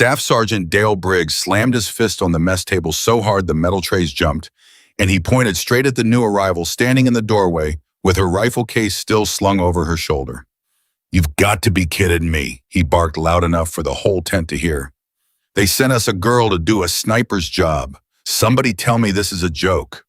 Staff Sergeant Dale Briggs slammed his fist on the mess table so hard the metal trays jumped, and he pointed straight at the new arrival standing in the doorway with her rifle case still slung over her shoulder. "You've got to be kidding me," he barked loud enough for the whole tent to hear. "They sent us a girl to do a sniper's job. Somebody tell me this is a joke."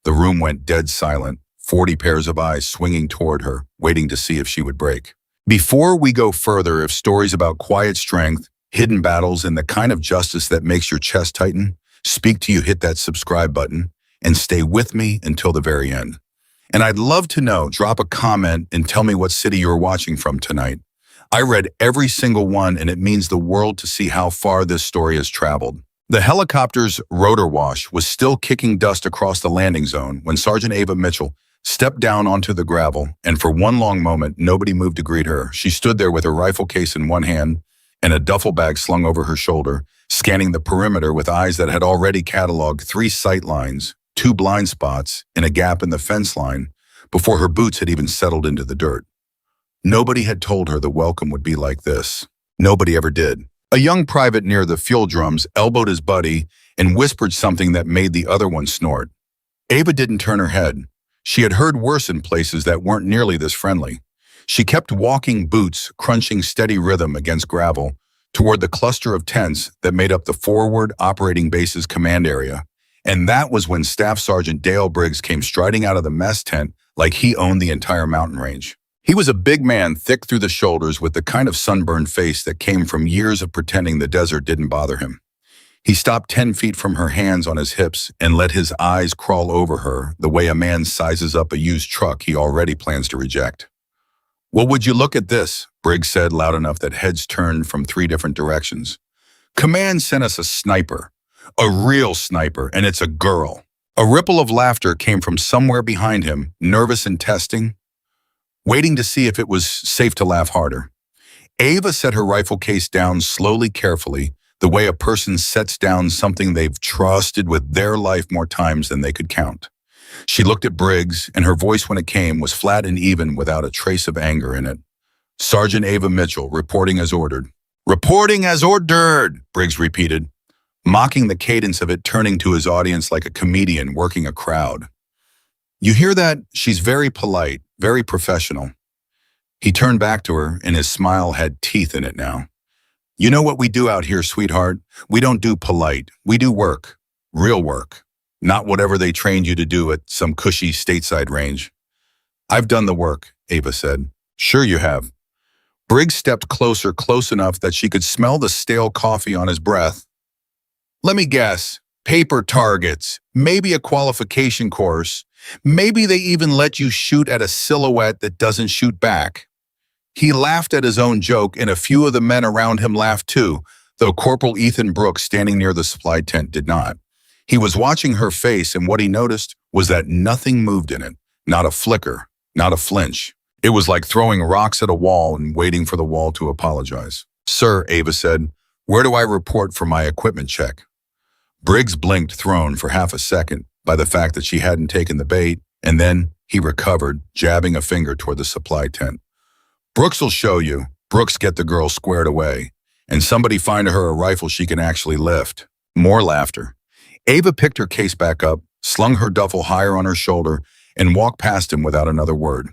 The room went dead silent, 40 pairs of eyes swinging toward her, waiting to see if she would break. Before we go further, if stories about quiet strength, hidden battles, and the kind of justice that makes your chest tighten speak to you, hit that subscribe button and stay with me until the very end. And I'd love to know, drop a comment and tell me what city you're watching from tonight. I read every single one, and it means the world to see how far this story has traveled. The helicopter's rotor wash was still kicking dust across the landing zone when Sergeant Ava Mitchell stepped down onto the gravel, and for one long moment, nobody moved to greet her. She stood there with her rifle case in one hand and a duffel bag slung over her shoulder, scanning the perimeter with eyes that had already cataloged 3 sight lines, 2 blind spots, and a gap in the fence line before her boots had even settled into the dirt. Nobody had told her the welcome would be like this. Nobody ever did. A young private near the fuel drums elbowed his buddy and whispered something that made the other one snort. Ava didn't turn her head. She had heard worse in places that weren't nearly this friendly. She kept walking, boots crunching steady rhythm against gravel, toward the cluster of tents that made up the forward operating base's command area. And that was when Staff Sergeant Dale Briggs came striding out of the mess tent like he owned the entire mountain range. He was a big man, thick through the shoulders, with the kind of sunburned face that came from years of pretending the desert didn't bother him. He stopped 10 feet from her, hands on his hips, and let his eyes crawl over her the way a man sizes up a used truck he already plans to reject. "Well, would you look at this?" Briggs said loud enough that heads turned from 3 different directions. "Command sent us a sniper. A real sniper, and it's a girl." A ripple of laughter came from somewhere behind him, nervous and testing, waiting to see if it was safe to laugh harder. Ava set her rifle case down slowly, carefully, the way a person sets down something they've trusted with their life more times than they could count. She looked at Briggs, and her voice when it came was flat and even without a trace of anger in it. "Sergeant Ava Mitchell, reporting as ordered." "Reporting as ordered," Briggs repeated, mocking the cadence of it, turning to his audience like a comedian working a crowd. "You hear that? She's very polite, very professional." He turned back to her, and his smile had teeth in it now. "You know what we do out here, sweetheart? We don't do polite. We do work. Real work. Not whatever they trained you to do at some cushy stateside range." "I've done the work," Ava said. "Sure you have." Briggs stepped closer, close enough that she could smell the stale coffee on his breath. "Let me guess. Paper targets, maybe a qualification course. Maybe they even let you shoot at a silhouette that doesn't shoot back." He laughed at his own joke, and a few of the men around him laughed too, though Corporal Ethan Brooks, standing near the supply tent, did not. He was watching her face, and what he noticed was that nothing moved in it. Not a flicker, not a flinch. It was like throwing rocks at a wall and waiting for the wall to apologize. "Sir," Ava said, "where do I report for my equipment check?" Briggs blinked, thrown for half a second by the fact that she hadn't taken the bait, and then he recovered, jabbing a finger toward the supply tent. "Brooks will show you. Brooks, get the girl squared away. And somebody find her a rifle she can actually lift." More laughter. Ava picked her case back up, slung her duffel higher on her shoulder, and walked past him without another word.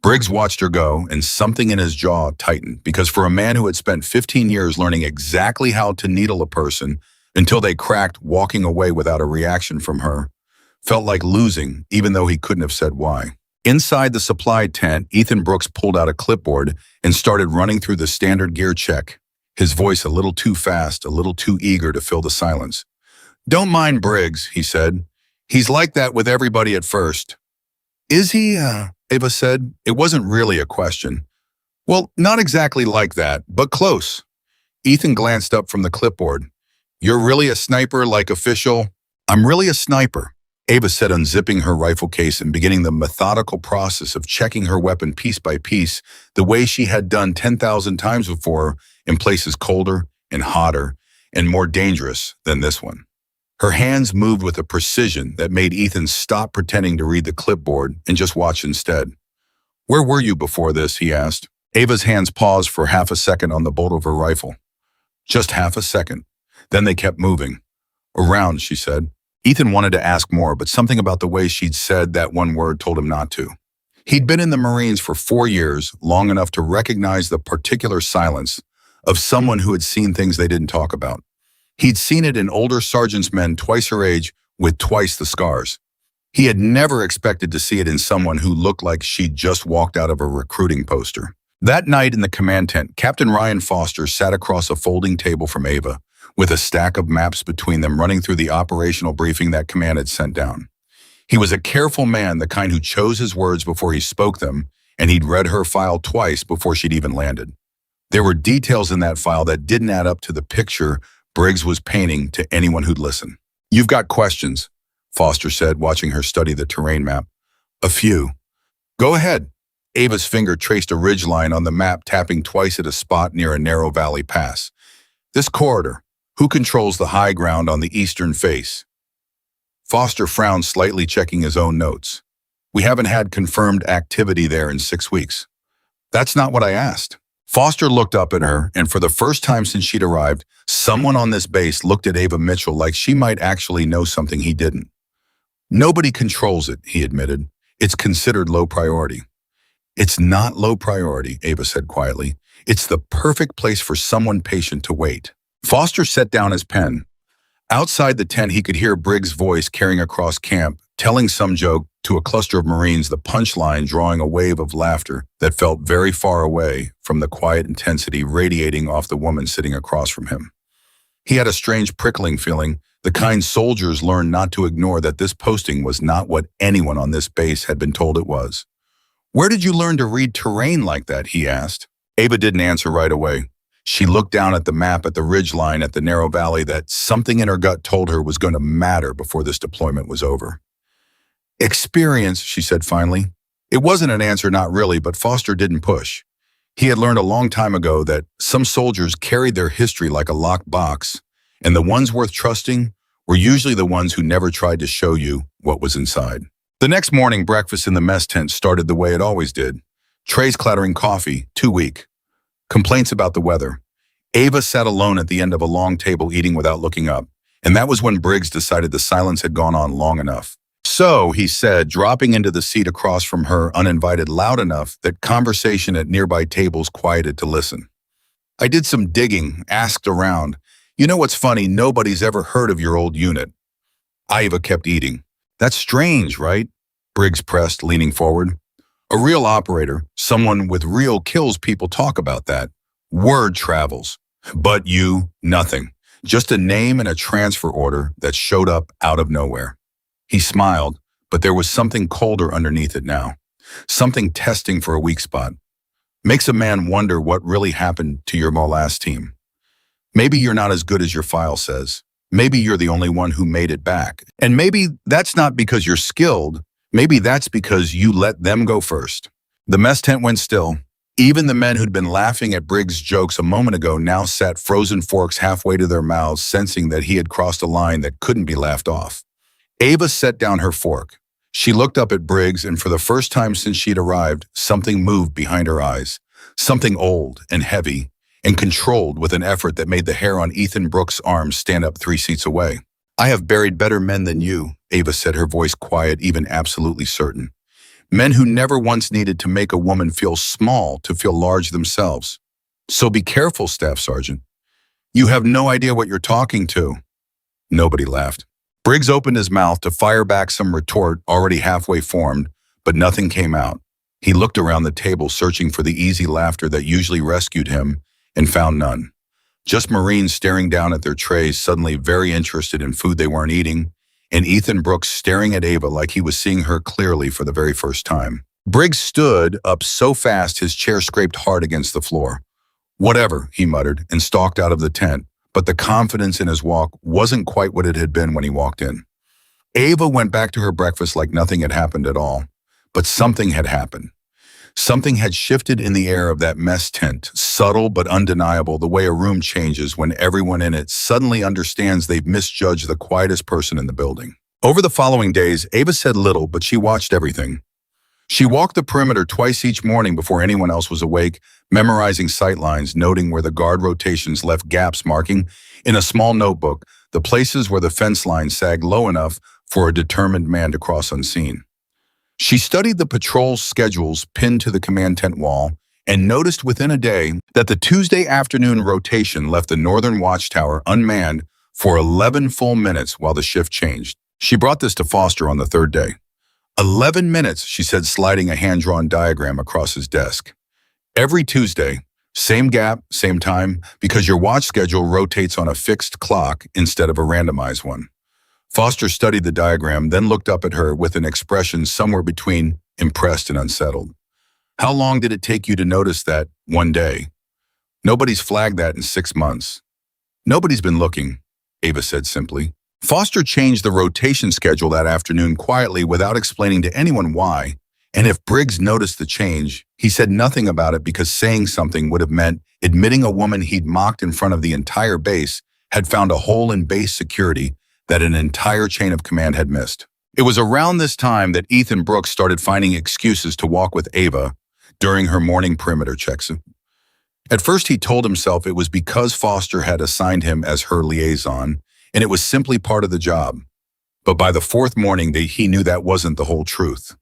Briggs watched her go, and something in his jaw tightened, because for a man who had spent 15 years learning exactly how to needle a person until they cracked, walking away without a reaction from her felt like losing, even though he couldn't have said why. Inside the supply tent, Ethan Brooks pulled out a clipboard and started running through the standard gear check, his voice a little too fast, a little too eager to fill the silence. "Don't mind Briggs," he said. "He's like that with everybody at first." "Is he?" Ava said. It wasn't really a question. "Well, not exactly like that, but close." Ethan glanced up from the clipboard. "You're really a sniper, like official?" "I'm really a sniper," Ava said, unzipping her rifle case and beginning the methodical process of checking her weapon piece by piece, the way she had done 10,000 times before in places colder and hotter and more dangerous than this one. Her hands moved with a precision that made Ethan stop pretending to read the clipboard and just watch instead. "Where were you before this?" he asked. Ava's hands paused for half a second on the bolt of her rifle. Just half a second. Then they kept moving. Around, she said. Ethan wanted to ask more, but something about the way she'd said that one word told him not to. He'd been in the Marines for 4 years, long enough to recognize the particular silence of someone who had seen things they didn't talk about. He'd seen it in older sergeants' men twice her age with twice the scars. He had never expected to see it in someone who looked like she'd just walked out of a recruiting poster. That night in the command tent, Captain Ryan Foster sat across a folding table from Ava, with a stack of maps between them running through the operational briefing that command had sent down. He was a careful man, the kind who chose his words before he spoke them, and he'd read her file twice before she'd even landed. There were details in that file that didn't add up to the picture Briggs was painting to anyone who'd listen. "You've got questions," Foster said, watching her study the terrain map. "A few." "Go ahead." Ava's finger traced a ridgeline on the map, tapping twice at a spot near a narrow valley pass. "This corridor. Who controls the high ground on the eastern face?" Foster frowned slightly, checking his own notes. "We haven't had confirmed activity there in 6 weeks." "That's not what I asked." Foster looked up at her, and for the first time since she'd arrived, someone on this base looked at Ava Mitchell like she might actually know something he didn't. "Nobody controls it," he admitted. "It's considered low priority." "It's not low priority," Ava said quietly. "It's the perfect place for someone patient to wait." Foster set down his pen. Outside the tent, he could hear Briggs' voice carrying across camp, telling some joke to a cluster of Marines, the punchline drawing a wave of laughter that felt very far away from the quiet intensity radiating off the woman sitting across from him. He had a strange prickling feeling, the kind soldiers learned not to ignore, that this posting was not what anyone on this base had been told it was. "Where did you learn to read terrain like that?" he asked. Ava didn't answer right away. She looked down at the map, at the ridgeline, at the narrow valley that something in her gut told her was going to matter before this deployment was over. "Experience," she said finally. It wasn't an answer, not really, but Foster didn't push. He had learned a long time ago that some soldiers carried their history like a locked box, and the ones worth trusting were usually the ones who never tried to show you what was inside. The next morning, breakfast in the mess tent started the way it always did. Trays clattering, coffee, too weak. Complaints about the weather. Ava sat alone at the end of a long table eating without looking up, and that was when Briggs decided the silence had gone on long enough. "So," he said, dropping into the seat across from her uninvited, loud enough that conversation at nearby tables quieted to listen. "I did some digging, asked around. You know what's funny? Nobody's ever heard of your old unit." Ava kept eating. "That's strange, right?" Briggs pressed, leaning forward. "A real operator, someone with real kills, people talk about that. Word travels. But you, nothing. Just a name and a transfer order that showed up out of nowhere." He smiled, but there was something colder underneath it now. Something testing for a weak spot. Makes a man wonder what really happened to your last team. Maybe you're not as good as your file says. Maybe you're the only one who made it back. And maybe that's not because you're skilled. Maybe that's because you let them go first. The mess tent went still. Even the men who'd been laughing at Briggs' jokes a moment ago now sat frozen forks halfway to their mouths, sensing that he had crossed a line that couldn't be laughed off. Ava set down her fork. She looked up at Briggs, and for the first time since she'd arrived, something moved behind her eyes. Something old and heavy and controlled, with an effort that made the hair on Ethan Brooks' arms stand up 3 seats away. "I have buried better men than you," Ava said, her voice quiet, even absolutely certain. "Men who never once needed to make a woman feel small to feel large themselves. So be careful, Staff Sergeant. You have no idea what you're talking to." Nobody laughed. Briggs opened his mouth to fire back some retort already halfway formed, but nothing came out. He looked around the table, searching for the easy laughter that usually rescued him, and found none. Just Marines staring down at their trays, suddenly very interested in food they weren't eating, and Ethan Brooks staring at Ava like he was seeing her clearly for the very first time. Briggs stood up so fast his chair scraped hard against the floor. "Whatever," he muttered, and stalked out of the tent, but the confidence in his walk wasn't quite what it had been when he walked in. Ava went back to her breakfast like nothing had happened at all, but something had happened. Something had shifted in the air of that mess tent, subtle but undeniable, the way a room changes when everyone in it suddenly understands they've misjudged the quietest person in the building. Over the following days, Ava said little, but she watched everything. She walked the perimeter twice each morning before anyone else was awake, memorizing sight lines, noting where the guard rotations left gaps, marking, in a small notebook, the places where the fence line sagged low enough for a determined man to cross unseen. She studied the patrol schedules pinned to the command tent wall and noticed within a day that the Tuesday afternoon rotation left the northern watchtower unmanned for 11 full minutes while the shift changed. She brought this to Foster on the third day. 11 minutes, she said, sliding a hand-drawn diagram across his desk. Every Tuesday, same gap, same time, because your watch schedule rotates on a fixed clock instead of a randomized one. Foster studied the diagram, then looked up at her with an expression somewhere between impressed and unsettled. How long did it take you to notice that one day? Nobody's flagged that in 6 months. Nobody's been looking, Ava said simply. Foster changed the rotation schedule that afternoon quietly without explaining to anyone why, and if Briggs noticed the change, he said nothing about it because saying something would have meant admitting a woman he'd mocked in front of the entire base had found a hole in base security that an entire chain of command had missed. It was around this time that Ethan Brooks started finding excuses to walk with Ava during her morning perimeter checks. At first, he told himself it was because Foster had assigned him as her liaison, and it was simply part of the job. But by the fourth morning, he knew that wasn't the whole truth.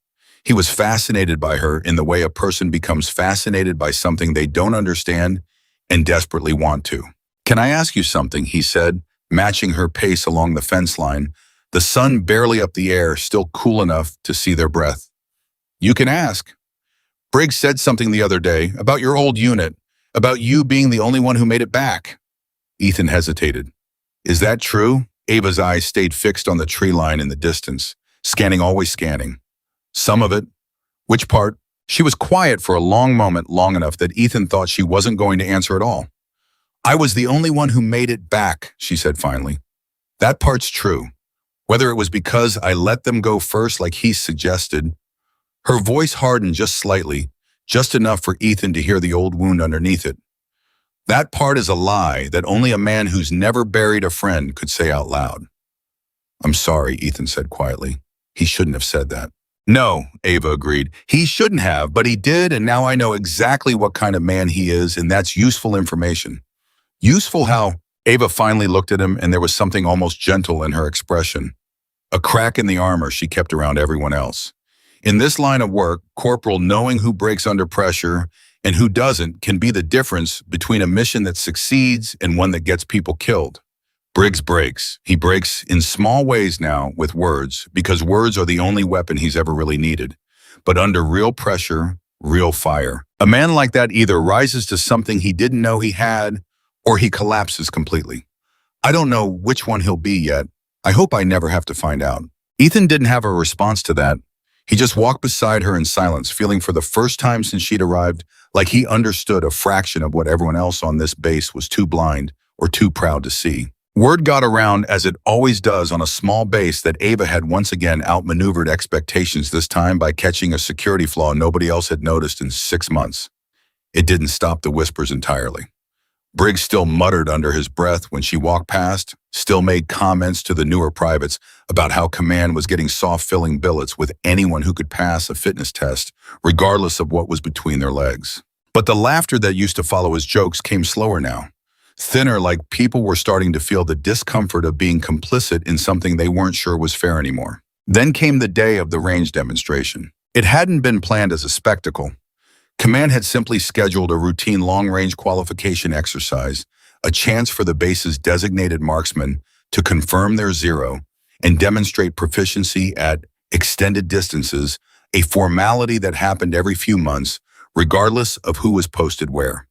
He was fascinated by her in the way a person becomes fascinated by something they don't understand and desperately want to. "Can I ask you something?" he said, matching her pace along the fence line, the sun barely up the air, still cool enough to see their breath. "You can ask. Briggs said something the other day about your old unit, about you being the only one who made it back." Ethan hesitated. "Is that true?" Ava's eyes stayed fixed on the tree line in the distance, always scanning. "Some of it." "Which part?" She was quiet for a long moment, long enough that Ethan thought she wasn't going to answer at all. "I was the only one who made it back," she said finally. "That part's true. Whether it was because I let them go first like he suggested." Her voice hardened just slightly, just enough for Ethan to hear the old wound underneath it. "That part is a lie that only a man who's never buried a friend could say out loud." "I'm sorry," Ethan said quietly. "He shouldn't have said that." "No," Ava agreed. "He shouldn't have, but he did, and now I know exactly what kind of man he is, and that's useful information." "Useful how?" Ava finally looked at him, and there was something almost gentle in her expression. A crack in the armor she kept around everyone else. In this line of work, Corporal knowing who breaks under pressure and who doesn't can be the difference between a mission that succeeds and one that gets people killed. Briggs breaks. He breaks in small ways now with words, because words are the only weapon he's ever really needed. But under real pressure, real fire. A man like that either rises to something he didn't know he had, or he collapses completely. "I don't know which one he'll be yet. I hope I never have to find out." Ethan didn't have a response to that. He just walked beside her in silence, feeling for the first time since she'd arrived like he understood a fraction of what everyone else on this base was too blind or too proud to see. Word got around, as it always does on a small base, that Ava had once again outmaneuvered expectations, this time by catching a security flaw nobody else had noticed in 6 months. It didn't stop the whispers entirely. Briggs still muttered under his breath when she walked past, still made comments to the newer privates about how command was getting soft-filling billets with anyone who could pass a fitness test, regardless of what was between their legs. But the laughter that used to follow his jokes came slower now. Thinner, like people were starting to feel the discomfort of being complicit in something they weren't sure was fair anymore. Then came the day of the range demonstration. It hadn't been planned as a spectacle. Command had simply scheduled a routine long-range qualification exercise, a chance for the base's designated marksmen to confirm their zero and demonstrate proficiency at extended distances, a formality that happened every few months, regardless of who was posted where.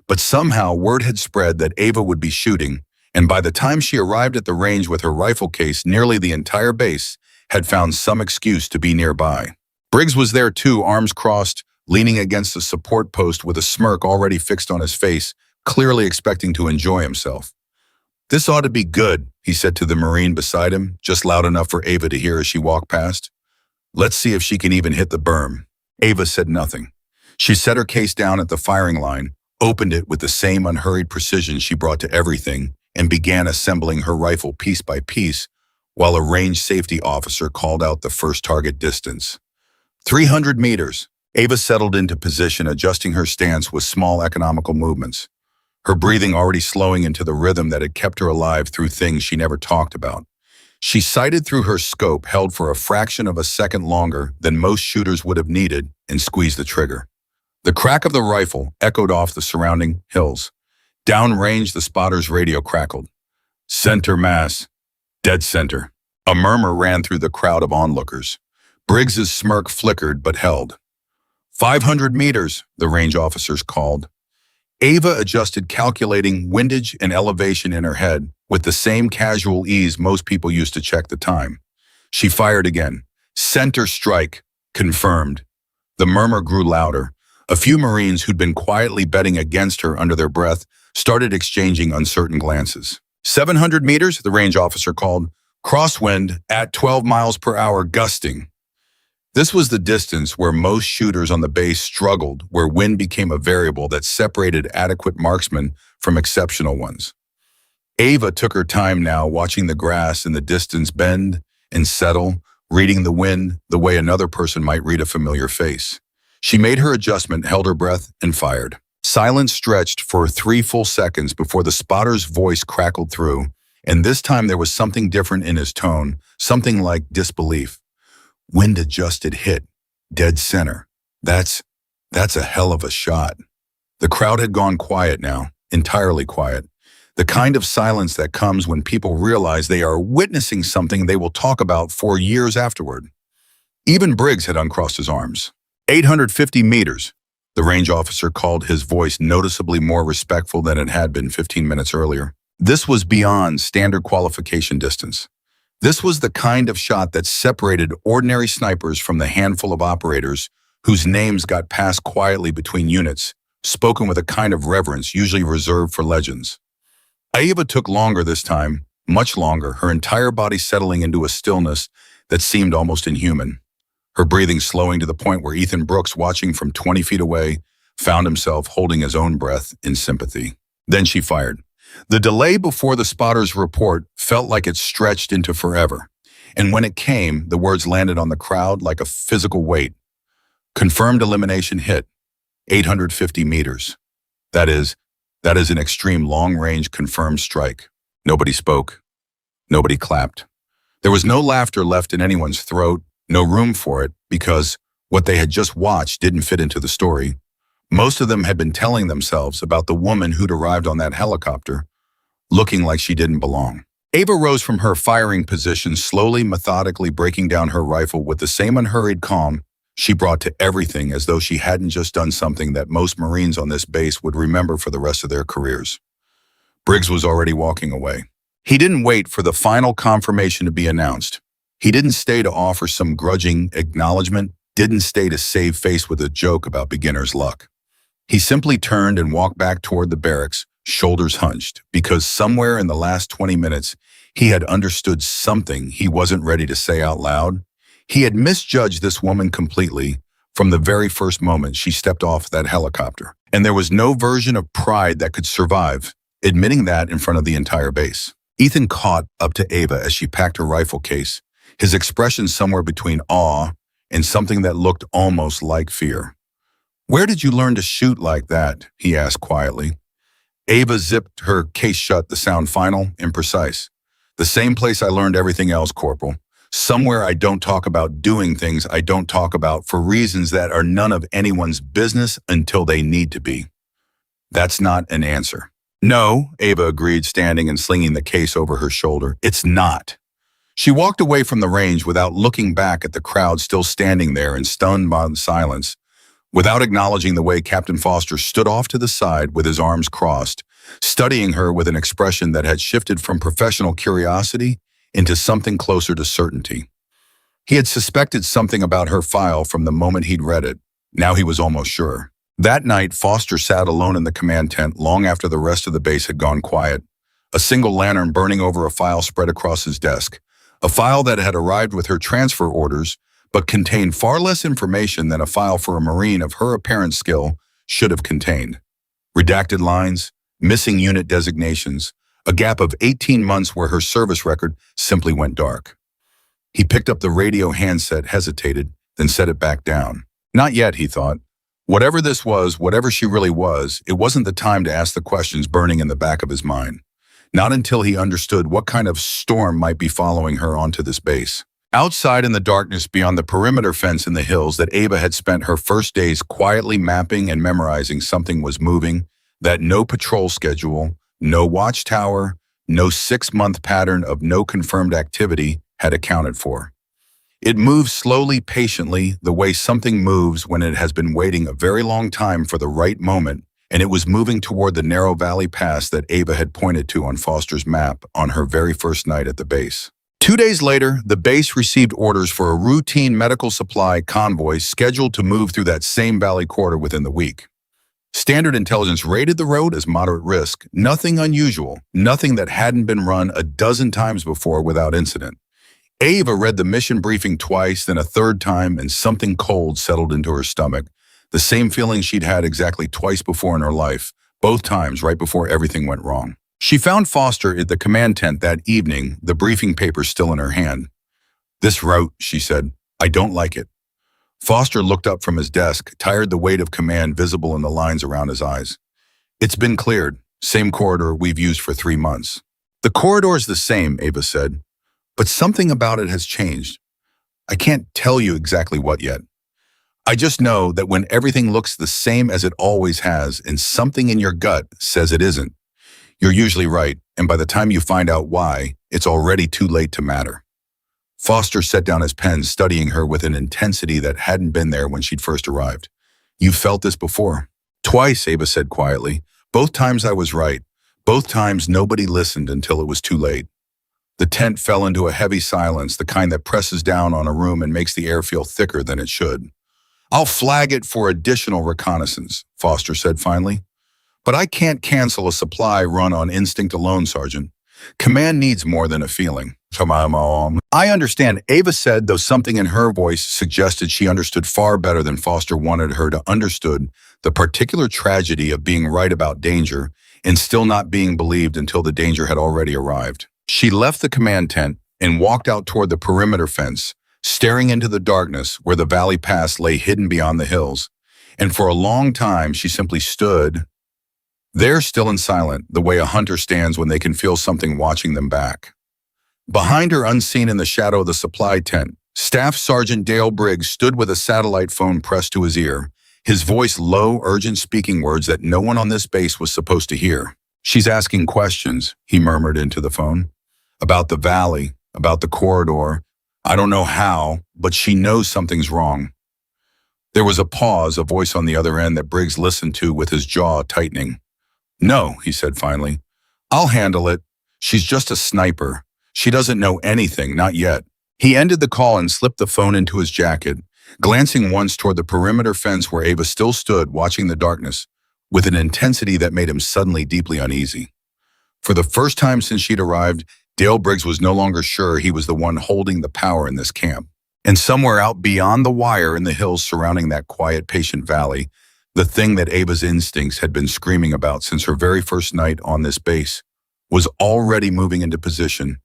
But somehow word had spread that Ava would be shooting, and by the time she arrived at the range with her rifle case, nearly the entire base had found some excuse to be nearby. Briggs was there too, arms crossed, leaning against a support post with a smirk already fixed on his face, clearly expecting to enjoy himself. "This ought to be good," he said to the Marine beside him, just loud enough for Ava to hear as she walked past. "Let's see if she can even hit the berm." Ava said nothing. She set her case down at the firing line, opened it with the same unhurried precision she brought to everything, and began assembling her rifle piece by piece while a range safety officer called out the first target distance. 300 meters. Ava settled into position, adjusting her stance with small economical movements, her breathing already slowing into the rhythm that had kept her alive through things she never talked about. She sighted through her scope, held for a fraction of a second longer than most shooters would have needed, and squeezed the trigger. The crack of the rifle echoed off the surrounding hills. Downrange, the spotter's radio crackled. Center mass. Dead center. A murmur ran through the crowd of onlookers. Briggs's smirk flickered but held. 500 meters, the range officers called. Ava adjusted, calculating windage and elevation in her head with the same casual ease most people used to check the time. She fired again. Center strike. Confirmed. The murmur grew louder. A few Marines who'd been quietly betting against her under their breath started exchanging uncertain glances. 700 meters, the range officer called. Crosswind at 12 miles per hour, gusting. This was the distance where most shooters on the base struggled, where wind became a variable that separated adequate marksmen from exceptional ones. Ava took her time now, watching the grass in the distance bend and settle, reading the wind the way another person might read a familiar face. She made her adjustment, held her breath, and fired. Silence stretched for 3 full seconds before the spotter's voice crackled through, and this time there was something different in his tone, something like disbelief. Wind-adjusted hit. Dead center. That's a hell of a shot. The crowd had gone quiet now, entirely quiet. The kind of silence that comes when people realize they are witnessing something they will talk about for years afterward. Even Briggs had uncrossed his arms. 850 meters. The range officer called, his voice noticeably more respectful than it had been 15 minutes earlier. This was beyond standard qualification distance. This was the kind of shot that separated ordinary snipers from the handful of operators whose names got passed quietly between units, spoken with a kind of reverence usually reserved for legends. Ava took longer this time, much longer, her entire body settling into a stillness that seemed almost inhuman. Her breathing slowing to the point where Ethan Brooks, watching from 20 feet away, found himself holding his own breath in sympathy. Then she fired. The delay before the spotter's report felt like it stretched into forever, and when it came, the words landed on the crowd like a physical weight. Confirmed elimination hit. 850 meters. That is an extreme long-range confirmed strike. Nobody spoke. Nobody clapped. There was no laughter left in anyone's throat, no room for it, because what they had just watched didn't fit into the story. Most of them had been telling themselves about the woman who'd arrived on that helicopter, looking like she didn't belong. Ava rose from her firing position, slowly, methodically breaking down her rifle with the same unhurried calm she brought to everything, as though she hadn't just done something that most Marines on this base would remember for the rest of their careers. Briggs was already walking away. He didn't wait for the final confirmation to be announced. He didn't stay to offer some grudging acknowledgement, didn't stay to save face with a joke about beginner's luck. He simply turned and walked back toward the barracks, shoulders hunched, because somewhere in the last 20 minutes, he had understood something he wasn't ready to say out loud. He had misjudged this woman completely from the very first moment she stepped off that helicopter, and there was no version of pride that could survive admitting that in front of the entire base. Ethan caught up to Ava as she packed her rifle case, his expression somewhere between awe and something that looked almost like fear. "Where did you learn to shoot like that?" he asked quietly. Ava zipped her case shut, the sound final and precise. "The same place I learned everything else, Corporal. Somewhere I don't talk about doing things I don't talk about for reasons that are none of anyone's business until they need to be." "That's not an answer." "No," Ava agreed, standing and slinging the case over her shoulder. "It's not." She walked away from the range without looking back at the crowd still standing there in stunned silence, without acknowledging the way Captain Foster stood off to the side with his arms crossed, studying her with an expression that had shifted from professional curiosity into something closer to certainty. He had suspected something about her file from the moment he'd read it. Now he was almost sure. That night, Foster sat alone in the command tent long after the rest of the base had gone quiet, a single lantern burning over a file spread across his desk, a file that had arrived with her transfer orders but contained far less information than a file for a Marine of her apparent skill should have contained. Redacted lines, missing unit designations, a gap of 18 months where her service record simply went dark. He picked up the radio handset, hesitated, then set it back down. Not yet, he thought. Whatever this was, whatever she really was, it wasn't the time to ask the questions burning in the back of his mind. Not until he understood what kind of storm might be following her onto this base. Outside in the darkness beyond the perimeter fence in the hills that Ava had spent her first days quietly mapping and memorizing, something was moving that no patrol schedule, no watchtower, no 6-month pattern of no confirmed activity had accounted for. It moved slowly, patiently, the way something moves when it has been waiting a very long time for the right moment, and it was moving toward the narrow valley pass that Ava had pointed to on Foster's map on her very first night at the base. 2 days later, the base received orders for a routine medical supply convoy scheduled to move through that same valley corridor within the week. Standard Intelligence rated the road as moderate risk, nothing unusual, nothing that hadn't been run a dozen times before without incident. Ava read the mission briefing twice, then a third time, and something cold settled into her stomach. The same feeling she'd had exactly twice before in her life, both times right before everything went wrong. She found Foster at the command tent that evening, the briefing paper still in her hand. "This route," she said, "I don't like it." Foster looked up from his desk, tired, the weight of command visible in the lines around his eyes. "It's been cleared. Same corridor we've used for 3 months." "The corridor's the same," Ava said, "but something about it has changed. I can't tell you exactly what yet. I just know that when everything looks the same as it always has and something in your gut says it isn't, you're usually right, and by the time you find out why, it's already too late to matter." Foster set down his pen, studying her with an intensity that hadn't been there when she'd first arrived. "You've felt this before?" "Twice," Ava said quietly. "Both times I was right. Both times nobody listened until it was too late." The tent fell into a heavy silence, the kind that presses down on a room and makes the air feel thicker than it should. "I'll flag it for additional reconnaissance," Foster said finally. "But I can't cancel a supply run on instinct alone, Sergeant. Command needs more than a feeling." "I understand," Ava said, though something in her voice suggested she understood far better than Foster wanted her to understood the particular tragedy of being right about danger and still not being believed until the danger had already arrived. She left the command tent and walked out toward the perimeter fence, staring into the darkness where the valley pass lay hidden beyond the hills. And for a long time, she simply stood there, still and silent, the way a hunter stands when they can feel something watching them back. Behind her, unseen in the shadow of the supply tent, Staff Sergeant Dale Briggs stood with a satellite phone pressed to his ear, his voice low, urgent, speaking words that no one on this base was supposed to hear. "She's asking questions," he murmured into the phone. "About the valley, about the corridor. I don't know how, but she knows something's wrong." There was a pause, a voice on the other end that Briggs listened to with his jaw tightening. "No," he said finally. "I'll handle it. She's just a sniper. She doesn't know anything, not yet." He ended the call and slipped the phone into his jacket, glancing once toward the perimeter fence where Ava still stood, watching the darkness, with an intensity that made him suddenly deeply uneasy. For the first time since she'd arrived, Dale Briggs was no longer sure he was the one holding the power in this camp. And somewhere out beyond the wire in the hills surrounding that quiet, patient valley, the thing that Ava's instincts had been screaming about since her very first night on this base was already moving into position,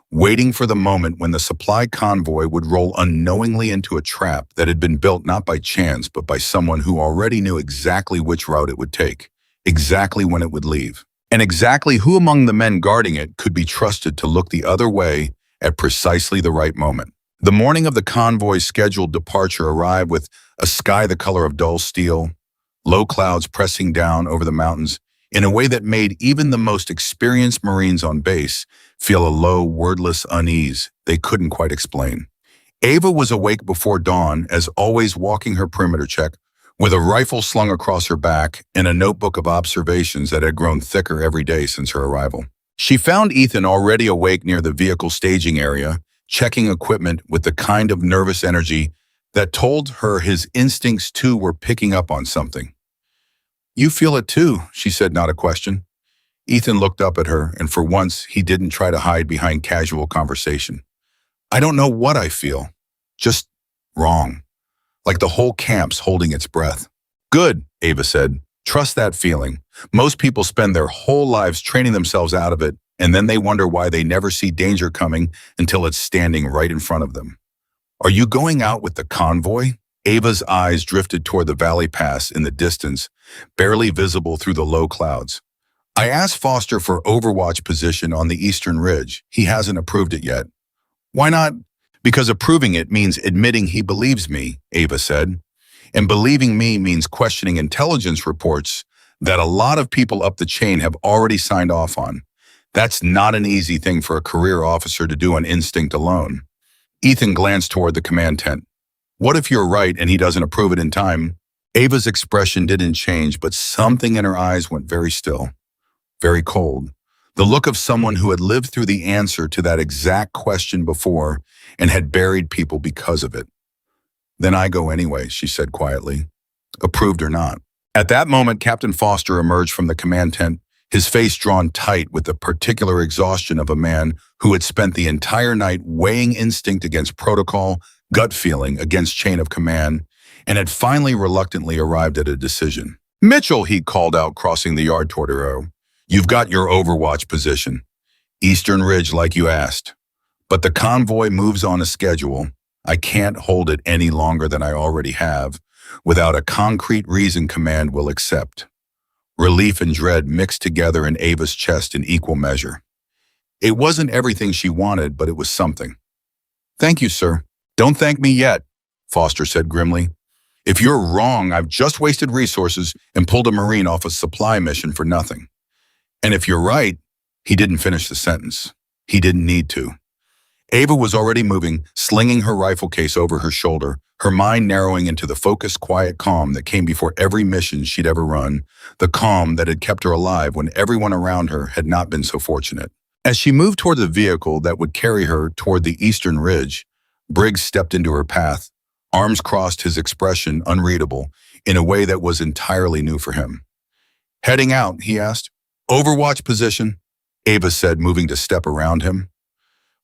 waiting for the moment when the supply convoy would roll unknowingly into a trap that had been built not by chance but by someone who already knew exactly which route it would take, exactly when it would leave, and exactly who among the men guarding it could be trusted to look the other way at precisely the right moment. The morning of the convoy's scheduled departure arrived with a sky the color of dull steel, low clouds pressing down over the mountains in a way that made even the most experienced Marines on base feel a low, wordless unease they couldn't quite explain. Ava was awake before dawn, as always, walking her perimeter check, with a rifle slung across her back and a notebook of observations that had grown thicker every day since her arrival. She found Ethan already awake near the vehicle staging area, checking equipment with the kind of nervous energy that told her his instincts too were picking up on something. "You feel it too," she said, not a question. Ethan looked up at her, and for once, he didn't try to hide behind casual conversation. "I don't know what I feel. Just wrong. Like the whole camp's holding its breath." "Good," Ava said. "Trust that feeling. Most people spend their whole lives training themselves out of it, and then they wonder why they never see danger coming until it's standing right in front of them." Are you going out with the convoy? Ava's eyes drifted toward the valley pass in the distance, barely visible through the low clouds. I asked Foster for Overwatch position on the eastern ridge. He hasn't approved it yet. Why not? Because approving it means admitting he believes me, Ava said. And believing me means questioning intelligence reports that a lot of people up the chain have already signed off on. That's not an easy thing for a career officer to do on instinct alone. Ethan glanced toward the command tent. What if you're right and he doesn't approve it in time? Ava's expression didn't change, but something in her eyes went very still, very cold. The look of someone who had lived through the answer to that exact question before and had buried people because of it. Then I go anyway, she said quietly, approved or not. At that moment, Captain Foster emerged from the command tent, his face drawn tight with the particular exhaustion of a man who had spent the entire night weighing instinct against protocol, gut feeling against chain of command, and had finally reluctantly arrived at a decision. Mitchell, he called out, crossing the yard toward her. You've got your Overwatch position. Eastern Ridge like you asked. But the convoy moves on a schedule. I can't hold it any longer than I already have, without a concrete reason command will accept. Relief and dread mixed together in Ava's chest in equal measure. It wasn't everything she wanted, but it was something. Thank you, sir. Don't thank me yet, Foster said grimly. If you're wrong, I've just wasted resources and pulled a Marine off a supply mission for nothing. And if you're right, he didn't finish the sentence. He didn't need to. Ava was already moving, slinging her rifle case over her shoulder, her mind narrowing into the focused, quiet calm that came before every mission she'd ever run, the calm that had kept her alive when everyone around her had not been so fortunate. As she moved toward the vehicle that would carry her toward the eastern ridge, Briggs stepped into her path, arms crossed, his expression unreadable, in a way that was entirely new for him. Heading out, he asked. Overwatch position, Ava said, moving to step around him.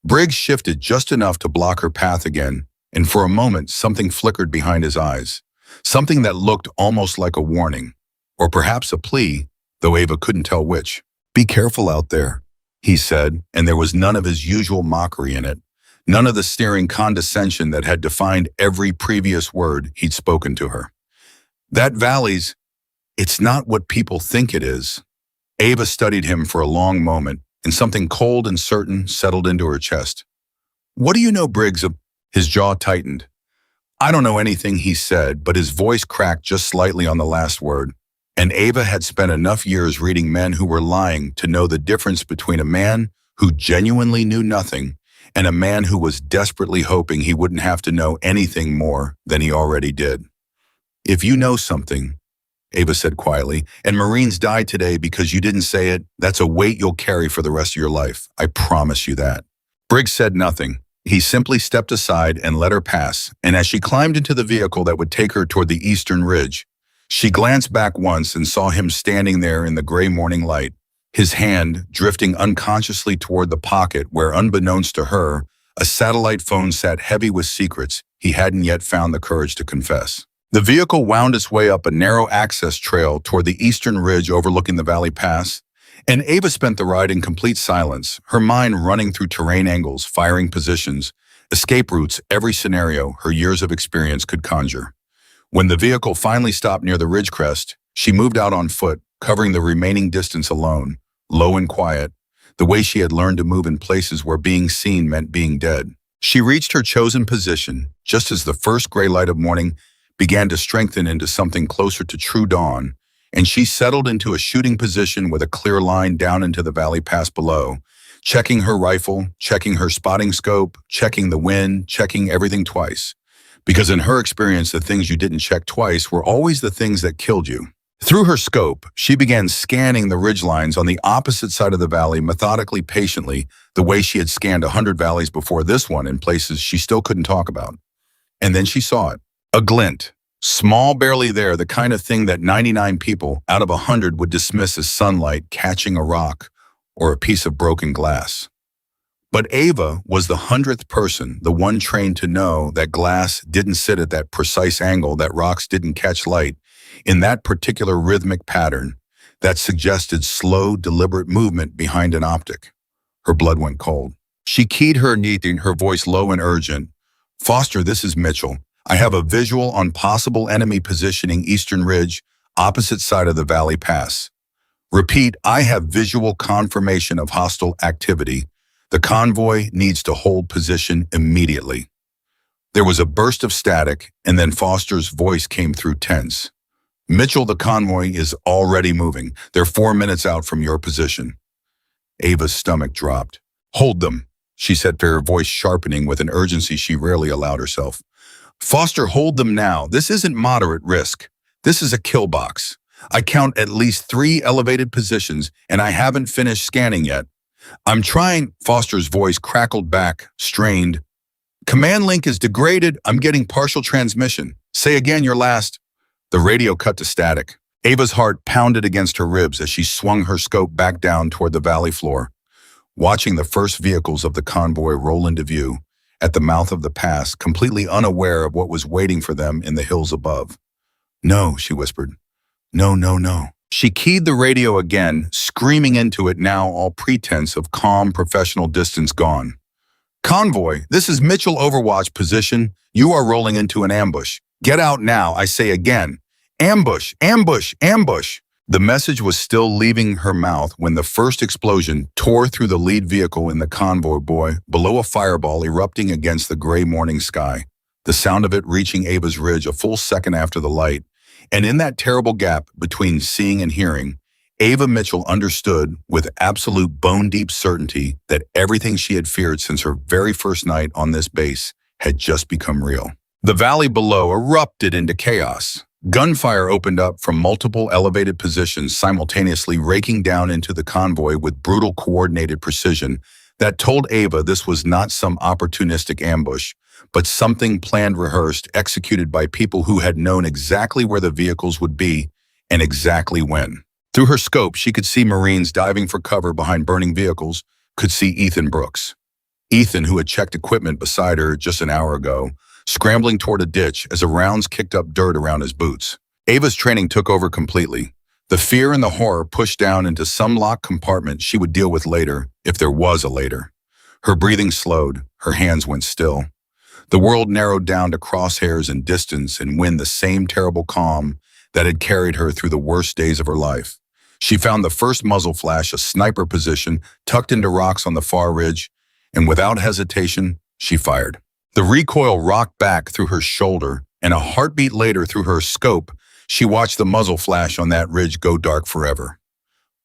Briggs shifted just enough to block her path again, and for a moment something flickered behind his eyes, something that looked almost like a warning, or perhaps a plea, though Ava couldn't tell which. Be careful out there, he said, and there was none of his usual mockery in it, none of the sneering condescension that had defined every previous word he'd spoken to her. That valley's, it's not what people think it is. Ava studied him for a long moment, and something cold and certain settled into her chest. What do you know, Briggs? His jaw tightened. I don't know anything, he said, but his voice cracked just slightly on the last word. And Ava had spent enough years reading men who were lying to know the difference between a man who genuinely knew nothing and a man who was desperately hoping he wouldn't have to know anything more than he already did. If you know something, Ava said quietly, and Marines died today because you didn't say it, that's a weight you'll carry for the rest of your life. I promise you that. Briggs said nothing. He simply stepped aside and let her pass, and as she climbed into the vehicle that would take her toward the eastern ridge, she glanced back once and saw him standing there in the gray morning light, his hand drifting unconsciously toward the pocket where, unbeknownst to her, a satellite phone sat heavy with secrets he hadn't yet found the courage to confess. The vehicle wound its way up a narrow access trail toward the eastern ridge overlooking the valley pass, and Ava spent the ride in complete silence, her mind running through terrain angles, firing positions, escape routes, every scenario her years of experience could conjure. When the vehicle finally stopped near the ridge crest, she moved out on foot, covering the remaining distance alone, low and quiet, the way she had learned to move in places where being seen meant being dead. She reached her chosen position just as the first gray light of morning began to strengthen into something closer to true dawn, and she settled into a shooting position with a clear line down into the valley pass below, checking her rifle, checking her spotting scope, checking the wind, checking everything twice. Because in her experience, the things you didn't check twice were always the things that killed you. Through her scope, she began scanning the ridgelines on the opposite side of the valley methodically, patiently, the way she had scanned 100 valleys before this one in places she still couldn't talk about. And then she saw it. A glint, small, barely there, the kind of thing that 99 people out of 100 would dismiss as sunlight catching a rock or a piece of broken glass. But Ava was the 100th person, the one trained to know that glass didn't sit at that precise angle, that rocks didn't catch light in that particular rhythmic pattern that suggested slow, deliberate movement behind an optic. Her blood went cold. She keyed her neathing, her voice low and urgent. Foster, this is Mitchell. I have a visual on possible enemy positioning Eastern Ridge, opposite side of the Valley Pass. Repeat, I have visual confirmation of hostile activity. The convoy needs to hold position immediately. There was a burst of static, and then Foster's voice came through tense. Mitchell, the convoy is already moving. They're 4 minutes out from your position. Ava's stomach dropped. Hold them, she said, her voice sharpening with an urgency she rarely allowed herself. Foster, hold them now. This isn't moderate risk. This is a kill box. I count at least 3 elevated positions, and I haven't finished scanning yet. I'm trying. Foster's voice crackled back, strained. Command link is degraded. I'm getting partial transmission. Say again your last. The radio cut to static. Ava's heart pounded against her ribs as she swung her scope back down toward the valley floor. Watching the first vehicles of the convoy roll into view at the mouth of the pass, completely unaware of what was waiting for them in the hills above. No, she whispered. No, no, no. She keyed the radio again, screaming into it, now all pretense of calm professional distance gone. Convoy, this is Mitchell Overwatch position. You are rolling into an ambush. Get out now, I say again. Ambush, ambush, ambush. The message was still leaving her mouth when the first explosion tore through the lead vehicle in the convoy below, a fireball erupting against the gray morning sky, the sound of it reaching Ava's ridge a full second after the light. And in that terrible gap between seeing and hearing, Ava Mitchell understood with absolute bone-deep certainty that everything she had feared since her very first night on this base had just become real. The valley below erupted into chaos. Gunfire opened up from multiple elevated positions, simultaneously raking down into the convoy with brutal coordinated precision that told Ava this was not some opportunistic ambush, but something planned, rehearsed, executed by people who had known exactly where the vehicles would be and exactly when. Through her scope, she could see Marines diving for cover behind burning vehicles, could see Ethan Brooks. Ethan, who had checked equipment beside her just an hour ago, scrambling toward a ditch as the rounds kicked up dirt around his boots. Ava's training took over completely. The fear and the horror pushed down into some locked compartment she would deal with later, if there was a later. Her breathing slowed, her hands went still. The world narrowed down to crosshairs and distance and when the same terrible calm that had carried her through the worst days of her life. She found the first muzzle flash, a sniper position tucked into rocks on the far ridge, and without hesitation, she fired. The recoil rocked back through her shoulder, and a heartbeat later through her scope, she watched the muzzle flash on that ridge go dark forever.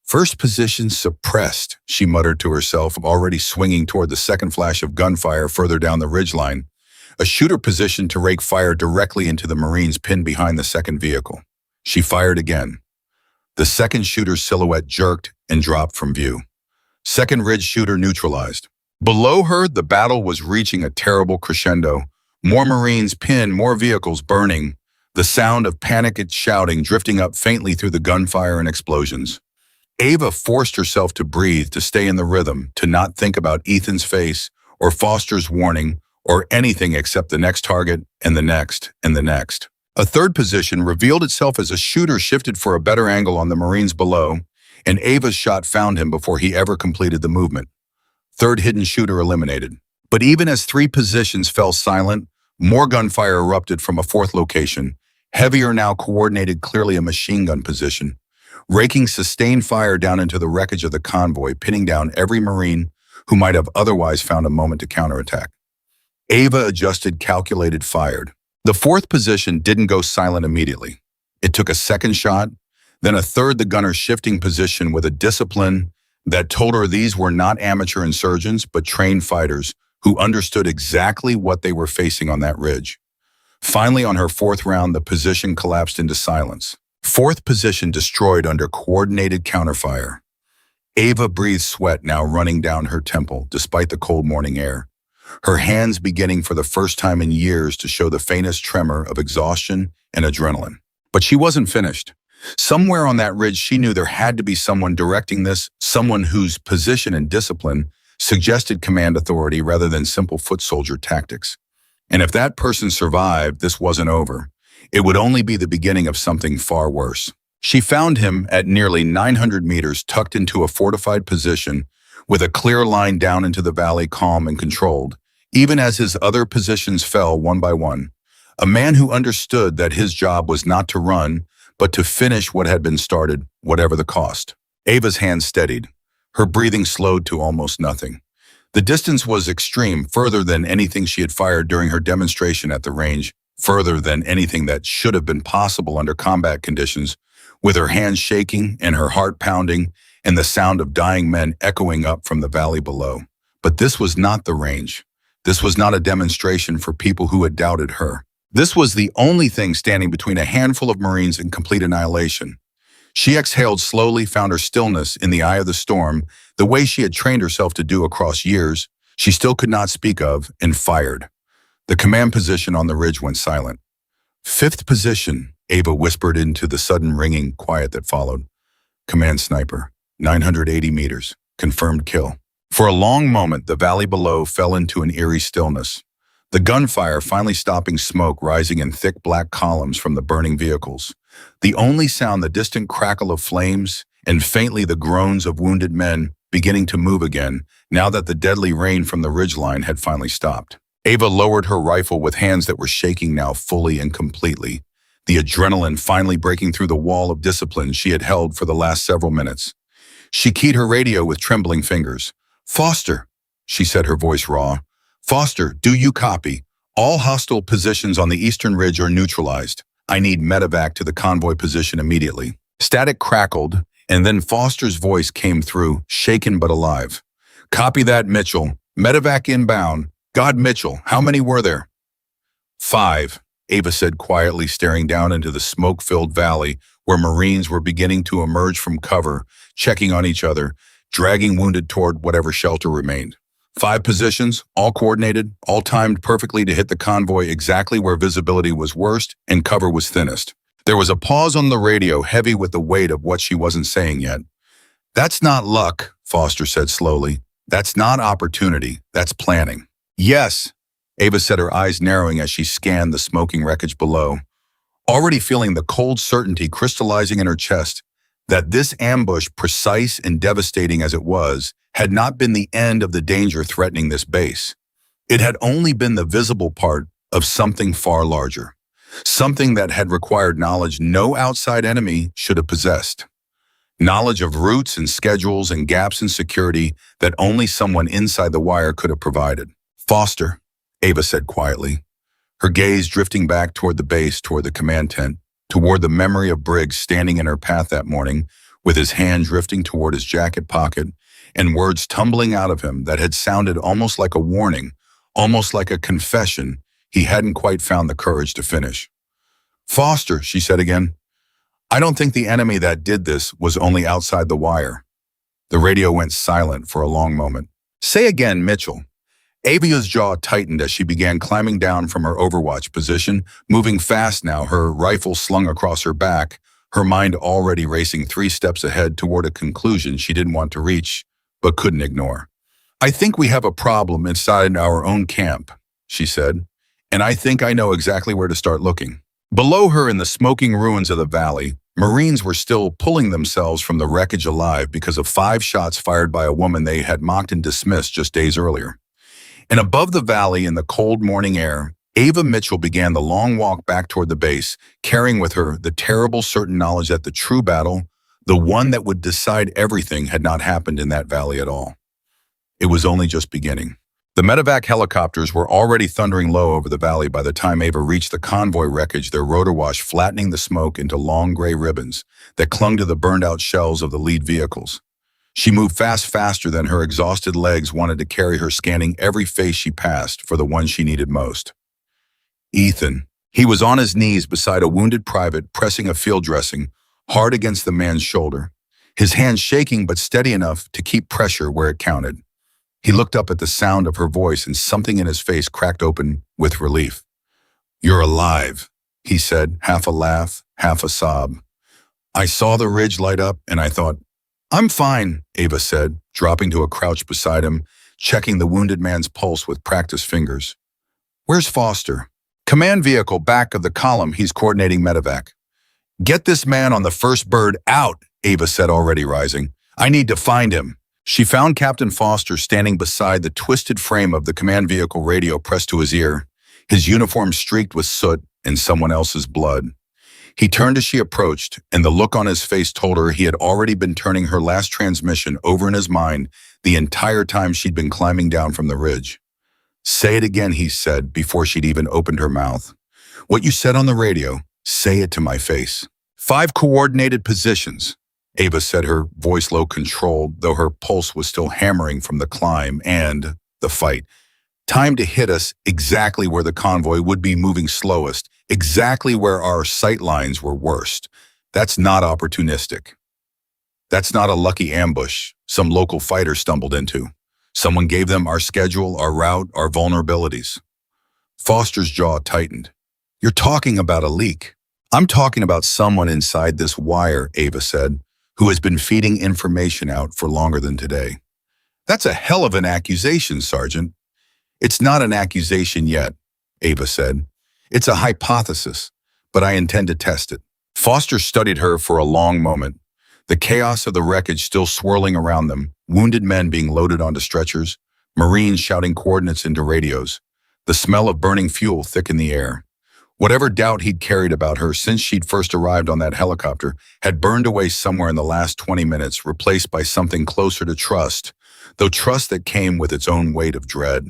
First position suppressed, she muttered to herself, already swinging toward the second flash of gunfire further down the ridgeline, a shooter position to rake fire directly into the Marines pinned behind the second vehicle. She fired again. The second shooter's silhouette jerked and dropped from view. Second ridge shooter neutralized. Below her, the battle was reaching a terrible crescendo. More Marines pinned, more vehicles burning, the sound of panicked shouting drifting up faintly through the gunfire and explosions. Ava forced herself to breathe, to stay in the rhythm, to not think about Ethan's face or Foster's warning or anything except the next target and the next and the next. A third position revealed itself as a shooter shifted for a better angle on the Marines below, and Ava's shot found him before he ever completed the movement. Third hidden shooter eliminated. But even as 3 positions fell silent, more gunfire erupted from a fourth location, heavier now coordinated, clearly a machine gun position, raking sustained fire down into the wreckage of the convoy, pinning down every Marine who might have otherwise found a moment to counterattack. Ava adjusted, calculated, fired. The fourth position didn't go silent immediately. It took a second shot, then a third, the gunner shifting position with a discipline that told her these were not amateur insurgents, but trained fighters who understood exactly what they were facing on that ridge. Finally, on her fourth round, the position collapsed into silence. Fourth position destroyed under coordinated counterfire. Ava breathed sweat now running down her temple, despite the cold morning air. Her hands beginning for the first time in years to show the faintest tremor of exhaustion and adrenaline. But she wasn't finished. Somewhere on that ridge, she knew there had to be someone directing this, someone whose position and discipline suggested command authority rather than simple foot soldier tactics. And if that person survived, this wasn't over. It would only be the beginning of something far worse. She found him at nearly 900 meters, tucked into a fortified position with a clear line down into the valley, calm and controlled, even as his other positions fell one by one. A man who understood that his job was not to run, but to finish what had been started, whatever the cost. Ava's hand steadied. Her breathing slowed to almost nothing. The distance was extreme, further than anything she had fired during her demonstration at the range, further than anything that should have been possible under combat conditions. With her hands shaking and her heart pounding and the sound of dying men echoing up from the valley below. But this was not the range. This was not a demonstration for people who had doubted her. This was the only thing standing between a handful of Marines and complete annihilation. She exhaled slowly, found her stillness in the eye of the storm, the way she had trained herself to do across years, she still could not speak of, and fired. The command position on the ridge went silent. Fifth position, Ava whispered into the sudden ringing quiet that followed. Command sniper, 980 meters, confirmed kill. For a long moment, the valley below fell into an eerie stillness. The gunfire finally stopping, smoke rising in thick black columns from the burning vehicles. The only sound, the distant crackle of flames, and faintly the groans of wounded men beginning to move again, now that the deadly rain from the ridgeline had finally stopped. Ava lowered her rifle with hands that were shaking now fully and completely, the adrenaline finally breaking through the wall of discipline she had held for the last several minutes. She keyed her radio with trembling fingers. "Foster," she said, her voice raw. "Foster, do you copy? All hostile positions on the eastern ridge are neutralized. I need medevac to the convoy position immediately." Static crackled, and then Foster's voice came through, shaken but alive. "Copy that, Mitchell. Medevac inbound. God, Mitchell, how many were there?" "5," Ava said quietly, staring down into the smoke-filled valley where Marines were beginning to emerge from cover, checking on each other, dragging wounded toward whatever shelter remained. 5 positions, all coordinated, all timed perfectly to hit the convoy exactly where visibility was worst and cover was thinnest. There was a pause on the radio, heavy with the weight of what she wasn't saying yet. "That's not luck," Foster said slowly. "That's not opportunity. That's planning." "Yes," Ava said, her eyes narrowing as she scanned the smoking wreckage below, already feeling the cold certainty crystallizing in her chest that this ambush, precise and devastating as it was, had not been the end of the danger threatening this base. It had only been the visible part of something far larger, something that had required knowledge no outside enemy should have possessed. Knowledge of routes and schedules and gaps in security that only someone inside the wire could have provided. "Foster," Ava said quietly, her gaze drifting back toward the base, toward the command tent, toward the memory of Briggs standing in her path that morning, with his hand drifting toward his jacket pocket, and words tumbling out of him that had sounded almost like a warning, almost like a confession he hadn't quite found the courage to finish. "Foster," she said again, "I don't think the enemy that did this was only outside the wire." The radio went silent for a long moment. "Say again, Mitchell." Ava's jaw tightened as she began climbing down from her overwatch position, moving fast now, her rifle slung across her back, her mind already racing 3 steps ahead toward a conclusion she didn't want to reach, but couldn't ignore. "I think we have a problem inside our own camp," she said, "and I think I know exactly where to start looking." Below her in the smoking ruins of the valley, Marines were still pulling themselves from the wreckage alive because of 5 shots fired by a woman they had mocked and dismissed just days earlier. And above the valley in the cold morning air, Ava Mitchell began the long walk back toward the base, carrying with her the terrible certain knowledge that the true battle, the one that would decide everything, had not happened in that valley at all. It was only just beginning. The medevac helicopters were already thundering low over the valley by the time Ava reached the convoy wreckage, their rotor wash flattening the smoke into long gray ribbons that clung to the burned-out shells of the lead vehicles. She moved faster than her exhausted legs wanted to carry her, scanning every face she passed for the one she needed most. Ethan. He was on his knees beside a wounded private, pressing a field dressing, hard against the man's shoulder, his hands shaking but steady enough to keep pressure where it counted. He looked up at the sound of her voice, and something in his face cracked open with relief. "You're alive," he said, half a laugh, half a sob. "I saw the ridge light up, and I thought—" "I'm fine," Ava said, dropping to a crouch beside him, checking the wounded man's pulse with practiced fingers. "Where's Foster?" "Command vehicle back of the column, he's coordinating medevac." "Get this man on the first bird out," Ava said, already rising. "I need to find him." She found Captain Foster standing beside the twisted frame of the command vehicle radio pressed to his ear, his uniform streaked with soot and someone else's blood. He turned as she approached, and the look on his face told her he had already been turning her last transmission over in his mind the entire time she'd been climbing down from the ridge. "Say it again," he said, before she'd even opened her mouth. "What you said on the radio, say it to my face." 5 coordinated positions, Ava said, her voice low controlled, though her pulse was still hammering from the climb and the fight. "Time to hit us exactly where the convoy would be moving slowest, exactly where our sight lines were worst. That's not opportunistic. That's not a lucky ambush some local fighter stumbled into. Someone gave them our schedule, our route, our vulnerabilities." Foster's jaw tightened. "You're talking about a leak." "I'm talking about someone inside this wire," Ava said, "who has been feeding information out for longer than today." "That's a hell of an accusation, Sergeant." "It's not an accusation yet," Ava said. "It's a hypothesis, but I intend to test it." Foster studied her for a long moment, the chaos of the wreckage still swirling around them, wounded men being loaded onto stretchers, Marines shouting coordinates into radios, the smell of burning fuel thick in the air. Whatever doubt he'd carried about her since she'd first arrived on that helicopter had burned away somewhere in the last 20 minutes, replaced by something closer to trust, though trust that came with its own weight of dread.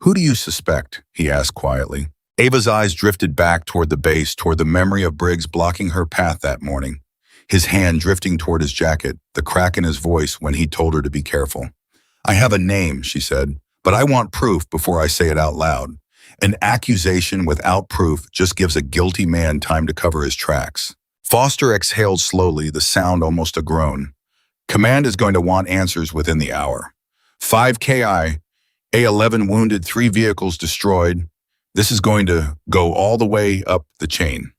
"Who do you suspect?" he asked quietly. Ava's eyes drifted back toward the base, toward the memory of Briggs blocking her path that morning, his hand drifting toward his jacket, the crack in his voice when he told her to be careful. "I have a name," she said, "but I want proof before I say it out loud. An accusation without proof just gives a guilty man time to cover his tracks." Foster exhaled slowly, the sound almost a groan. "Command is going to want answers within the hour. 5 KI, A-11 wounded, 3 vehicles destroyed. This is going to go all the way up the chain."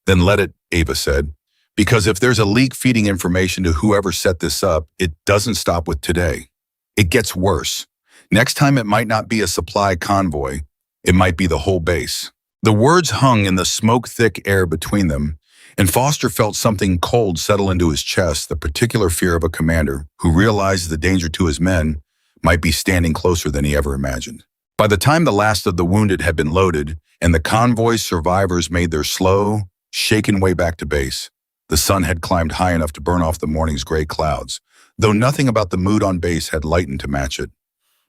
"Then let it," Ava said. "Because if there's a leak feeding information to whoever set this up, it doesn't stop with today. It gets worse. Next time it might not be a supply convoy. It might be the whole base." The words hung in the smoke-thick air between them, and Foster felt something cold settle into his chest, the particular fear of a commander who realized the danger to his men might be standing closer than he ever imagined. By the time the last of the wounded had been loaded and the convoy's survivors made their slow, shaken way back to base, the sun had climbed high enough to burn off the morning's gray clouds, though nothing about the mood on base had lightened to match it.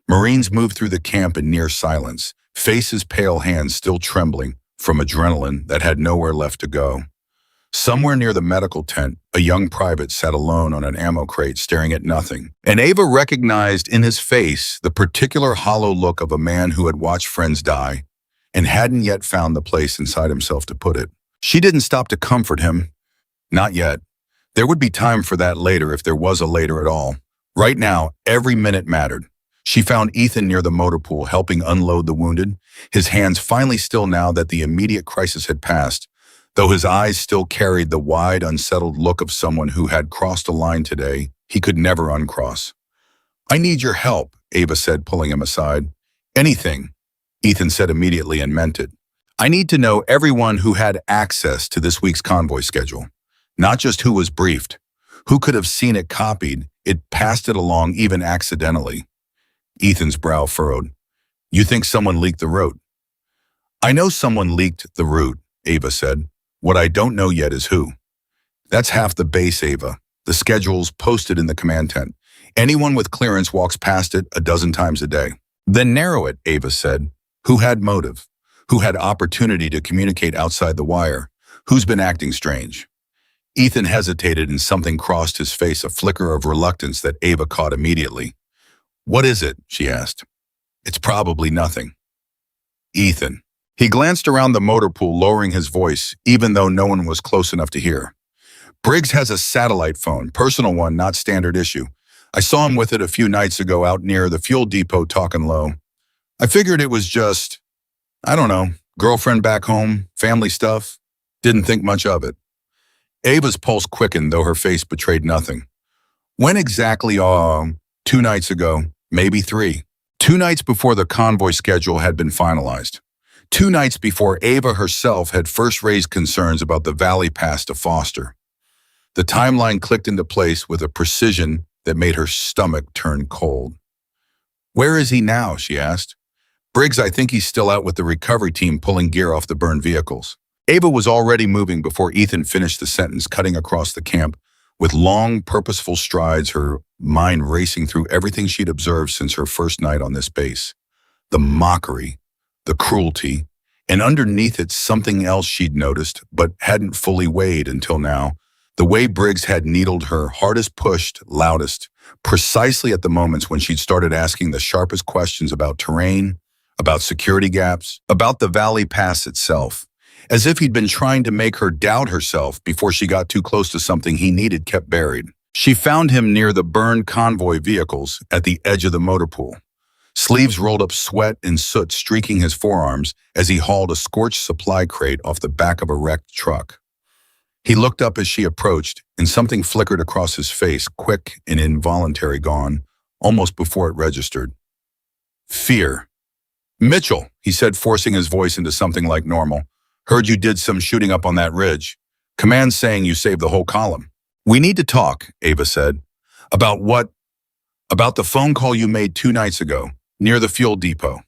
Marines moved through the camp in near silence, faces pale, hands still trembling from adrenaline that had nowhere left to go. Somewhere near the medical tent, a young private sat alone on an ammo crate staring at nothing, and Ava recognized in his face the particular hollow look of a man who had watched friends die and hadn't yet found the place inside himself to put it. She didn't stop to comfort him. Not yet. There would be time for that later if there was a later at all. Right now, every minute mattered. She found Ethan near the motor pool helping unload the wounded, his hands finally still now that the immediate crisis had passed, though his eyes still carried the wide, unsettled look of someone who had crossed a line today he could never uncross. "I need your help," Ava said, pulling him aside. "Anything," Ethan said immediately and meant it. "I need to know everyone who had access to this week's convoy schedule. Not just who was briefed, who could have seen it copied, it passed it along even accidentally." Ethan's brow furrowed. "You think someone leaked the route?" "I know someone leaked the route," Ava said. "What I don't know yet is who." "That's half the base, Ava. The schedule's posted in the command tent. Anyone with clearance walks past it a dozen times a day." "Then narrow it," Ava said. "Who had motive? Who had opportunity to communicate outside the wire? Who's been acting strange?" Ethan hesitated and something crossed his face, a flicker of reluctance that Ava caught immediately. "What is it?" she asked. "It's probably nothing." "Ethan." He glanced around the motor pool, lowering his voice, even though no one was close enough to hear. "Briggs has a satellite phone, personal one, not standard issue. I saw him with it a few nights ago out near the fuel depot talking low. I figured it was just, I don't know, girlfriend back home, family stuff. Didn't think much of it." Ava's pulse quickened, though her face betrayed nothing. "When exactly? 2 nights ago, maybe 3. 2 nights before the convoy schedule had been finalized. 2 nights before Ava herself had first raised concerns about the Valley Pass to Foster." The timeline clicked into place with a precision that made her stomach turn cold. "Where is he now?" she asked. "Briggs, I think he's still out with the recovery team pulling gear off the burned vehicles." Ava was already moving before Ethan finished the sentence, cutting across the camp. With long, purposeful strides, her mind racing through everything she'd observed since her first night on this base. The mockery, the cruelty, and underneath it something else she'd noticed but hadn't fully weighed until now. The way Briggs had needled her hardest pushed, loudest, precisely at the moments when she'd started asking the sharpest questions about terrain, about security gaps, about the valley pass itself. As if he'd been trying to make her doubt herself before she got too close to something he needed kept buried. She found him near the burned convoy vehicles at the edge of the motor pool. Sleeves rolled up, sweat and soot streaking his forearms as he hauled a scorched supply crate off the back of a wrecked truck. He looked up as she approached, and something flickered across his face, quick and involuntary, gone, almost before it registered. Fear. "Mitchell," he said, forcing his voice into something like normal. "Heard you did some shooting up on that ridge. Command's saying you saved the whole column." "We need to talk," Ava said. "About what?" "About the phone call you made 2 nights ago, near the fuel depot."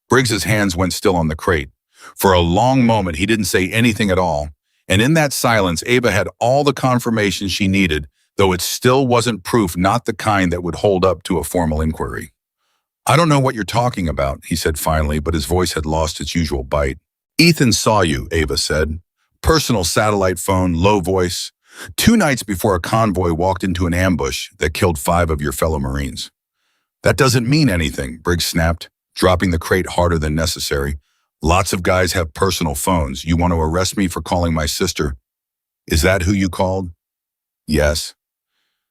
Briggs's hands went still on the crate. For a long moment, he didn't say anything at all. And in that silence, Ava had all the confirmation she needed, though it still wasn't proof, not the kind that would hold up to a formal inquiry. "I don't know what you're talking about," he said finally, but his voice had lost its usual bite. "Ethan saw you," Ava said. "Personal satellite phone, low voice. 2 nights before a convoy walked into an ambush that killed 5 of your fellow Marines." "That doesn't mean anything," Briggs snapped, dropping the crate harder than necessary. "Lots of guys have personal phones. You want to arrest me for calling my sister?" "Is that who you called?" "Yes."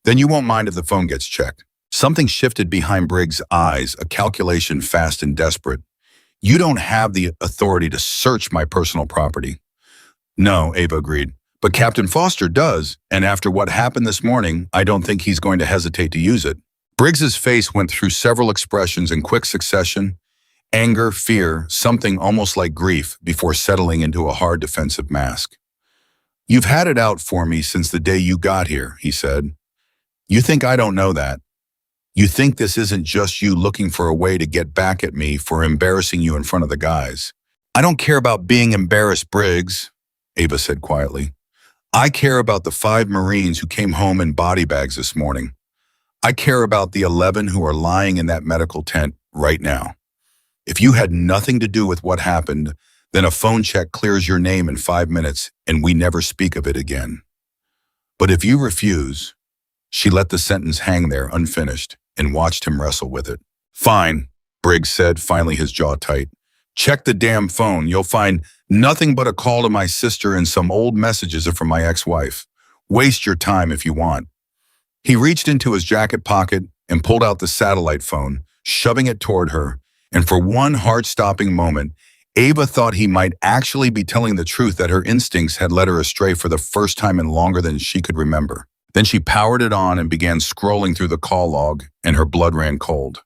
"Then you won't mind if the phone gets checked." Something shifted behind Briggs' eyes, a calculation fast and desperate. "You don't have the authority to search my personal property." "No," Ava agreed. "But Captain Foster does, and after what happened this morning, I don't think he's going to hesitate to use it." Briggs's face went through several expressions in quick succession: anger, fear, something almost like grief, before settling into a hard defensive mask. "You've had it out for me since the day you got here," he said. "You think I don't know that? You think this isn't just you looking for a way to get back at me for embarrassing you in front of the guys?" "I don't care about being embarrassed, Briggs," Ava said quietly. "I care about the 5 Marines who came home in body bags this morning. I care about the 11 who are lying in that medical tent right now. If you had nothing to do with what happened, then a phone check clears your name in 5 minutes and we never speak of it again. But if you refuse..." She let the sentence hang there unfinished and watched him wrestle with it. "Fine," Briggs said, finally, his jaw tight. "Check the damn phone. You'll find nothing but a call to my sister and some old messages from my ex-wife. Waste your time if you want." He reached into his jacket pocket and pulled out the satellite phone, shoving it toward her, and for one heart-stopping moment, Ava thought he might actually be telling the truth, that her instincts had led her astray for the first time in longer than she could remember. Then she powered it on and began scrolling through the call log, and her blood ran cold.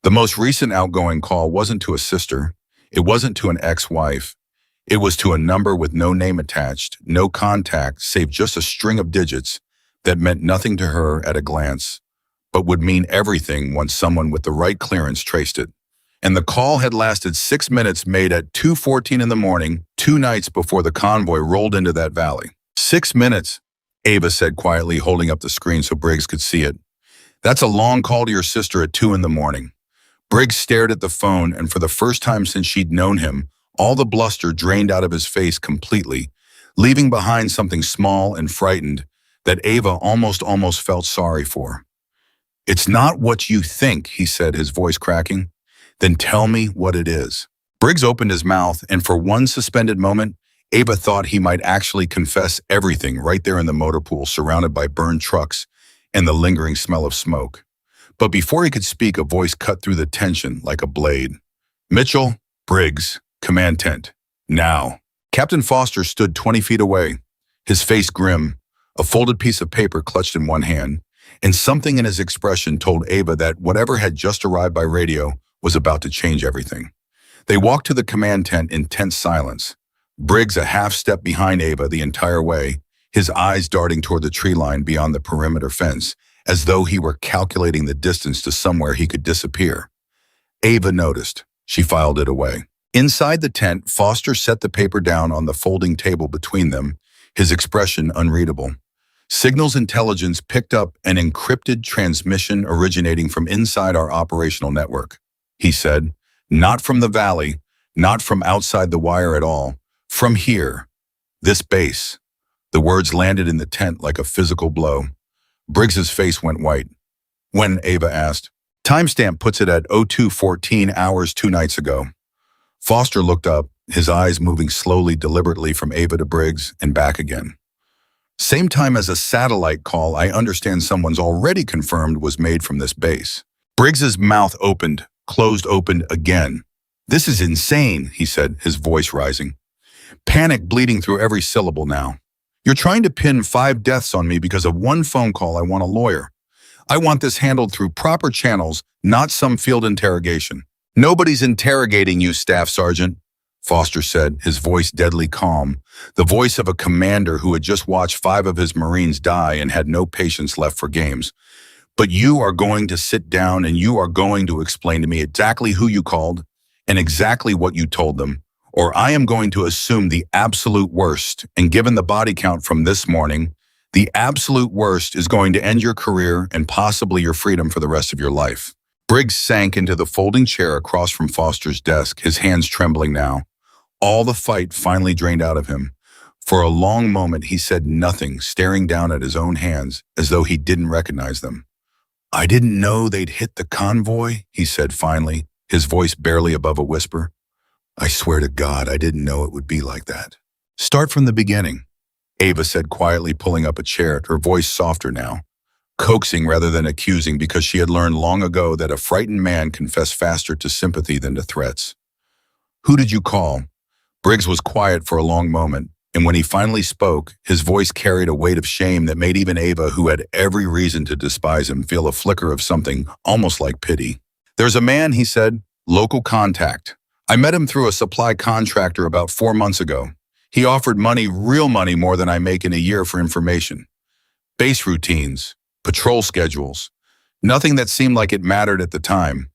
The most recent outgoing call wasn't to a sister. It wasn't to an ex-wife. It was to a number with no name attached, no contact, save just a string of digits that meant nothing to her at a glance, but would mean everything once someone with the right clearance traced it. And the call had lasted 6 minutes, made at 2:14 in the morning, 2 nights before the convoy rolled into that valley. 6 minutes, Ava said quietly, holding up the screen so Briggs could see it. "That's a long call to your sister at 2 in the morning." Briggs stared at the phone, and for the first time since she'd known him, all the bluster drained out of his face completely, leaving behind something small and frightened that Ava almost felt sorry for. "It's not what you think," he said, his voice cracking. "Then tell me what it is." Briggs opened his mouth, and for one suspended moment, Ava thought he might actually confess everything right there in the motor pool, surrounded by burned trucks and the lingering smell of smoke. But before he could speak, a voice cut through the tension like a blade. "Mitchell, Briggs, command tent. Now." Captain Foster stood 20 feet away, his face grim, a folded piece of paper clutched in one hand, and something in his expression told Ava that whatever had just arrived by radio was about to change everything. They walked to the command tent in tense silence. Briggs a half step behind Ava the entire way, his eyes darting toward the tree line beyond the perimeter fence, as though he were calculating the distance to somewhere he could disappear. Ava noticed. She filed it away. Inside the tent, Foster set the paper down on the folding table between them, his expression unreadable. Signals Intelligence picked up an encrypted transmission originating from inside our operational network, he said. Not from the valley, not from outside the wire at all. From here. This base. The words landed in the tent like a physical blow. Briggs's face went white. When? Ava asked. Timestamp puts it at 02:14 hours 2 nights ago. Foster looked up, his eyes moving slowly, deliberately from Ava to Briggs and back again. Same time as a satellite call I understand someone's already confirmed was made from this base. Briggs's mouth opened, closed, opened again. This is insane, he said, his voice rising. Panic bleeding through every syllable now. You're trying to pin 5 deaths on me because of one phone call. I want a lawyer. I want this handled through proper channels, not some field interrogation. Nobody's interrogating you, Staff Sergeant, Foster said, his voice deadly calm, the voice of a commander who had just watched 5 of his Marines die and had no patience left for games. But you are going to sit down and you are going to explain to me exactly who you called and exactly what you told them, or I am going to assume the absolute worst, and given the body count from this morning, the absolute worst is going to end your career and possibly your freedom for the rest of your life. Briggs sank into the folding chair across from Foster's desk, his hands trembling now. All the fight finally drained out of him. For a long moment, he said nothing, staring down at his own hands as though he didn't recognize them. I didn't know they'd hit the convoy, he said finally, his voice barely above a whisper. I swear to God, I didn't know it would be like that. Start from the beginning, Ava said quietly, pulling up a chair, her voice softer now, coaxing rather than accusing, because she had learned long ago that a frightened man confessed faster to sympathy than to threats. Who did you call? Briggs was quiet for a long moment, and when he finally spoke, his voice carried a weight of shame that made even Ava, who had every reason to despise him, feel a flicker of something almost like pity. There's a man, he said, local contact. I met him through a supply contractor about 4 months ago. He offered money, real money, more than I make in a year for information. Base routines, patrol schedules, nothing that seemed like it mattered at the time.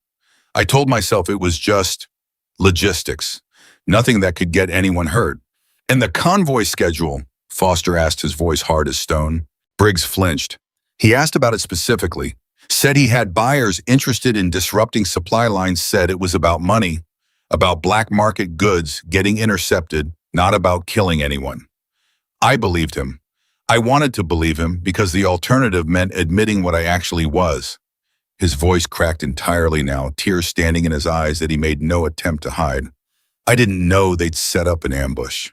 I told myself it was just logistics, nothing that could get anyone hurt. And the convoy schedule, Foster asked, his voice hard as stone. Briggs flinched. He asked about it specifically, said he had buyers interested in disrupting supply lines, said it was about money, about black market goods getting intercepted, not about killing anyone. I believed him. I wanted to believe him because the alternative meant admitting what I actually was. His voice cracked entirely now, tears standing in his eyes that he made no attempt to hide. I didn't know they'd set up an ambush.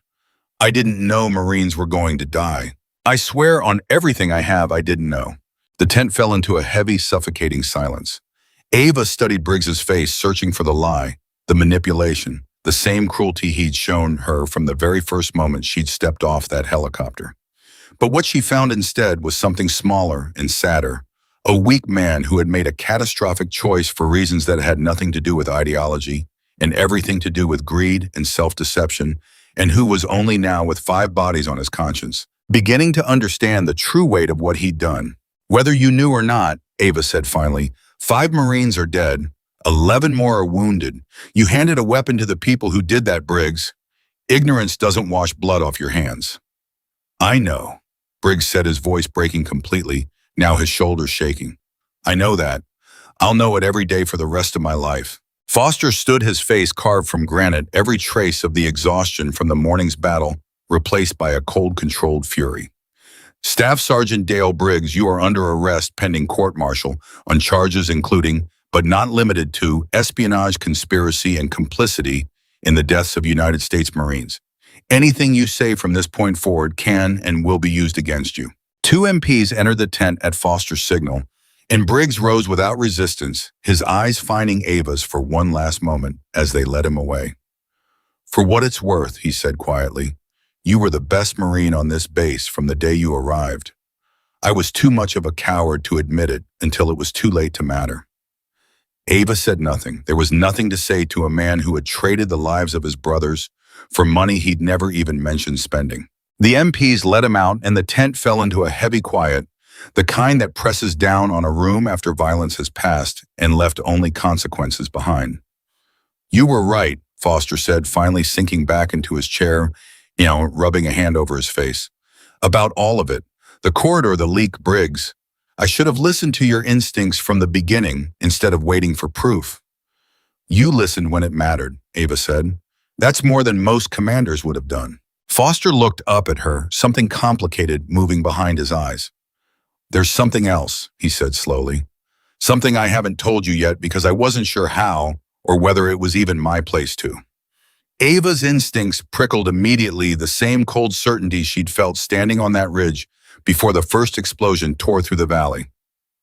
I didn't know Marines were going to die. I swear on everything I have, I didn't know. The tent fell into a heavy, suffocating silence. Ava studied Briggs's face, searching for the lie, the manipulation, the same cruelty he'd shown her from the very first moment she'd stepped off that helicopter. But what she found instead was something smaller and sadder, a weak man who had made a catastrophic choice for reasons that had nothing to do with ideology and everything to do with greed and self-deception, and who was only now, with 5 bodies on his conscience, beginning to understand the true weight of what he'd done. Whether you knew or not, Ava said finally, 5 Marines are dead. 11 more are wounded. You handed a weapon to the people who did that, Briggs. Ignorance doesn't wash blood off your hands. I know, Briggs said, his voice breaking completely, now his shoulders shaking. I know that. I'll know it every day for the rest of my life. Foster stood, his face carved from granite, every trace of the exhaustion from the morning's battle replaced by a cold, controlled fury. Staff Sergeant Dale Briggs, you are under arrest pending court-martial on charges including, but not limited to, espionage, conspiracy, and complicity in the deaths of United States Marines. Anything you say from this point forward can and will be used against you. 2 MPs entered the tent at Foster's signal, and Briggs rose without resistance, his eyes finding Ava's for one last moment as they led him away. For what it's worth, he said quietly, you were the best Marine on this base from the day you arrived. I was too much of a coward to admit it until it was too late to matter. Ava said nothing. There was nothing to say to a man who had traded the lives of his brothers for money he'd never even mentioned spending. The MPs let him out, and the tent fell into a heavy quiet, The kind that presses down on a room after violence has passed and left only consequences behind. You were right, Foster said, finally sinking back into his chair, rubbing a hand over his face. About all of it. The corridor, the leak, Briggs. I should have listened to your instincts from the beginning instead of waiting for proof. You listened when it mattered, Ava said. That's more than most commanders would have done. Foster looked up at her, something complicated moving behind his eyes. There's something else, he said slowly. Something I haven't told you yet because I wasn't sure how or whether it was even my place to. Ava's instincts prickled immediately, the same cold certainty she'd felt standing on that ridge before the first explosion tore through the valley.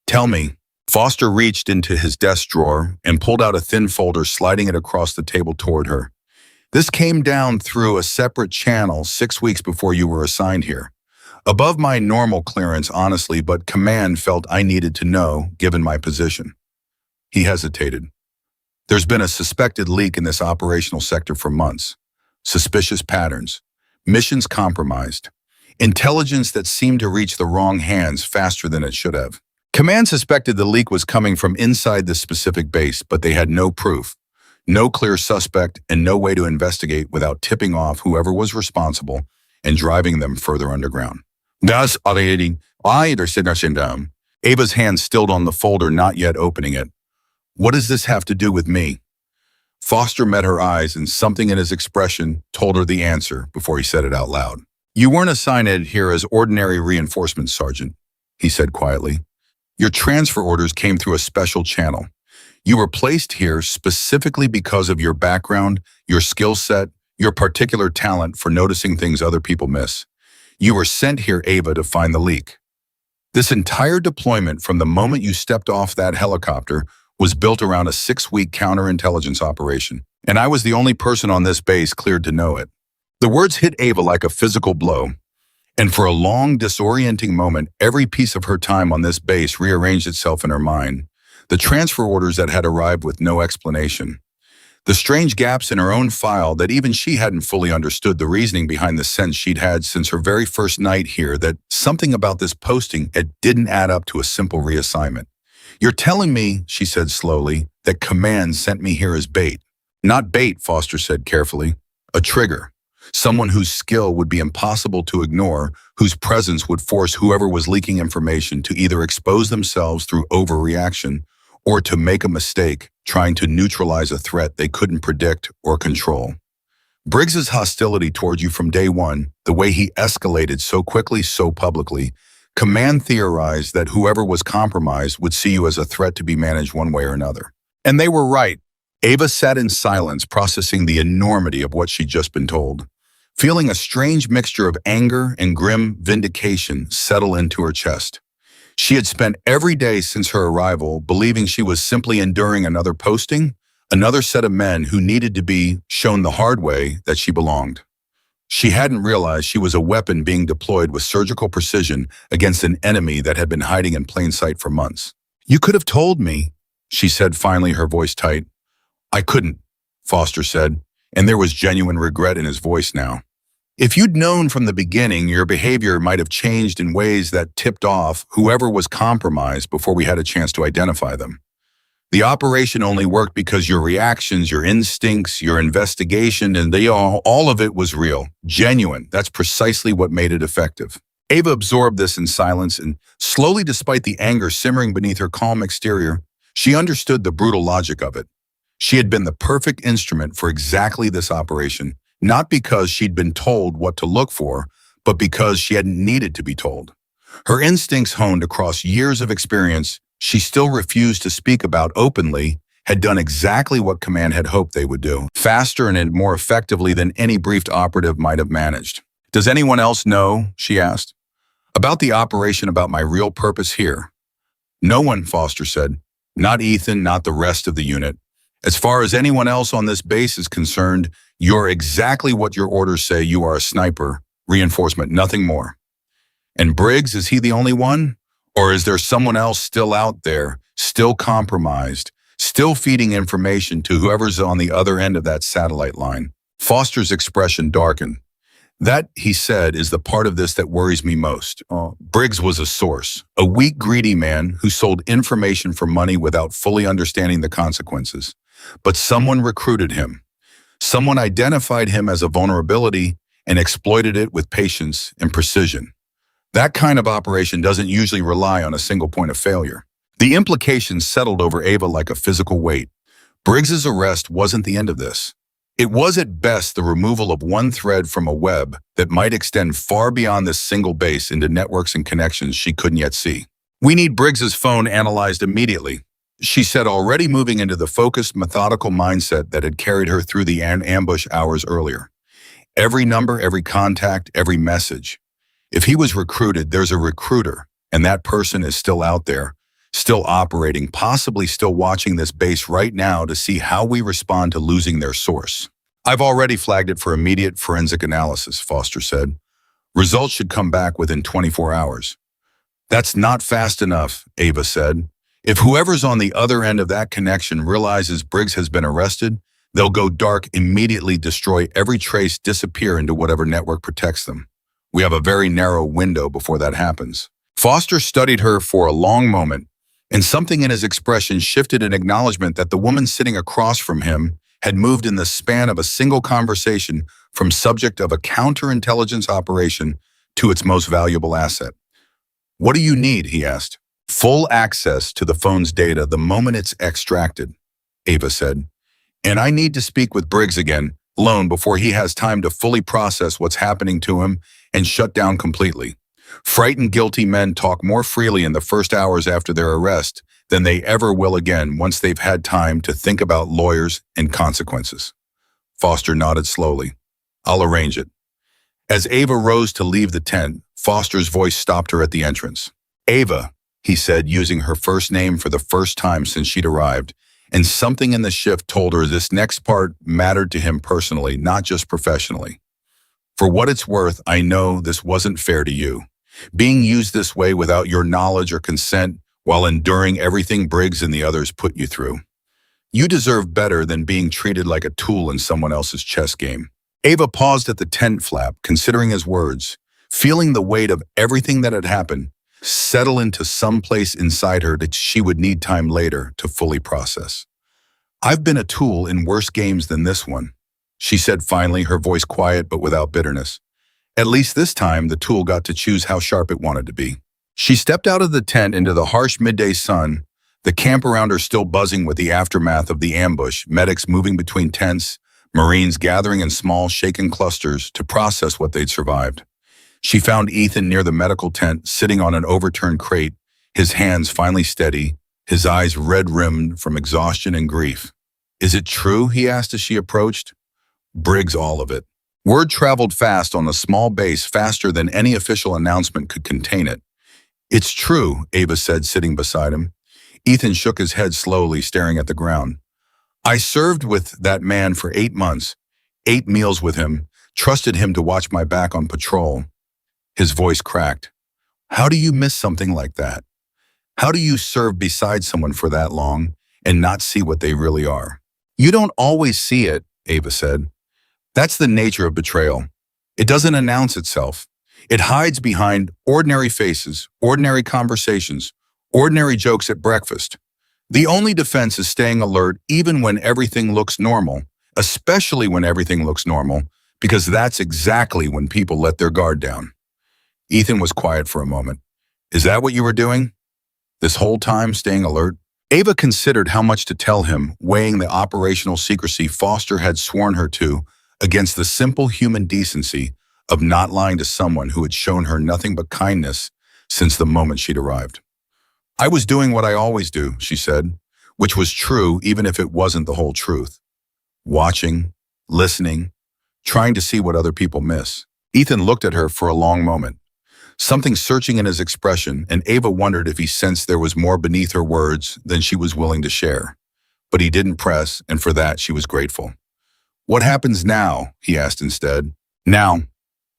Tell me. Foster reached into his desk drawer and pulled out a thin folder, sliding it across the table toward her. This came down through a separate channel 6 weeks before you were assigned here. Above my normal clearance, honestly, but command felt I needed to know, given my position. He hesitated. There's been a suspected leak in this operational sector for months. Suspicious patterns. Missions compromised. Intelligence that seemed to reach the wrong hands faster than it should have. Command suspected the leak was coming from inside this specific base, but they had no proof, no clear suspect, and no way to investigate without tipping off whoever was responsible and driving them further underground. Thus, Ava's hand stilled on the folder, not yet opening it. What does this have to do with me? Foster met her eyes, and something in his expression told her the answer before he said it out loud. You weren't assigned here as ordinary reinforcement sergeant, he said quietly. Your transfer orders came through a special channel. You were placed here specifically because of your background, your skill set, your particular talent for noticing things other people miss. You were sent here, Ava, to find the leak. This entire deployment from the moment you stepped off that helicopter was built around a 6-week counterintelligence operation, and I was the only person on this base cleared to know it. The words hit Ava like a physical blow, and for a long, disorienting moment, every piece of her time on this base rearranged itself in her mind. The transfer orders that had arrived with no explanation. The strange gaps in her own file that even she hadn't fully understood, the reasoning behind the sense she'd had since her very first night here that something about this posting didn't add up to a simple reassignment. You're telling me, she said slowly, that command sent me here as bait. Not bait, Foster said carefully. A trigger. Someone whose skill would be impossible to ignore, whose presence would force whoever was leaking information to either expose themselves through overreaction or to make a mistake, trying to neutralize a threat they couldn't predict or control. Briggs's hostility toward you from day one, the way he escalated so quickly, so publicly, command theorized that whoever was compromised would see you as a threat to be managed one way or another. And they were right. Ava sat in silence, processing the enormity of what she'd just been told, feeling a strange mixture of anger and grim vindication settle into her chest. She had spent every day since her arrival believing she was simply enduring another posting, another set of men who needed to be shown the hard way that she belonged. She hadn't realized she was a weapon being deployed with surgical precision against an enemy that had been hiding in plain sight for months. You could have told me, she said finally, her voice tight. I couldn't, Foster said, and there was genuine regret in his voice now. If you'd known from the beginning, your behavior might have changed in ways that tipped off whoever was compromised before we had a chance to identify them. The operation only worked because your reactions, your instincts, your investigation, and all of it was real, genuine. That's precisely what made it effective. Ava absorbed this in silence, and slowly, despite the anger simmering beneath her calm exterior, she understood the brutal logic of it. She had been the perfect instrument for exactly this operation, not because she'd been told what to look for, but because she hadn't needed to be told. Her instincts, honed across years of experience she still refused to speak about openly, had done exactly what command had hoped they would do, faster and more effectively than any briefed operative might have managed. Does anyone else know, she asked, about the operation, about my real purpose here? No one, Foster said. Not Ethan, not the rest of the unit. As far as anyone else on this base is concerned, you're exactly what your orders say. You are a sniper, reinforcement, nothing more. And Briggs, is he the only one? Or is there someone else still out there, still compromised, still feeding information to whoever's on the other end of that satellite line? Foster's expression darkened. That, he said, is the part of this that worries me most. Briggs was a source, a weak, greedy man who sold information for money without fully understanding the consequences. But someone recruited him. Someone identified him as a vulnerability and exploited it with patience and precision. That kind of operation doesn't usually rely on a single point of failure. The implications settled over Ava like a physical weight. Briggs's arrest wasn't the end of this. It was at best the removal of one thread from a web that might extend far beyond this single base into networks and connections she couldn't yet see. "We need Briggs's phone analyzed immediately," she said, already moving into the focused, methodical mindset that had carried her through the ambush hours earlier. Every number, every contact, every message. If he was recruited, there's a recruiter, and that person is still out there, still operating, possibly still watching this base right now to see how we respond to losing their source. "I've already flagged it for immediate forensic analysis," Foster said. "Results should come back within 24 hours. "That's not fast enough," Ava said. "If whoever's on the other end of that connection realizes Briggs has been arrested, they'll go dark, immediately destroy every trace, disappear into whatever network protects them. We have a very narrow window before that happens." Foster studied her for a long moment, and something in his expression shifted in acknowledgement that the woman sitting across from him had moved in the span of a single conversation from subject of a counterintelligence operation to its most valuable asset. "What do you need?" he asked. "Full access to the phone's data the moment it's extracted," Ava said. "And I need to speak with Briggs again, alone, before he has time to fully process what's happening to him and shut down completely." Frightened, guilty men talk more freely in the first hours after their arrest than they ever will again once they've had time to think about lawyers and consequences. Foster nodded slowly. "I'll arrange it." As Ava rose to leave the tent, Foster's voice stopped her at the entrance. "Ava," he said, using her first name for the first time since she'd arrived, and something in the shift told her this next part mattered to him personally, not just professionally. "For what it's worth, I know this wasn't fair to you. Being used this way without your knowledge or consent while enduring everything Briggs and the others put you through. You deserve better than being treated like a tool in someone else's chess game." Ava paused at the tent flap, considering his words, feeling the weight of everything that had happened settle into some place inside her that she would need time later to fully process. "I've been a tool in worse games than this one," she said finally, her voice quiet but without bitterness. "At least this time, the tool got to choose how sharp it wanted to be." She stepped out of the tent into the harsh midday sun, the camp around her still buzzing with the aftermath of the ambush, medics moving between tents, Marines gathering in small, shaken clusters to process what they'd survived. She found Ethan near the medical tent, sitting on an overturned crate, his hands finally steady, his eyes red-rimmed from exhaustion and grief. "Is it true?" he asked as she approached. "Briggs, all of it." Word traveled fast on a small base, faster than any official announcement could contain it. "It's true," Ava said, sitting beside him. Ethan shook his head slowly, staring at the ground. "I served with that man for 8 months, 8 meals with him, trusted him to watch my back on patrol." His voice cracked. "How do you miss something like that? How do you serve beside someone for that long and not see what they really are?" "You don't always see it," Ava said. "That's the nature of betrayal. It doesn't announce itself. It hides behind ordinary faces, ordinary conversations, ordinary jokes at breakfast. The only defense is staying alert even when everything looks normal, especially when everything looks normal, because that's exactly when people let their guard down." Ethan was quiet for a moment. "Is that what you were doing? This whole time, staying alert?" Ava considered how much to tell him, weighing the operational secrecy Foster had sworn her to against the simple human decency of not lying to someone who had shown her nothing but kindness since the moment she'd arrived. "I was doing what I always do," she said, which was true even if it wasn't the whole truth. Watching, listening, trying to see what other people miss. Ethan looked at her for a long moment, something searching in his expression, and Ava wondered if he sensed there was more beneath her words than she was willing to share. But he didn't press, and for that she was grateful. "What happens now?" he asked instead. "Now,"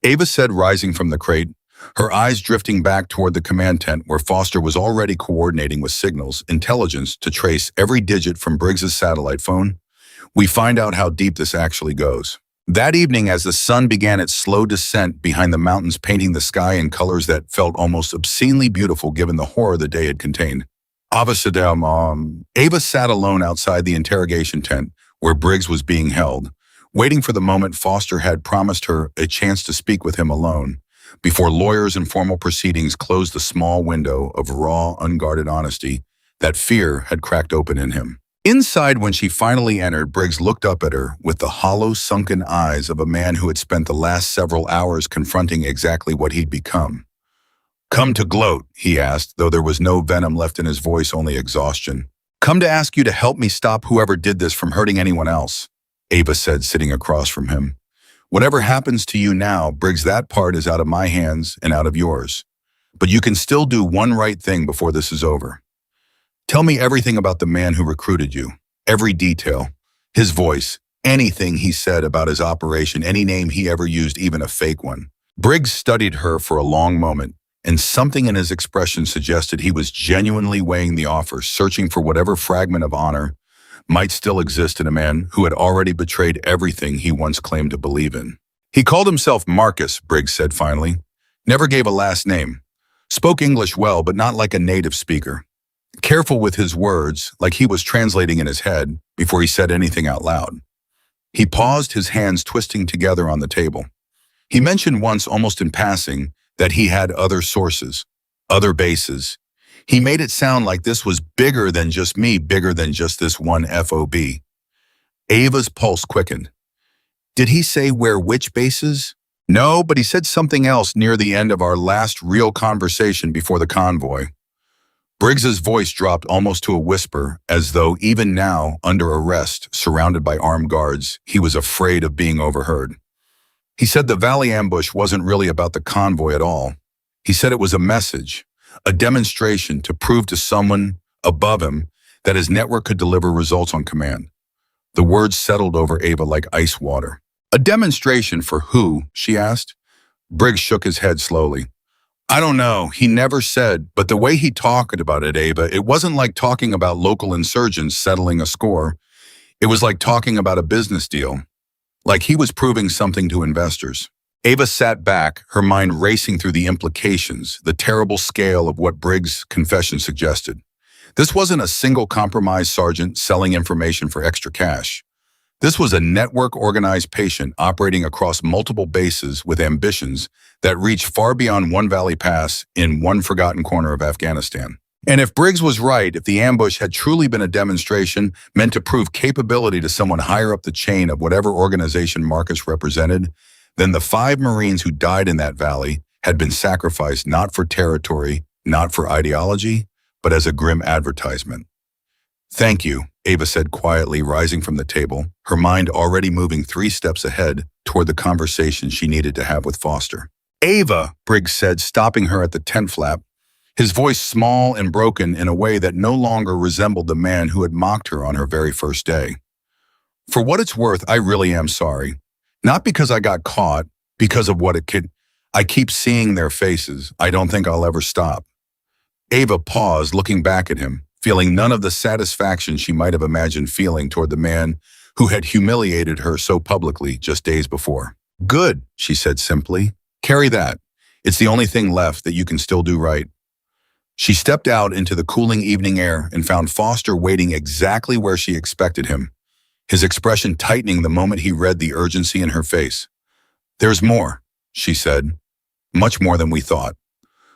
Ava said, rising from the crate, her eyes drifting back toward the command tent where Foster was already coordinating with signals, intelligence to trace every digit from Briggs's satellite phone. "We find out how deep this actually goes. That evening, as the sun began its slow descent behind the mountains, painting the sky in colors that felt almost obscenely beautiful given the horror the day had contained, Ava sat alone outside the interrogation tent where Briggs was being held, waiting for the moment Foster had promised her a chance to speak with him alone, before lawyers and formal proceedings closed the small window of raw, unguarded honesty that fear had cracked open in him. Inside, when she finally entered, Briggs looked up at her with the hollow, sunken eyes of a man who had spent the last several hours confronting exactly what he'd become. "Come to gloat," he asked, though there was no venom left in his voice, only exhaustion. "Come to ask you to help me stop whoever did this from hurting anyone else," Ava said, sitting across from him. "Whatever happens to you now, Briggs, that part is out of my hands and out of yours. But you can still do one right thing before this is over. Tell me everything about the man who recruited you. Every detail. His voice. Anything he said about his operation, any name he ever used, even a fake one." Briggs studied her for a long moment, and something in his expression suggested he was genuinely weighing the offer, searching for whatever fragment of honor might still exist in a man who had already betrayed everything he once claimed to believe in. "He called himself Marcus," Briggs said finally. "Never gave a last name. Spoke English well, but not like a native speaker. Careful with his words, like he was translating in his head before he said anything out loud." He paused, his hands twisting together on the table. "He mentioned once, almost in passing, that he had other sources, other bases. He made it sound like this was bigger than just me, bigger than just this one FOB. Ava's pulse quickened. "Did he say where which bases?" "No, but he said something else near the end of our last real conversation before the convoy." Briggs's voice dropped almost to a whisper, as though even now, under arrest, surrounded by armed guards, he was afraid of being overheard. "He said the Valley ambush wasn't really about the convoy at all. He said it was a message, a demonstration to prove to someone above him that his network could deliver results on command." The words settled over Ava like ice water. "A demonstration for who?" she asked. Briggs shook his head slowly. "I don't know. He never said, but the way he talked about it, Ava, it wasn't like talking about local insurgents settling a score. It was like talking about a business deal. Like he was proving something to investors." Ava sat back, her mind racing through the implications, the terrible scale of what Briggs' confession suggested. This wasn't a single compromised sergeant selling information for extra cash. This was a network-organized patient operating across multiple bases with ambitions that reached far beyond one valley pass in one forgotten corner of Afghanistan. And if Briggs was right, if the ambush had truly been a demonstration meant to prove capability to someone higher up the chain of whatever organization Marcus represented, then the 5 Marines who died in that valley had been sacrificed not for territory, not for ideology, but as a grim advertisement. "Thank you," Ava said quietly, rising from the table, her mind already moving 3 steps ahead toward the conversation she needed to have with Foster. "Ava," Briggs said, stopping her at the tent flap, his voice small and broken in a way that no longer resembled the man who had mocked her on her very first day. "For what it's worth, I really am sorry. Not because I got caught, because of what it could. I keep seeing their faces. I don't think I'll ever stop." Ava paused, looking back at him, feeling none of the satisfaction she might have imagined feeling toward the man who had humiliated her so publicly just days before. "Good," she said simply. "Carry that. It's the only thing left that you can still do right." She stepped out into the cooling evening air and found Foster waiting exactly where she expected him, his expression tightening the moment he read the urgency in her face. "There's more," she said. "Much more than we thought."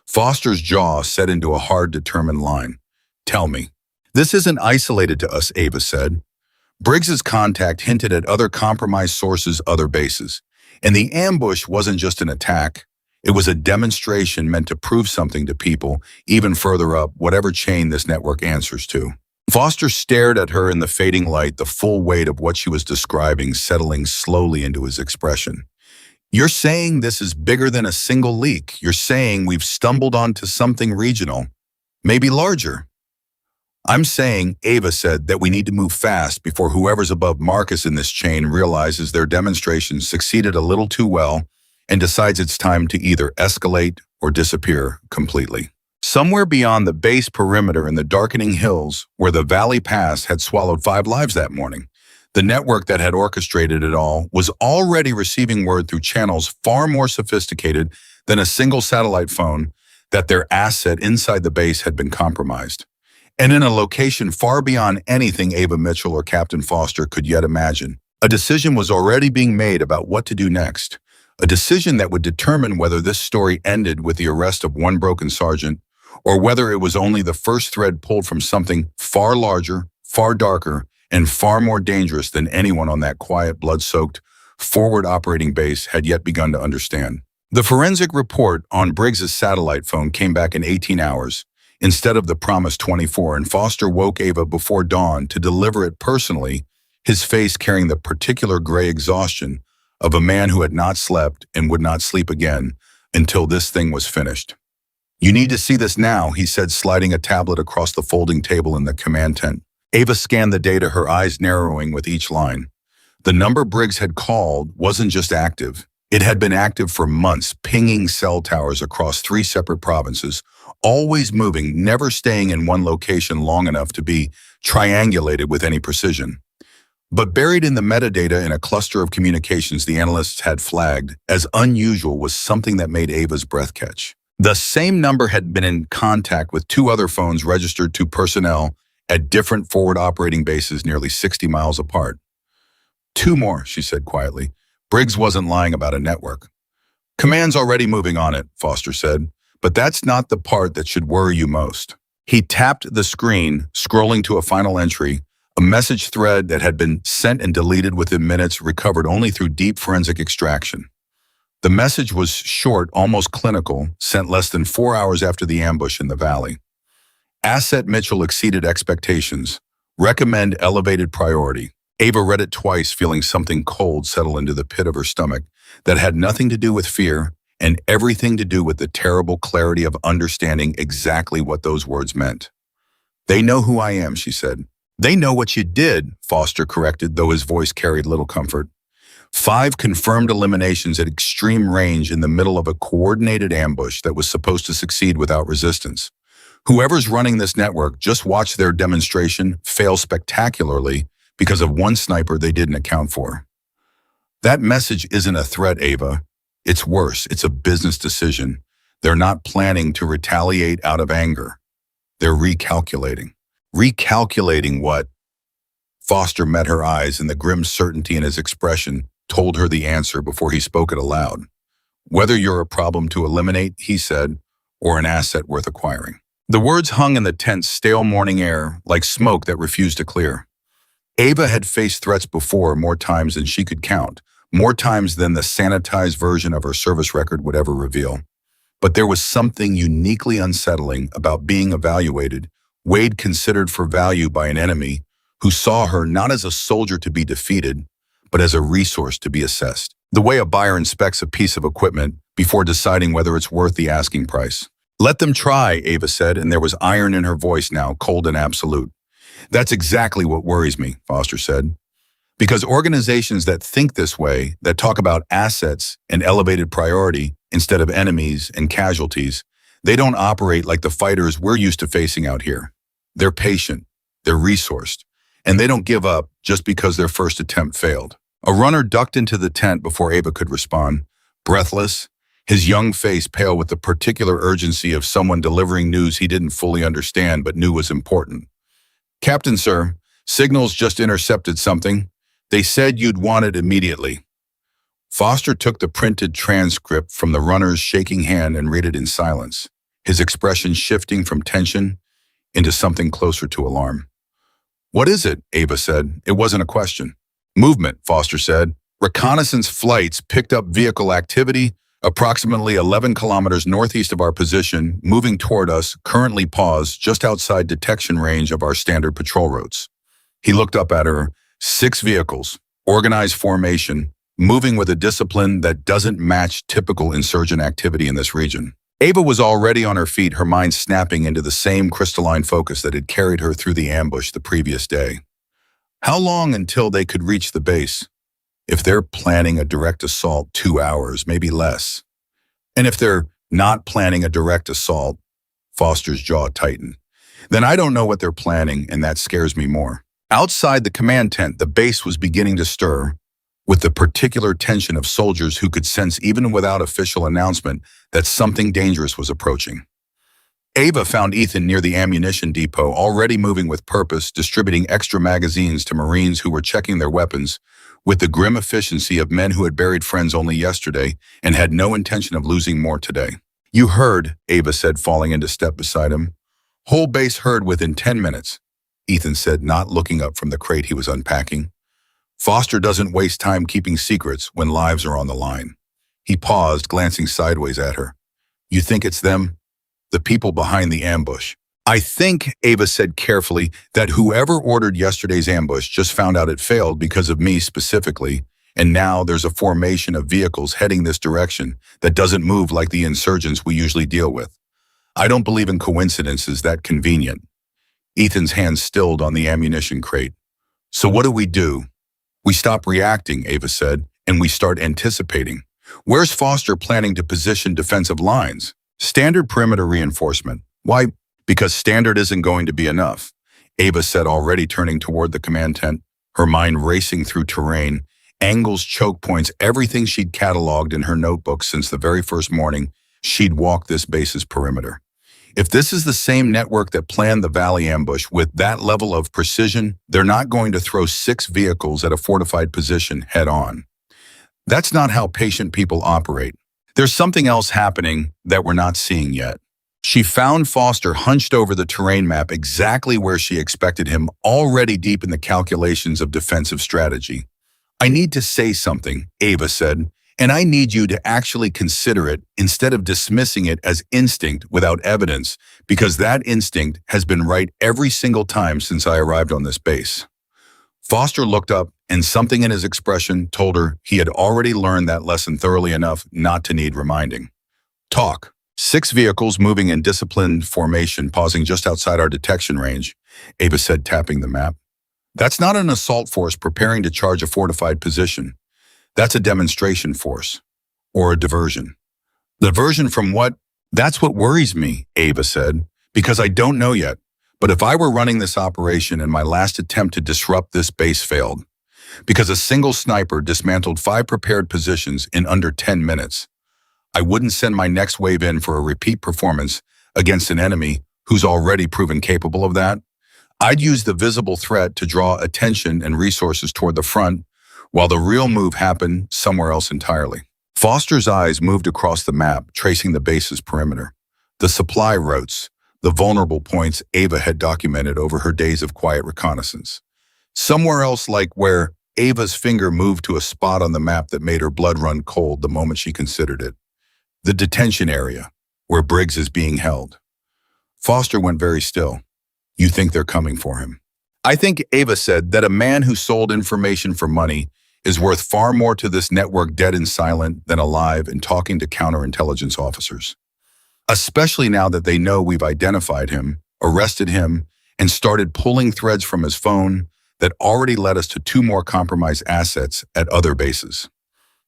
Foster's jaw set into a hard, determined line. "Tell me." "This isn't isolated to us," Ava said. Briggs's contact hinted at other compromised sources, other bases. And the ambush wasn't just an attack. It was a demonstration meant to prove something to people, even further up, whatever chain this network answers to. Foster stared at her in the fading light, the full weight of what she was describing settling slowly into his expression. "You're saying this is bigger than a single leak. You're saying we've stumbled onto something regional, maybe larger." "I'm saying," Ava said, "that we need to move fast before whoever's above Marcus in this chain realizes their demonstration succeeded a little too well and decides it's time to either escalate or disappear completely." Somewhere beyond the base perimeter in the darkening hills, where the valley pass had swallowed 5 lives that morning, The network that had orchestrated it all was already receiving word through channels far more sophisticated than a single satellite phone that their asset inside the base had been compromised, and in a location far beyond anything Ava Mitchell or Captain Foster could yet imagine. A decision was already being made about what to do next, a decision that would determine whether this story ended with the arrest of one broken sergeant, or whether it was only the first thread pulled from something far larger, far darker, and far more dangerous than anyone on that quiet, blood-soaked, forward operating base had yet begun to understand. The forensic report on Briggs's satellite phone came back in 18 hours, instead of the promised 24, and Foster woke Ava before dawn to deliver it personally, his face carrying the particular gray exhaustion of a man who had not slept and would not sleep again until this thing was finished. "You need to see this now," he said, sliding a tablet across the folding table in the command tent. Ava scanned the data, her eyes narrowing with each line. The number Briggs had called wasn't just active. It had been active for months, pinging cell towers across 3 separate provinces, always moving, never staying in one location long enough to be triangulated with any precision. But buried in the metadata in a cluster of communications the analysts had flagged as unusual was something that made Ava's breath catch. The same number had been in contact with 2 other phones registered to personnel at different forward operating bases nearly 60 miles apart. "2 more," she said quietly. Briggs wasn't lying about a network. "Command's already moving on it," Foster said, "but that's not the part that should worry you most." He tapped the screen, scrolling to a final entry, a message thread that had been sent and deleted within minutes, recovered only through deep forensic extraction. The message was short, almost clinical, sent less than 4 hours after the ambush in the valley. "Asset Mitchell exceeded expectations. Recommend elevated priority." Ava read it twice, feeling something cold settle into the pit of her stomach that had nothing to do with fear and everything to do with the terrible clarity of understanding exactly what those words meant. "They know who I am," she said. "They know what you did," Foster corrected, though his voice carried little comfort. 5 confirmed eliminations at extreme range in the middle of a coordinated ambush that was supposed to succeed without resistance. Whoever's running this network just watched their demonstration fail spectacularly because of one sniper they didn't account for. "That message isn't a threat, Ava. It's worse. It's a business decision. They're not planning to retaliate out of anger. They're recalculating." "Recalculating what?" Foster met her eyes, and the grim certainty in his expression told her the answer before he spoke it aloud. "Whether you're a problem to eliminate," he said, "or an asset worth acquiring." The words hung in the tense, stale morning air like smoke that refused to clear. Ava had faced threats before, more times than she could count, more times than the sanitized version of her service record would ever reveal. But there was something uniquely unsettling about being evaluated, weighed, considered for value by an enemy who saw her not as a soldier to be defeated, but as a resource to be assessed. The way a buyer inspects a piece of equipment before deciding whether it's worth the asking price. "Let them try," Ava said, and there was iron in her voice now, cold and absolute. "That's exactly what worries me," Foster said. "Because organizations that think this way, that talk about assets and elevated priority instead of enemies and casualties, they don't operate like the fighters we're used to facing out here. They're patient, they're resourced, and they don't give up just because their first attempt failed." A runner ducked into the tent before Ava could respond, breathless, his young face pale with the particular urgency of someone delivering news he didn't fully understand but knew was important. "Captain, sir, signals just intercepted something. They said you'd want it immediately." Foster took the printed transcript from the runner's shaking hand and read it in silence, his expression shifting from tension into something closer to alarm. "What is it?" Ava said. It wasn't a question. "Movement," Foster said. "Reconnaissance flights picked up vehicle activity approximately 11 kilometers northeast of our position, moving toward us, currently paused just outside detection range of our standard patrol routes." He looked up at her. 6 vehicles, organized formation, moving with a discipline that doesn't match typical insurgent activity in this region. Ava was already on her feet, her mind snapping into the same crystalline focus that had carried her through the ambush the previous day. How long until they could reach the base? If they're planning a direct assault, 2 hours, maybe less. And if they're not planning a direct assault, Foster's jaw tightened. Then I don't know what they're planning, and that scares me more. Outside the command tent, the base was beginning to stir, with the particular tension of soldiers who could sense even without official announcement that something dangerous was approaching. Ava found Ethan near the ammunition depot, already moving with purpose, distributing extra magazines to Marines who were checking their weapons, with the grim efficiency of men who had buried friends only yesterday and had no intention of losing more today. "You heard," Ava said, falling into step beside him. "Whole base heard within 10 minutes, Ethan said, not looking up from the crate he was unpacking. "Foster doesn't waste time keeping secrets when lives are on the line." He paused, glancing sideways at her. "You think it's them? The people behind the ambush?" "I think," Ava said carefully, "that whoever ordered yesterday's ambush just found out it failed because of me specifically, and now there's a formation of vehicles heading this direction that doesn't move like the insurgents we usually deal with. I don't believe in coincidences that convenient." Ethan's hand stilled on the ammunition crate. "So what do we do?" "We stop reacting," Ava said, "and we start anticipating. Where's Foster planning to position defensive lines?" "Standard perimeter reinforcement." "Why?" "Because standard isn't going to be enough," Ava said, already turning toward the command tent, her mind racing through terrain, angles, choke points, everything she'd cataloged in her notebook since the very first morning she'd walked this base's perimeter. If this is the same network that planned the Valley ambush with that level of precision, they're not going to throw 6 vehicles at a fortified position head on. That's not how patient people operate. There's something else happening that we're not seeing yet. She found Foster hunched over the terrain map exactly where she expected him, already deep in the calculations of defensive strategy. "I need to say something," Ava said, "and I need you to actually consider it instead of dismissing it as instinct without evidence, because that instinct has been right every single time since I arrived on this base." Foster looked up, and something in his expression told her he had already learned that lesson thoroughly enough not to need reminding. "Talk." 6 vehicles moving in disciplined formation, pausing just outside our detection range, Ava said, tapping the map. "That's not an assault force preparing to charge a fortified position. That's a demonstration force. Or a diversion." "Diversion from what?" "That's what worries me," Ava said, "because I don't know yet. But if I were running this operation and my last attempt to disrupt this base failed, because a single sniper dismantled 5 prepared positions in under 10 minutes, I wouldn't send my next wave in for a repeat performance against an enemy who's already proven capable of that. I'd use the visible threat to draw attention and resources toward the front, while the real move happened somewhere else entirely." Foster's eyes moved across the map, tracing the base's perimeter. The supply routes, the vulnerable points Ava had documented over her days of quiet reconnaissance. Somewhere else, like where Ava's finger moved to a spot on the map that made her blood run cold the moment she considered it. The detention area, where Briggs is being held. Foster went very still. "You think they're coming for him?" "I think," Ava said, "that a man who sold information for money is worth far more to this network dead and silent than alive and talking to counterintelligence officers. Especially now that they know we've identified him, arrested him, and started pulling threads from his phone that already led us to 2 more compromised assets at other bases.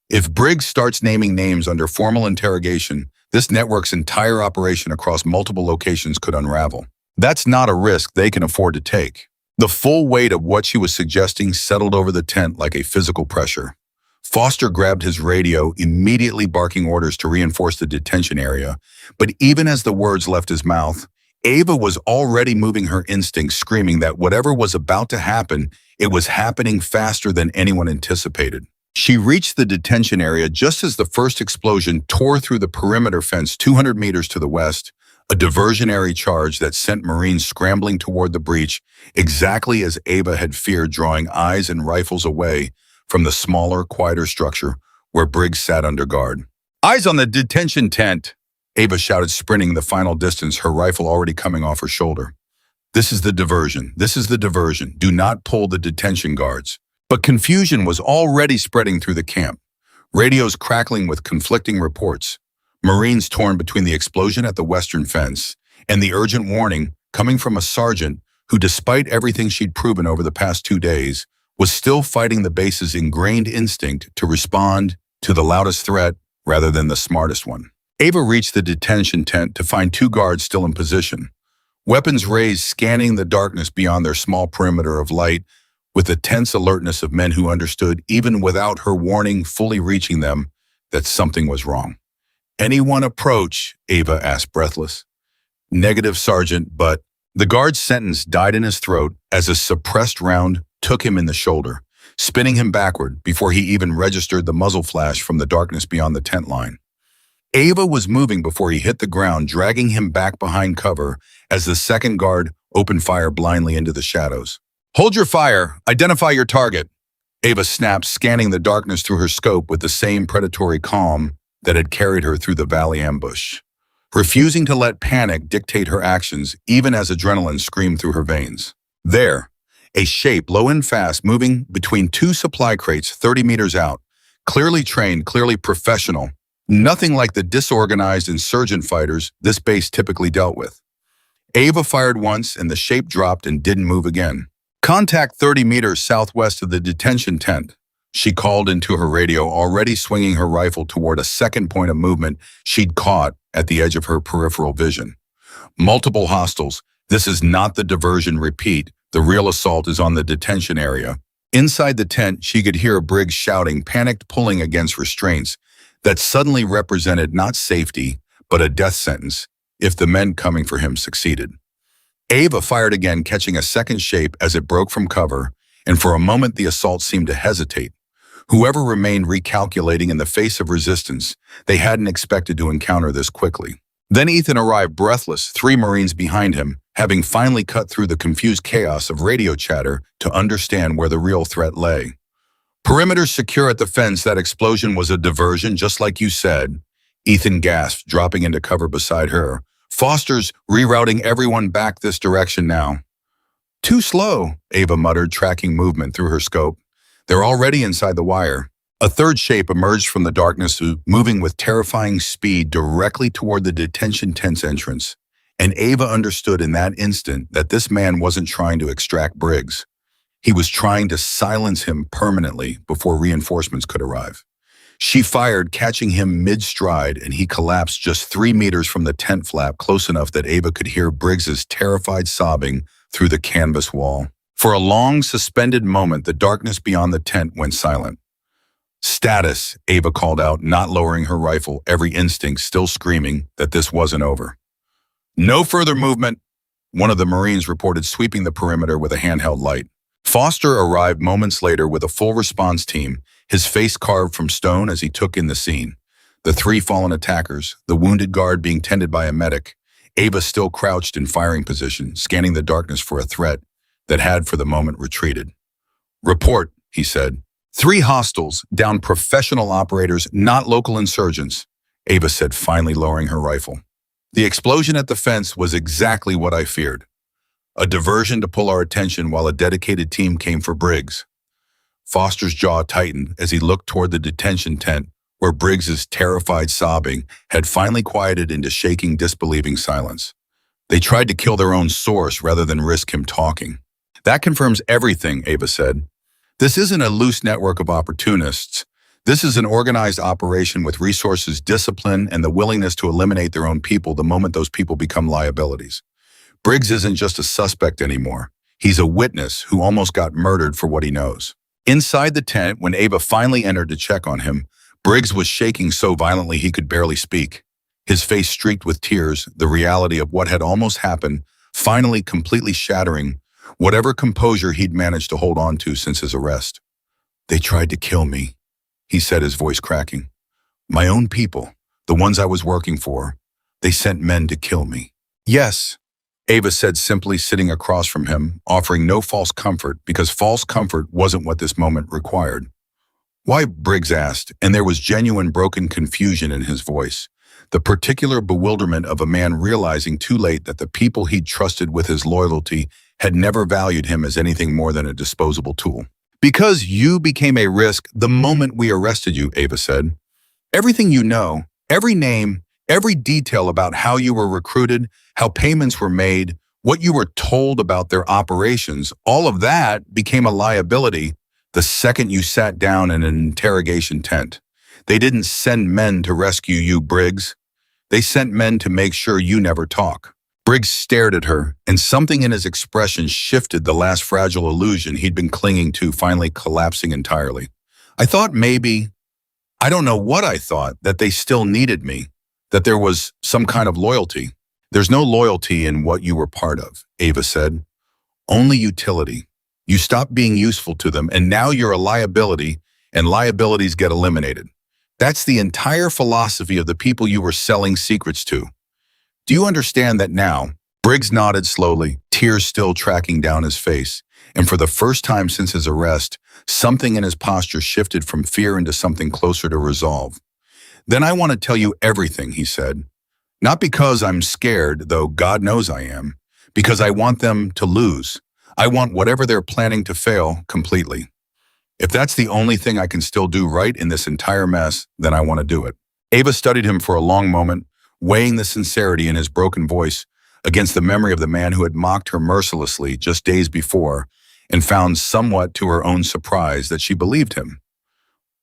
If Briggs starts naming names under formal interrogation, this network's entire operation across multiple locations could unravel. That's not a risk they can afford to take." The full weight of what she was suggesting settled over the tent like a physical pressure. Foster grabbed his radio, immediately barking orders to reinforce the detention area, but even as the words left his mouth, Ava was already moving her instincts, screaming that whatever was about to happen, it was happening faster than anyone anticipated. She reached the detention area just as the first explosion tore through the perimeter fence 200 meters to the west, a diversionary charge that sent Marines scrambling toward the breach, exactly as Ava had feared, drawing eyes and rifles away from the smaller, quieter structure where Briggs sat under guard. "Eyes on the detention tent!" Ava shouted, sprinting the final distance, her rifle already coming off her shoulder. "This is the diversion. This is the diversion. Do not pull the detention guards." But confusion was already spreading through the camp, radios crackling with conflicting reports, Marines torn between the explosion at the western fence and the urgent warning coming from a sergeant who, despite everything she'd proven over the past 2 days, was still fighting the base's ingrained instinct to respond to the loudest threat rather than the smartest one. Ava reached the detention tent to find 2 guards still in position. weapons raised, scanning the darkness beyond their small perimeter of light with the tense alertness of men who understood, even without her warning fully reaching them, that something was wrong. "Anyone approach?" Ava asked, breathless. "Negative, Sergeant, but—" The guard's sentence died in his throat as a suppressed round took him in the shoulder, spinning him backward before he even registered the muzzle flash from the darkness beyond the tent line. Ava was moving before he hit the ground, dragging him back behind cover as the second guard opened fire blindly into the shadows. "Hold your fire! Identify your target!" Ava snapped, scanning the darkness through her scope with the same predatory calm that had carried her through the valley ambush, refusing to let panic dictate her actions even as adrenaline screamed through her veins. There, a shape, low and fast, moving between two supply crates 30 meters out, clearly trained, clearly professional, nothing like the disorganized insurgent fighters this base typically dealt with. Ava fired once and the shape dropped and didn't move again. "Contact 30 meters southwest of the detention tent," she called into her radio, already swinging her rifle toward a second point of movement she'd caught at the edge of her peripheral vision. "Multiple hostiles. This is not the diversion. Repeat, the real assault is on the detention area." Inside the tent, she could hear Briggs shouting, panicked, pulling against restraints that suddenly represented not safety, but a death sentence if the men coming for him succeeded. Ava fired again, catching a second shape as it broke from cover, and for a moment the assault seemed to hesitate. Whoever remained recalculating in the face of resistance, they hadn't expected to encounter this quickly. Then Ethan arrived, breathless, 3 Marines behind him, having finally cut through the confused chaos of radio chatter to understand where the real threat lay. "Perimeter secure at the fence. That explosion was a diversion, just like you said," Ethan gasped, dropping into cover beside her. "Foster's rerouting everyone back this direction now." "Too slow," Ava muttered, tracking movement through her scope. "They're already inside the wire." A third shape emerged from the darkness, moving with terrifying speed directly toward the detention tent's entrance. And Ava understood in that instant that this man wasn't trying to extract Briggs. He was trying to silence him permanently before reinforcements could arrive. She fired, catching him mid-stride, and he collapsed just 3 meters from the tent flap, close enough that Ava could hear Briggs's terrified sobbing through the canvas wall. For a long, suspended moment, the darkness beyond the tent went silent. "Status," Ava called out, not lowering her rifle, every instinct still screaming that this wasn't over. "No further movement," one of the Marines reported, sweeping the perimeter with a handheld light. Foster arrived moments later with a full response team, his face carved from stone as he took in the scene. The 3 fallen attackers, the wounded guard being tended by a medic, Ava still crouched in firing position, scanning the darkness for a threat that had for the moment retreated. "Report," he said. 3 hostiles, down, professional operators, not local insurgents," Ava said, finally lowering her rifle. "The explosion at the fence was exactly what I feared. A diversion to pull our attention while a dedicated team came for Briggs." Foster's jaw tightened as he looked toward the detention tent, where Briggs's terrified sobbing had finally quieted into shaking, disbelieving silence. "They tried to kill their own source rather than risk him talking." "That confirms everything," Ava said. "This isn't a loose network of opportunists. This is an organized operation with resources, discipline, and the willingness to eliminate their own people the moment those people become liabilities. Briggs isn't just a suspect anymore. He's a witness who almost got murdered for what he knows." Inside the tent, when Ava finally entered to check on him, Briggs was shaking so violently he could barely speak. His face streaked with tears, the reality of what had almost happened finally completely shattering whatever composure he'd managed to hold on to since his arrest. "They tried to kill me," he said, his voice cracking. "My own people, the ones I was working for, they sent men to kill me." "Yes," Ava said simply, sitting across from him, offering no false comfort because false comfort wasn't what this moment required. "Why?" Briggs asked, and there was genuine broken confusion in his voice, the particular bewilderment of a man realizing too late that the people he'd trusted with his loyalty had never valued him as anything more than a disposable tool. "Because you became a risk the moment we arrested you," Ava said. "Everything you know, every name, every detail about how you were recruited, how payments were made, what you were told about their operations, all of that became a liability the second you sat down in an interrogation tent. They didn't send men to rescue you, Briggs. They sent men to make sure you never talk." Briggs stared at her, and something in his expression shifted the last fragile illusion he'd been clinging to, finally collapsing entirely. I thought maybe, I don't know what I thought, that they still needed me, that there was some kind of loyalty. There's no loyalty in what you were part of, Ava said. Only utility. You stopped being useful to them, and now you're a liability, and liabilities get eliminated. That's the entire philosophy of the people you were selling secrets to. Do you understand that now? Briggs nodded slowly, tears still tracking down his face, and for the first time since his arrest, something in his posture shifted from fear into something closer to resolve. Then I want to tell you everything, he said. Not because I'm scared, though God knows I am, because I want them to lose. I want whatever they're planning to fail completely. If that's the only thing I can still do right in this entire mess, then I want to do it. Ava studied him for a long moment, weighing the sincerity in his broken voice against the memory of the man who had mocked her mercilessly just days before, and found somewhat to her own surprise that she believed him.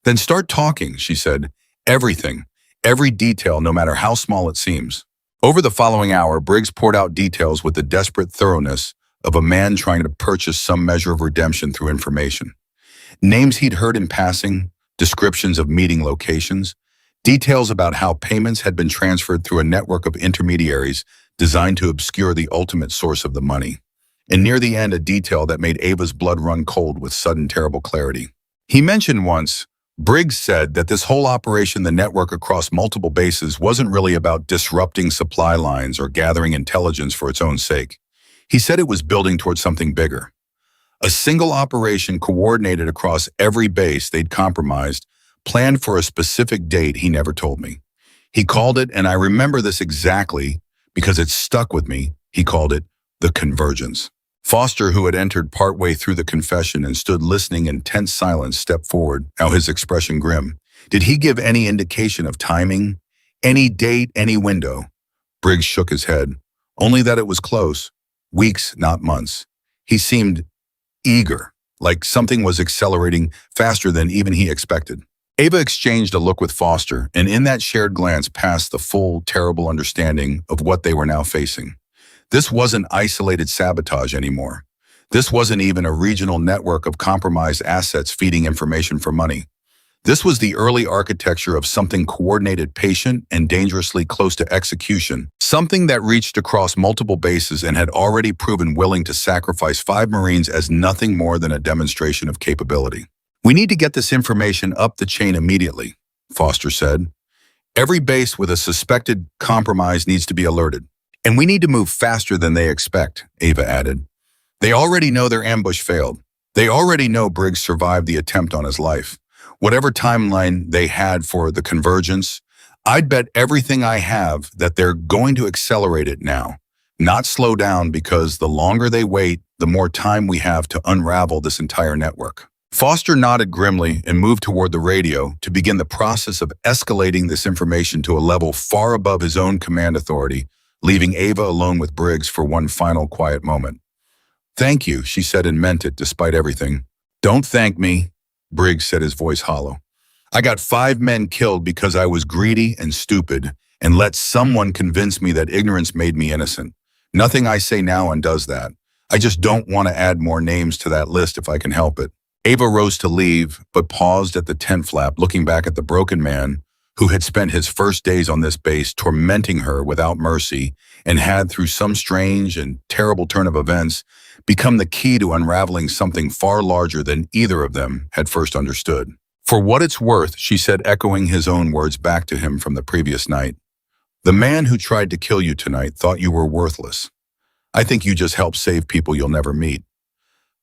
Then start talking, she said. Everything, every detail, no matter how small it seems. Over the following hour, Briggs poured out details with the desperate thoroughness of a man trying to purchase some measure of redemption through information. Names he'd heard in passing, descriptions of meeting locations, details about how payments had been transferred through a network of intermediaries designed to obscure the ultimate source of the money. And near the end, a detail that made Ava's blood run cold with sudden terrible clarity. He mentioned once, Briggs said that this whole operation, the network across multiple bases, wasn't really about disrupting supply lines or gathering intelligence for its own sake. He said it was building towards something bigger. A single operation coordinated across every base they'd compromised, planned for a specific date he never told me. He called it, and I remember this exactly because it stuck with me, he called it the convergence. Foster, who had entered partway through the confession and stood listening in tense silence, stepped forward, now his expression grim. Did he give any indication of timing? Any date, any window? Briggs shook his head. Only that it was close. Weeks, not months. He seemed eager, like something was accelerating faster than even he expected. Ava exchanged a look with Foster, and in that shared glance passed the full, terrible understanding of what they were now facing. This wasn't isolated sabotage anymore. This wasn't even a regional network of compromised assets feeding information for money. This was the early architecture of something coordinated, patient, and dangerously close to execution, something that reached across multiple bases and had already proven willing to sacrifice 5 Marines as nothing more than a demonstration of capability. We need to get this information up the chain immediately, Foster said. Every base with a suspected compromise needs to be alerted. And we need to move faster than they expect, Ava added. They already know their ambush failed. They already know Briggs survived the attempt on his life. Whatever timeline they had for the convergence, I'd bet everything I have that they're going to accelerate it now, not slow down, because the longer they wait, the more time we have to unravel this entire network. Foster nodded grimly and moved toward the radio to begin the process of escalating this information to a level far above his own command authority, leaving Ava alone with Briggs for one final quiet moment. Thank you, she said, and meant it despite everything. Don't thank me, Briggs said, his voice hollow. I got 5 men killed because I was greedy and stupid and let someone convince me that ignorance made me innocent. Nothing I say now undoes that. I just don't want to add more names to that list if I can help it. Ava rose to leave, but paused at the tent flap, looking back at the broken man who had spent his first days on this base tormenting her without mercy and had, through some strange and terrible turn of events, become the key to unraveling something far larger than either of them had first understood. For what it's worth, she said, echoing his own words back to him from the previous night. The man who tried to kill you tonight thought you were worthless. I think you just helped save people you'll never meet.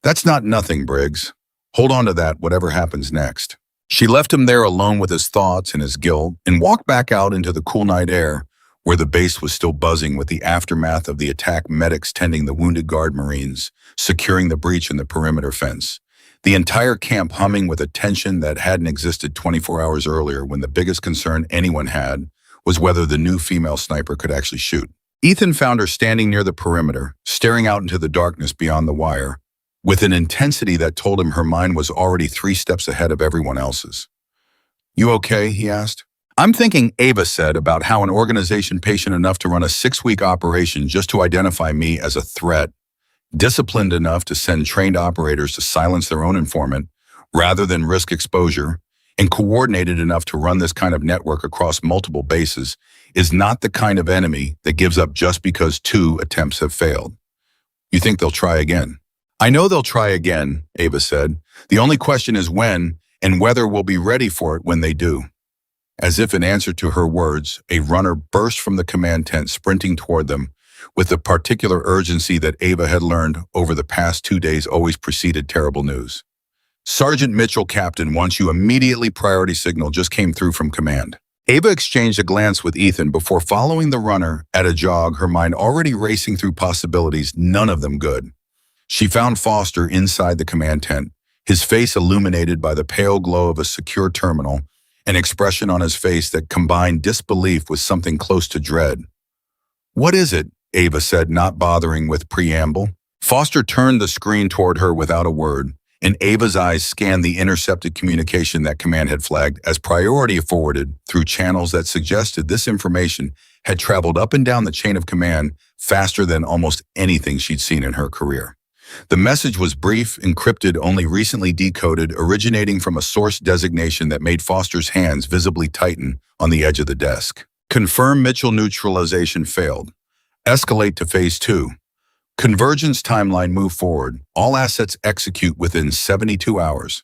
That's not nothing, Briggs. Hold on to that, whatever happens next. She left him there alone with his thoughts and his guilt and walked back out into the cool night air, where the base was still buzzing with the aftermath of the attack, medics tending the wounded guard Marines, securing the breach in the perimeter fence. The entire camp humming with a tension that hadn't existed 24 hours earlier, when the biggest concern anyone had was whether the new female sniper could actually shoot. Ethan found her standing near the perimeter, staring out into the darkness beyond the wire, with an intensity that told him her mind was already 3 steps ahead of everyone else's. You okay? He asked. I'm thinking, Ava said, about how an organization patient enough to run a 6-week operation just to identify me as a threat, disciplined enough to send trained operators to silence their own informant rather than risk exposure, and coordinated enough to run this kind of network across multiple bases is not the kind of enemy that gives up just because 2 attempts have failed. You think they'll try again? I know they'll try again, Ava said. The only question is when and whether we'll be ready for it when they do. As if in answer to her words, a runner burst from the command tent, sprinting toward them with the particular urgency that Ava had learned over the past 2 days always preceded terrible news. Sergeant Mitchell, Captain, wants you immediately. Priority signal just came through from command. Ava exchanged a glance with Ethan before following the runner at a jog, her mind already racing through possibilities, none of them good. She found Foster inside the command tent, his face illuminated by the pale glow of a secure terminal, an expression on his face that combined disbelief with something close to dread. "What is it?" Ava said, not bothering with preamble. Foster turned the screen toward her without a word, and Ava's eyes scanned the intercepted communication that command had flagged as priority forwarded through channels that suggested this information had traveled up and down the chain of command faster than almost anything she'd seen in her career. The message was brief, encrypted, only recently decoded, originating from a source designation that made Foster's hands visibly tighten on the edge of the desk. Confirm Mitchell neutralization failed. Escalate to phase 2. Convergence timeline move forward. All assets execute within 72 hours.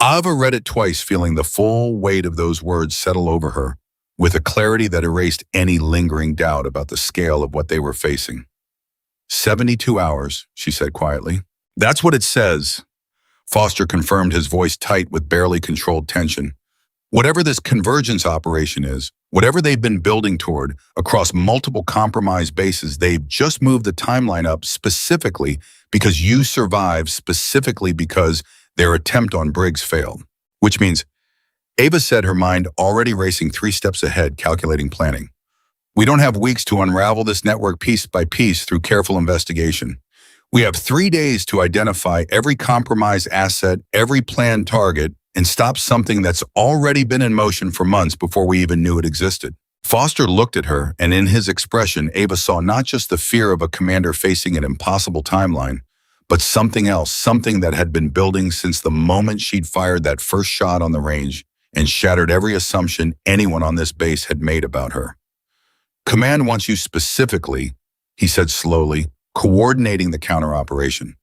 Ava read it twice, feeling the full weight of those words settle over her, with a clarity that erased any lingering doubt about the scale of what they were facing. 72 hours, she said quietly. That's what it says. Foster confirmed, his voice tight with barely controlled tension. Whatever this convergence operation is, whatever they've been building toward across multiple compromised bases, they've just moved the timeline up specifically because you survived, specifically because their attempt on Briggs failed. Which means, Ava said, her mind already racing 3 steps ahead, calculating planning. We don't have weeks to unravel this network piece by piece through careful investigation. We have 3 days to identify every compromised asset, every planned target, and stop something that's already been in motion for months before we even knew it existed. Foster looked at her, and in his expression, Ava saw not just the fear of a commander facing an impossible timeline, but something else, something that had been building since the moment she'd fired that first shot on the range and shattered every assumption anyone on this base had made about her. Command wants you specifically, he said slowly, coordinating the counter-operation.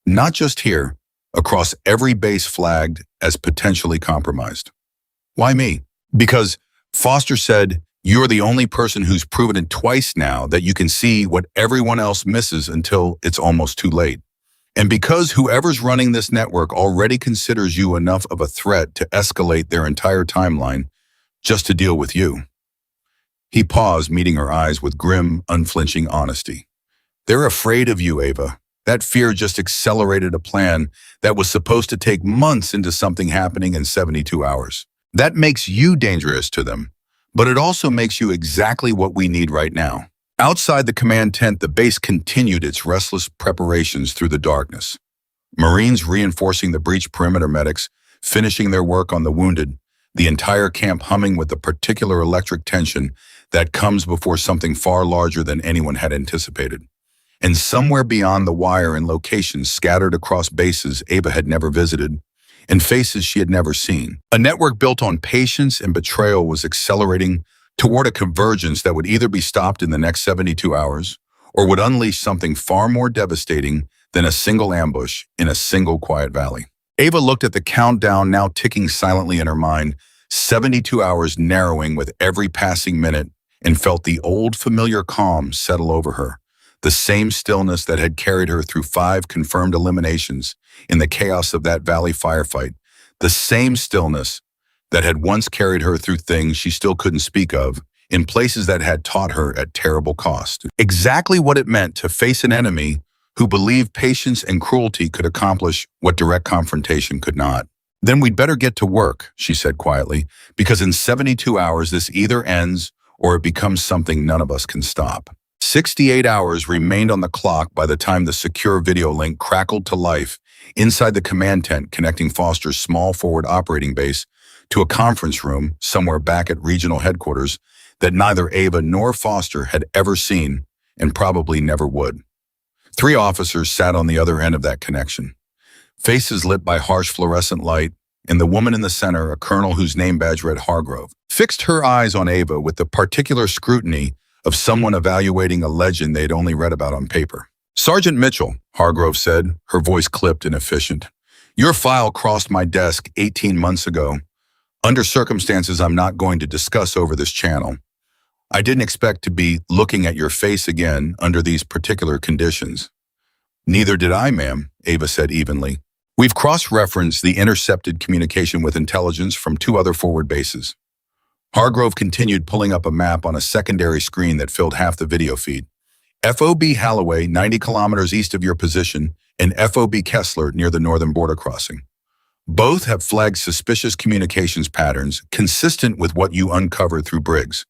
Not just here, across every base flagged as potentially compromised. Why me? Because Foster said, you're the only person who's proven it twice now that you can see what everyone else misses until it's almost too late. And because whoever's running this network already considers you enough of a threat to escalate their entire timeline just to deal with you. He paused, meeting her eyes with grim, unflinching honesty. They're afraid of you, Ava. That fear just accelerated a plan that was supposed to take months into something happening in 72 hours. That makes you dangerous to them, but it also makes you exactly what we need right now. Outside the command tent, the base continued its restless preparations through the darkness. Marines reinforcing the breach perimeter, medics finishing their work on the wounded, the entire camp humming with the particular electric tension that comes before something far larger than anyone had anticipated. And somewhere beyond the wire, in locations scattered across bases Ava had never visited, and faces she had never seen, a network built on patience and betrayal was accelerating toward a convergence that would either be stopped in the next 72 hours or would unleash something far more devastating than a single ambush in a single quiet valley. Ava looked at the countdown now ticking silently in her mind, 72 hours narrowing with every passing minute, and felt the old familiar calm settle over her. The same stillness that had carried her through 5 confirmed eliminations in the chaos of that valley firefight. The same stillness that had once carried her through things she still couldn't speak of, in places that had taught her at terrible cost. Exactly what it meant to face an enemy who believed patience and cruelty could accomplish what direct confrontation could not. Then we'd better get to work, she said quietly, because in 72 hours this either ends or it becomes something none of us can stop. 68 hours remained on the clock by the time the secure video link crackled to life inside the command tent connecting Foster's small forward operating base to a conference room somewhere back at regional headquarters that neither Ava nor Foster had ever seen and probably never would. 3 officers sat on the other end of that connection, faces lit by harsh fluorescent light, and the woman in the center, a colonel whose name badge read Hargrove, fixed her eyes on Ava with the particular scrutiny of someone evaluating a legend they'd only read about on paper. "Sergeant Mitchell," Hargrove said, her voice clipped and efficient. "Your file crossed my desk 18 months ago, under circumstances I'm not going to discuss over this channel. I didn't expect to be looking at your face again under these particular conditions." "Neither did I, ma'am," Ava said evenly. "We've cross-referenced the intercepted communication with intelligence from 2 other forward bases." Hargrove continued, pulling up a map on a secondary screen that filled half the video feed. "FOB Halloway, 90 kilometers east of your position, and FOB Kessler near the northern border crossing. Both have flagged suspicious communications patterns consistent with what you uncovered through Briggs.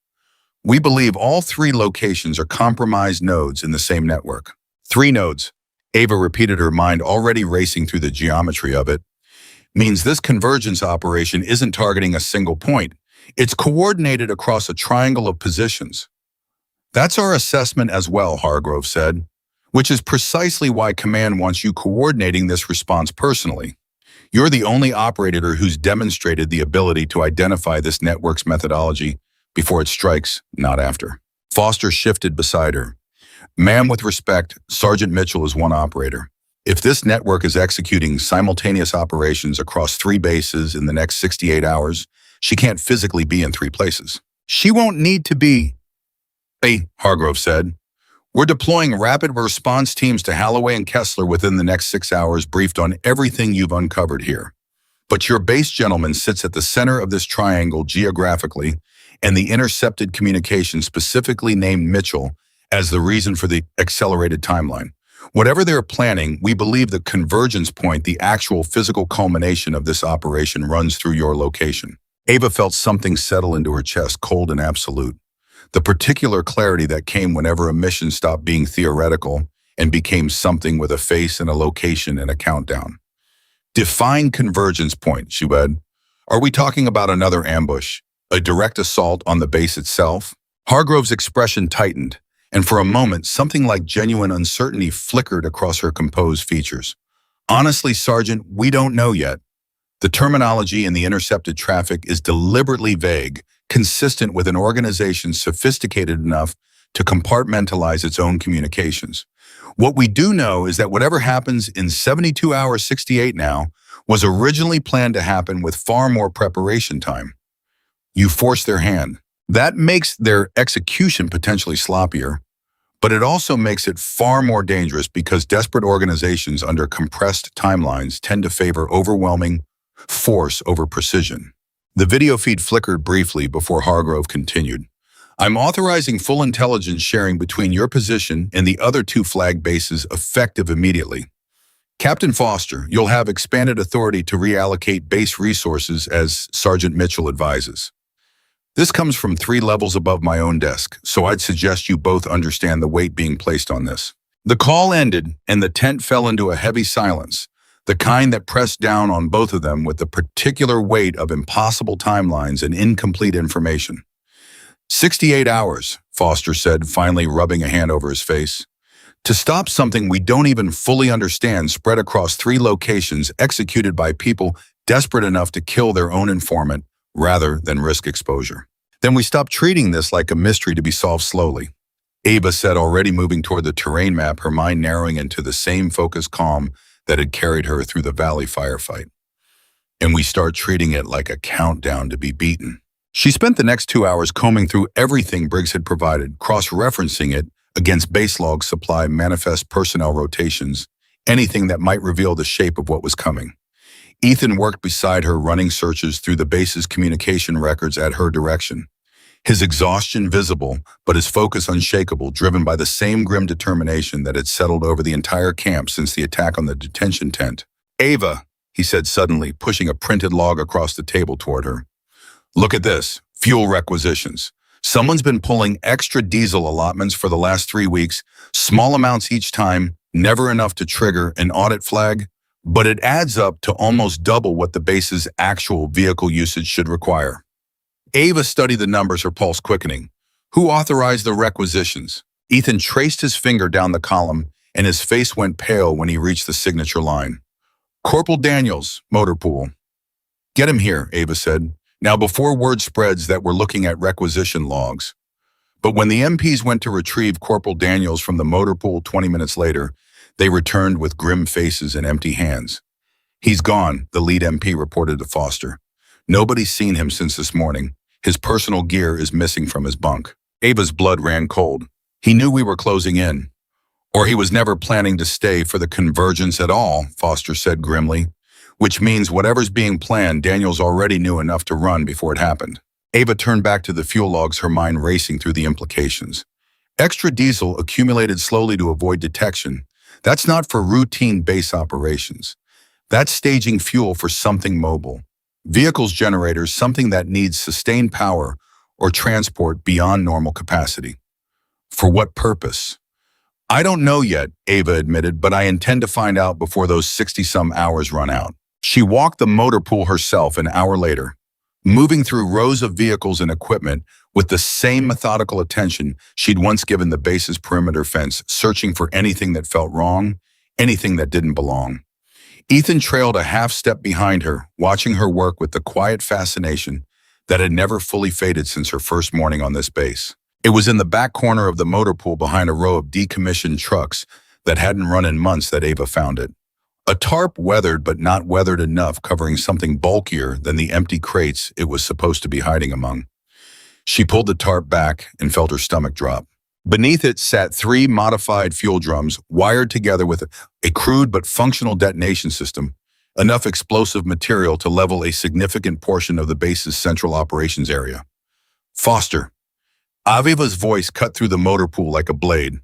We believe all 3 locations are compromised nodes in the same network." 3 nodes. Ava repeated, her mind already racing through the geometry of it. "Means this convergence operation isn't targeting a single point. It's coordinated across a triangle of positions." "That's our assessment as well," Hargrove said, "which is precisely why Command wants you coordinating this response personally. You're the only operator who's demonstrated the ability to identify this network's methodology before it strikes, not after." Foster shifted beside her. "Ma'am, with respect, Sergeant Mitchell is one operator. If this network is executing simultaneous operations across 3 bases in the next 68 hours, she can't physically be in 3 places." "She won't need to be," Hargrove said. "We're deploying rapid response teams to Halloway and Kessler within the next 6 hours, briefed on everything you've uncovered here. But your base gentleman sits at the center of this triangle geographically, and the intercepted communication specifically named Mitchell as the reason for the accelerated timeline. Whatever they're planning, we believe the convergence point, the actual physical culmination of this operation, runs through your location." Ava felt something settle into her chest, cold and absolute. The particular clarity that came whenever a mission stopped being theoretical and became something with a face and a location and a countdown. "Define convergence point," she read. "Are we talking about another ambush, a direct assault on the base itself?" Hargrove's expression tightened, and for a moment something like genuine uncertainty flickered across her composed features. "Honestly, Sergeant, we don't know yet. The terminology in the intercepted traffic is deliberately vague, consistent with an organization sophisticated enough to compartmentalize its own communications. What we do know is that whatever happens in 72 hours 68 now was originally planned to happen with far more preparation time. You force their hand. That makes their execution potentially sloppier, but it also makes it far more dangerous because desperate organizations under compressed timelines tend to favor overwhelming force over precision." The video feed flickered briefly before Hargrove continued. "I'm authorizing full intelligence sharing between your position and the other 2 flag bases effective immediately. Captain Foster, you'll have expanded authority to reallocate base resources as Sergeant Mitchell advises. This comes from 3 levels above my own desk, so I'd suggest you both understand the weight being placed on this." The call ended, and the tent fell into a heavy silence, the kind that pressed down on both of them with the particular weight of impossible timelines and incomplete information. 68 hours, Foster said, finally rubbing a hand over his face. "To stop something we don't even fully understand spread across 3 locations executed by people desperate enough to kill their own informant rather than risk exposure. Then we stop treating this like a mystery to be solved slowly," Ava said, already moving toward the terrain map, her mind narrowing into the same focused calm that had carried her through the valley firefight. "And we start treating it like a countdown to be beaten." She spent the next 2 hours combing through everything Briggs had provided, cross-referencing it against base log supply, manifest personnel rotations, anything that might reveal the shape of what was coming. Ethan worked beside her, running searches through the base's communication records at her direction. His exhaustion visible, but his focus unshakable, driven by the same grim determination that had settled over the entire camp since the attack on the detention tent. "Ava," he said suddenly, pushing a printed log across the table toward her. "Look at this. Fuel requisitions. Someone's been pulling extra diesel allotments for the last 3 weeks, small amounts each time, never enough to trigger an audit flag. but it adds up to almost double what the base's actual vehicle usage should require. Ava studied the numbers, her pulse quickening. Who authorized the requisitions? Ethan traced his finger down the column, and his face went pale when he reached the signature line. Corporal Daniels, motor pool. Get him here, Ava said. Now before word spreads that we're looking at requisition logs. But when the MPs went to retrieve Corporal Daniels from the motor pool 20 minutes later, they returned with grim faces and empty hands. He's gone, the lead MP reported to Foster. Nobody's seen him since this morning. His personal gear is missing from his bunk. Ava's blood ran cold. He knew we were closing in. Or he was never planning to stay for the convergence at all, Foster said grimly. Which means whatever's being planned, Daniels already knew enough to run before it happened. Ava turned back to the fuel logs, her mind racing through the implications. Extra diesel accumulated slowly to avoid detection. That's not for routine base operations. That's staging fuel for something mobile. Vehicles generators, something that needs sustained power or transport beyond normal capacity. For what purpose? I don't know yet, Ava admitted, but I intend to find out before those 60-some hours run out. She walked the motor pool herself an hour later, moving through rows of vehicles and equipment with the same methodical attention she'd once given the base's perimeter fence, searching for anything that felt wrong, anything that didn't belong. Ethan trailed a half step behind her, watching her work with the quiet fascination that had never fully faded since her first morning on this base. It was in the back corner of the motor pool behind a row of decommissioned trucks that hadn't run in months that Ava found it. A tarp weathered but not weathered enough, covering something bulkier than the empty crates it was supposed to be hiding among. She pulled the tarp back and felt her stomach drop. Beneath it sat 3 modified fuel drums wired together with a crude but functional detonation system, enough explosive material to level a significant portion of the base's central operations area. Foster. Aviva's voice cut through the motor pool like a blade.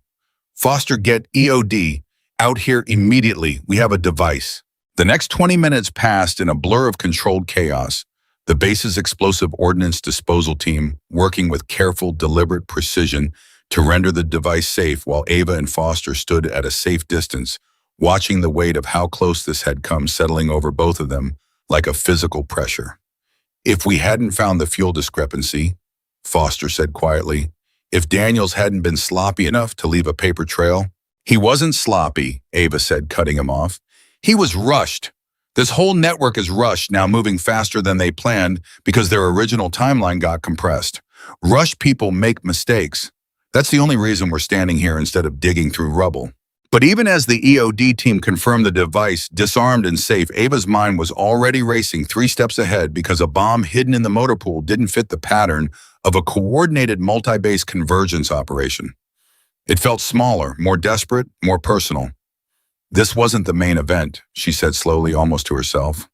Foster, get EOD out here immediately. We have a device. The next 20 minutes passed in a blur of controlled chaos. The base's explosive ordnance disposal team working with careful, deliberate precision to render the device safe, while Ava and Foster stood at a safe distance, watching the weight of how close this had come settling over both of them like a physical pressure. If we hadn't found the fuel discrepancy, Foster said quietly, if Daniels hadn't been sloppy enough to leave a paper trail. He wasn't sloppy, Ava said, cutting him off. He was rushed. This whole network is rushed, now moving faster than they planned because their original timeline got compressed. Rushed people make mistakes. That's the only reason we're standing here instead of digging through rubble. But even as the EOD team confirmed the device disarmed and safe, Ava's mind was already racing 3 steps ahead because a bomb hidden in the motor pool didn't fit the pattern of a coordinated multi-base convergence operation. It felt smaller, more desperate, more personal. This wasn't the main event, she said slowly, almost to herself.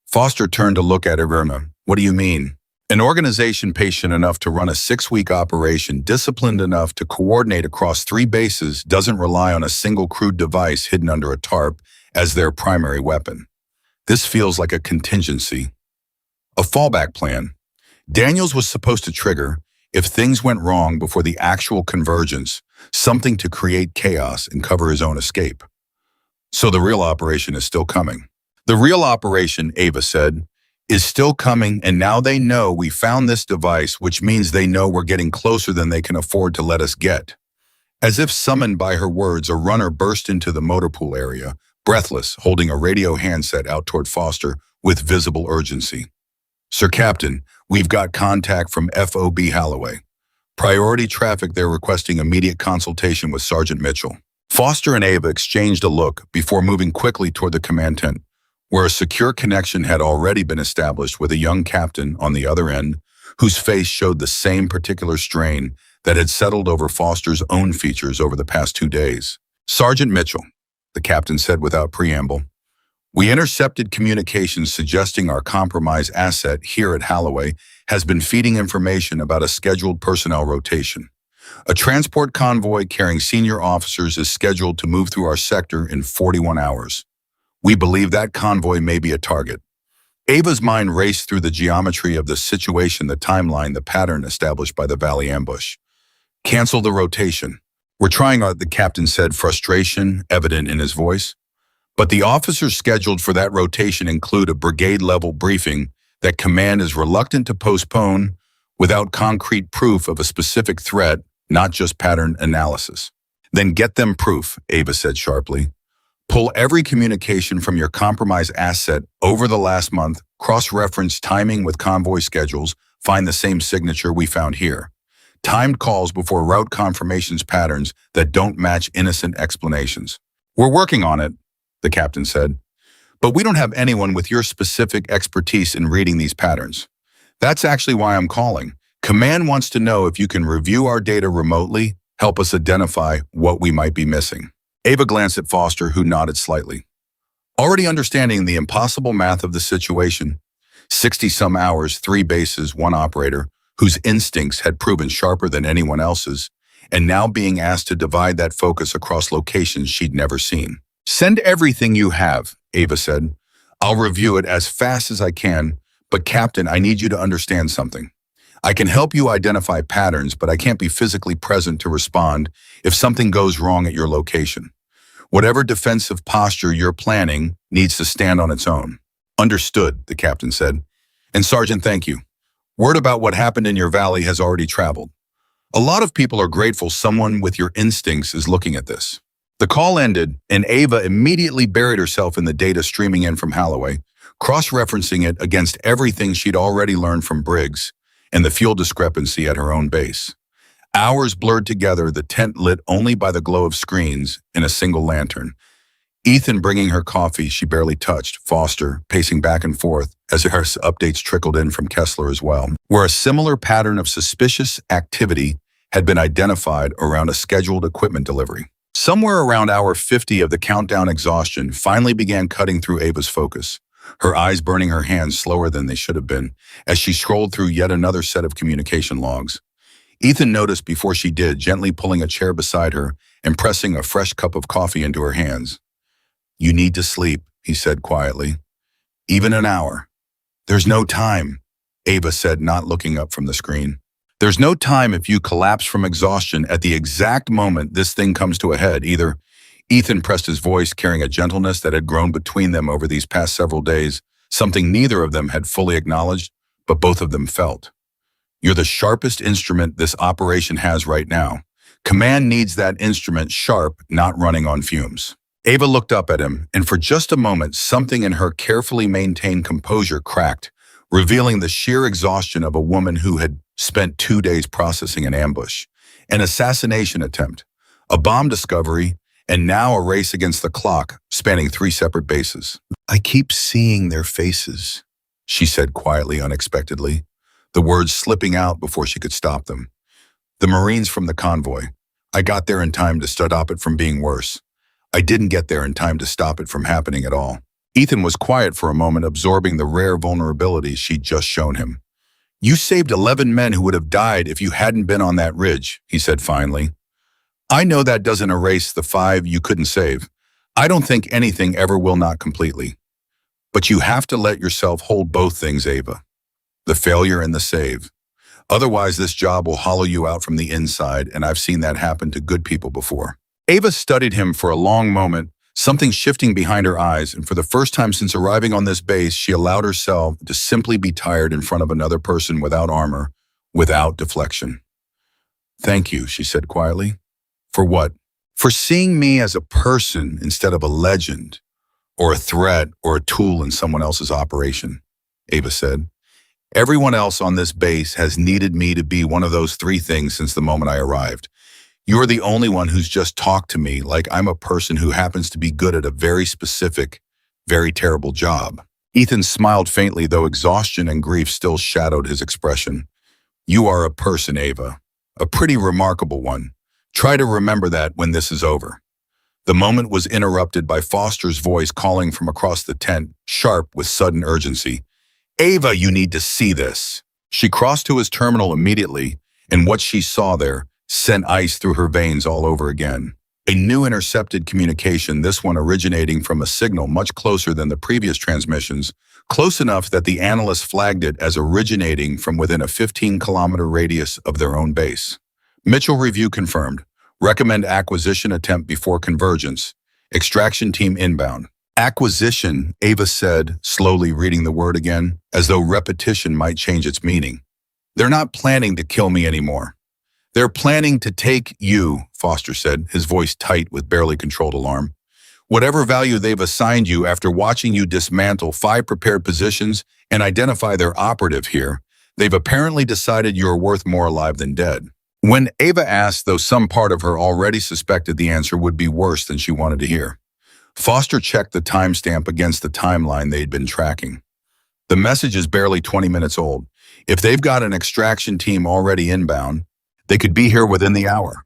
Foster turned to look at her. What do you mean? An organization patient enough to run a 6-week operation, disciplined enough to coordinate across 3 bases, doesn't rely on a single crude device hidden under a tarp as their primary weapon. This feels like a contingency, a fallback plan. Daniels was supposed to trigger, if things went wrong before the actual convergence, something to create chaos and cover his own escape. So the real operation is still coming. The real operation, Ava said, is still coming, and now they know we found this device, which means they know we're getting closer than they can afford to let us get. As if summoned by her words, a runner burst into the motor pool area, breathless, holding a radio handset out toward Foster with visible urgency. Sir Captain, we've got contact from FOB Holloway. Priority traffic, they're requesting immediate consultation with Sergeant Mitchell. Foster and Ava exchanged a look before moving quickly toward the command tent, where a secure connection had already been established with a young captain on the other end, whose face showed the same particular strain that had settled over Foster's own features over the past 2 days. Sergeant Mitchell, the captain said without preamble, we intercepted communications suggesting our compromised asset here at Holloway has been feeding information about a scheduled personnel rotation. A transport convoy carrying senior officers is scheduled to move through our sector in 41 hours. We believe that convoy may be a target. Ava's mind raced through the geometry of the situation, the timeline, the pattern established by the Valley ambush. Cancel the rotation. We're trying, the captain said, frustration evident in his voice. But the officers scheduled for that rotation include a brigade-level briefing that command is reluctant to postpone without concrete proof of a specific threat, not just pattern analysis. Then get them proof, Ava said sharply. Pull every communication from your compromised asset over the last month, cross-reference timing with convoy schedules, find the same signature we found here. Timed calls before route confirmations patterns that don't match innocent explanations. We're working on it, the captain said, but we don't have anyone with your specific expertise in reading these patterns. That's actually why I'm calling. Command wants to know if you can review our data remotely, help us identify what we might be missing. Ava glanced at Foster, who nodded slightly. Already understanding the impossible math of the situation, 60-some hours, 3 bases, 1 operator, whose instincts had proven sharper than anyone else's, and now being asked to divide that focus across locations she'd never seen. Send everything you have, Ava said. I'll review it as fast as I can, but Captain, I need you to understand something. I can help you identify patterns, but I can't be physically present to respond if something goes wrong at your location. Whatever defensive posture you're planning needs to stand on its own. Understood, the captain said. And Sergeant, thank you. Word about what happened in your valley has already traveled. A lot of people are grateful someone with your instincts is looking at this. The call ended, and Ava immediately buried herself in the data streaming in from Holloway, cross-referencing it against everything she'd already learned from Briggs and the fuel discrepancy at her own base. Hours blurred together, the tent lit only by the glow of screens and a single lantern. Ethan bringing her coffee she barely touched, Foster pacing back and forth as her updates trickled in from Kessler as well, where a similar pattern of suspicious activity had been identified around a scheduled equipment delivery. Somewhere around hour 50 of the countdown, exhaustion finally began cutting through Ava's focus, her eyes burning, her hands slower than they should have been, as she scrolled through yet another set of communication logs. Ethan noticed before she did, gently pulling a chair beside her and pressing a fresh cup of coffee into her hands. You need to sleep, he said quietly. Even an hour. There's no time, Ava said, not looking up from the screen. There's no time if you collapse from exhaustion at the exact moment this thing comes to a head, either. Ethan pressed his voice, carrying a gentleness that had grown between them over these past several days, something neither of them had fully acknowledged, but both of them felt. You're the sharpest instrument this operation has right now. Command needs that instrument sharp, not running on fumes. Ava looked up at him, and for just a moment, something in her carefully maintained composure cracked, revealing the sheer exhaustion of a woman who had spent 2 days processing an ambush, an assassination attempt, a bomb discovery, and now a race against the clock spanning 3 separate bases. I keep seeing their faces, she said quietly, unexpectedly, the words slipping out before she could stop them. The Marines from the convoy. I got there in time to stop it from being worse. I didn't get there in time to stop it from happening at all. Ethan was quiet for a moment, absorbing the rare vulnerability she'd just shown him. You saved 11 men who would have died if you hadn't been on that ridge, he said finally. I know that doesn't erase the 5 you couldn't save. I don't think anything ever will, not completely. But you have to let yourself hold both things, Ava. The failure and the save. Otherwise, this job will hollow you out from the inside, and I've seen that happen to good people before. Ava studied him for a long moment, something shifting behind her eyes, and for the first time since arriving on this base, she allowed herself to simply be tired in front of another person without armor, without deflection. Thank you, she said quietly. For what? For seeing me as a person instead of a legend, or a threat, or a tool in someone else's operation, Ava said. Everyone else on this base has needed me to be one of those 3 things since the moment I arrived. You're the only one who's just talked to me like I'm a person who happens to be good at a very specific, very terrible job. Ethan smiled faintly, though exhaustion and grief still shadowed his expression. You are a person, Ava. A pretty remarkable one. Try to remember that when this is over. The moment was interrupted by Foster's voice calling from across the tent, sharp with sudden urgency. Ava, you need to see this. She crossed to his terminal immediately, and what she saw there sent ice through her veins all over again. A new intercepted communication, this one originating from a signal much closer than the previous transmissions, close enough that the analysts flagged it as originating from within a 15-kilometer radius of their own base. Mitchell review confirmed. Recommend acquisition attempt before convergence. Extraction team inbound. Acquisition, Ava said, slowly reading the word again, as though repetition might change its meaning. They're not planning to kill me anymore. They're planning to take you, Foster said, his voice tight with barely controlled alarm. Whatever value they've assigned you after watching you dismantle 5 prepared positions and identify their operative here, they've apparently decided you're worth more alive than dead. When Ava asked, though some part of her already suspected the answer would be worse than she wanted to hear, Foster checked the timestamp against the timeline they'd been tracking. The message is barely 20 minutes old. If they've got an extraction team already inbound, they could be here within the hour.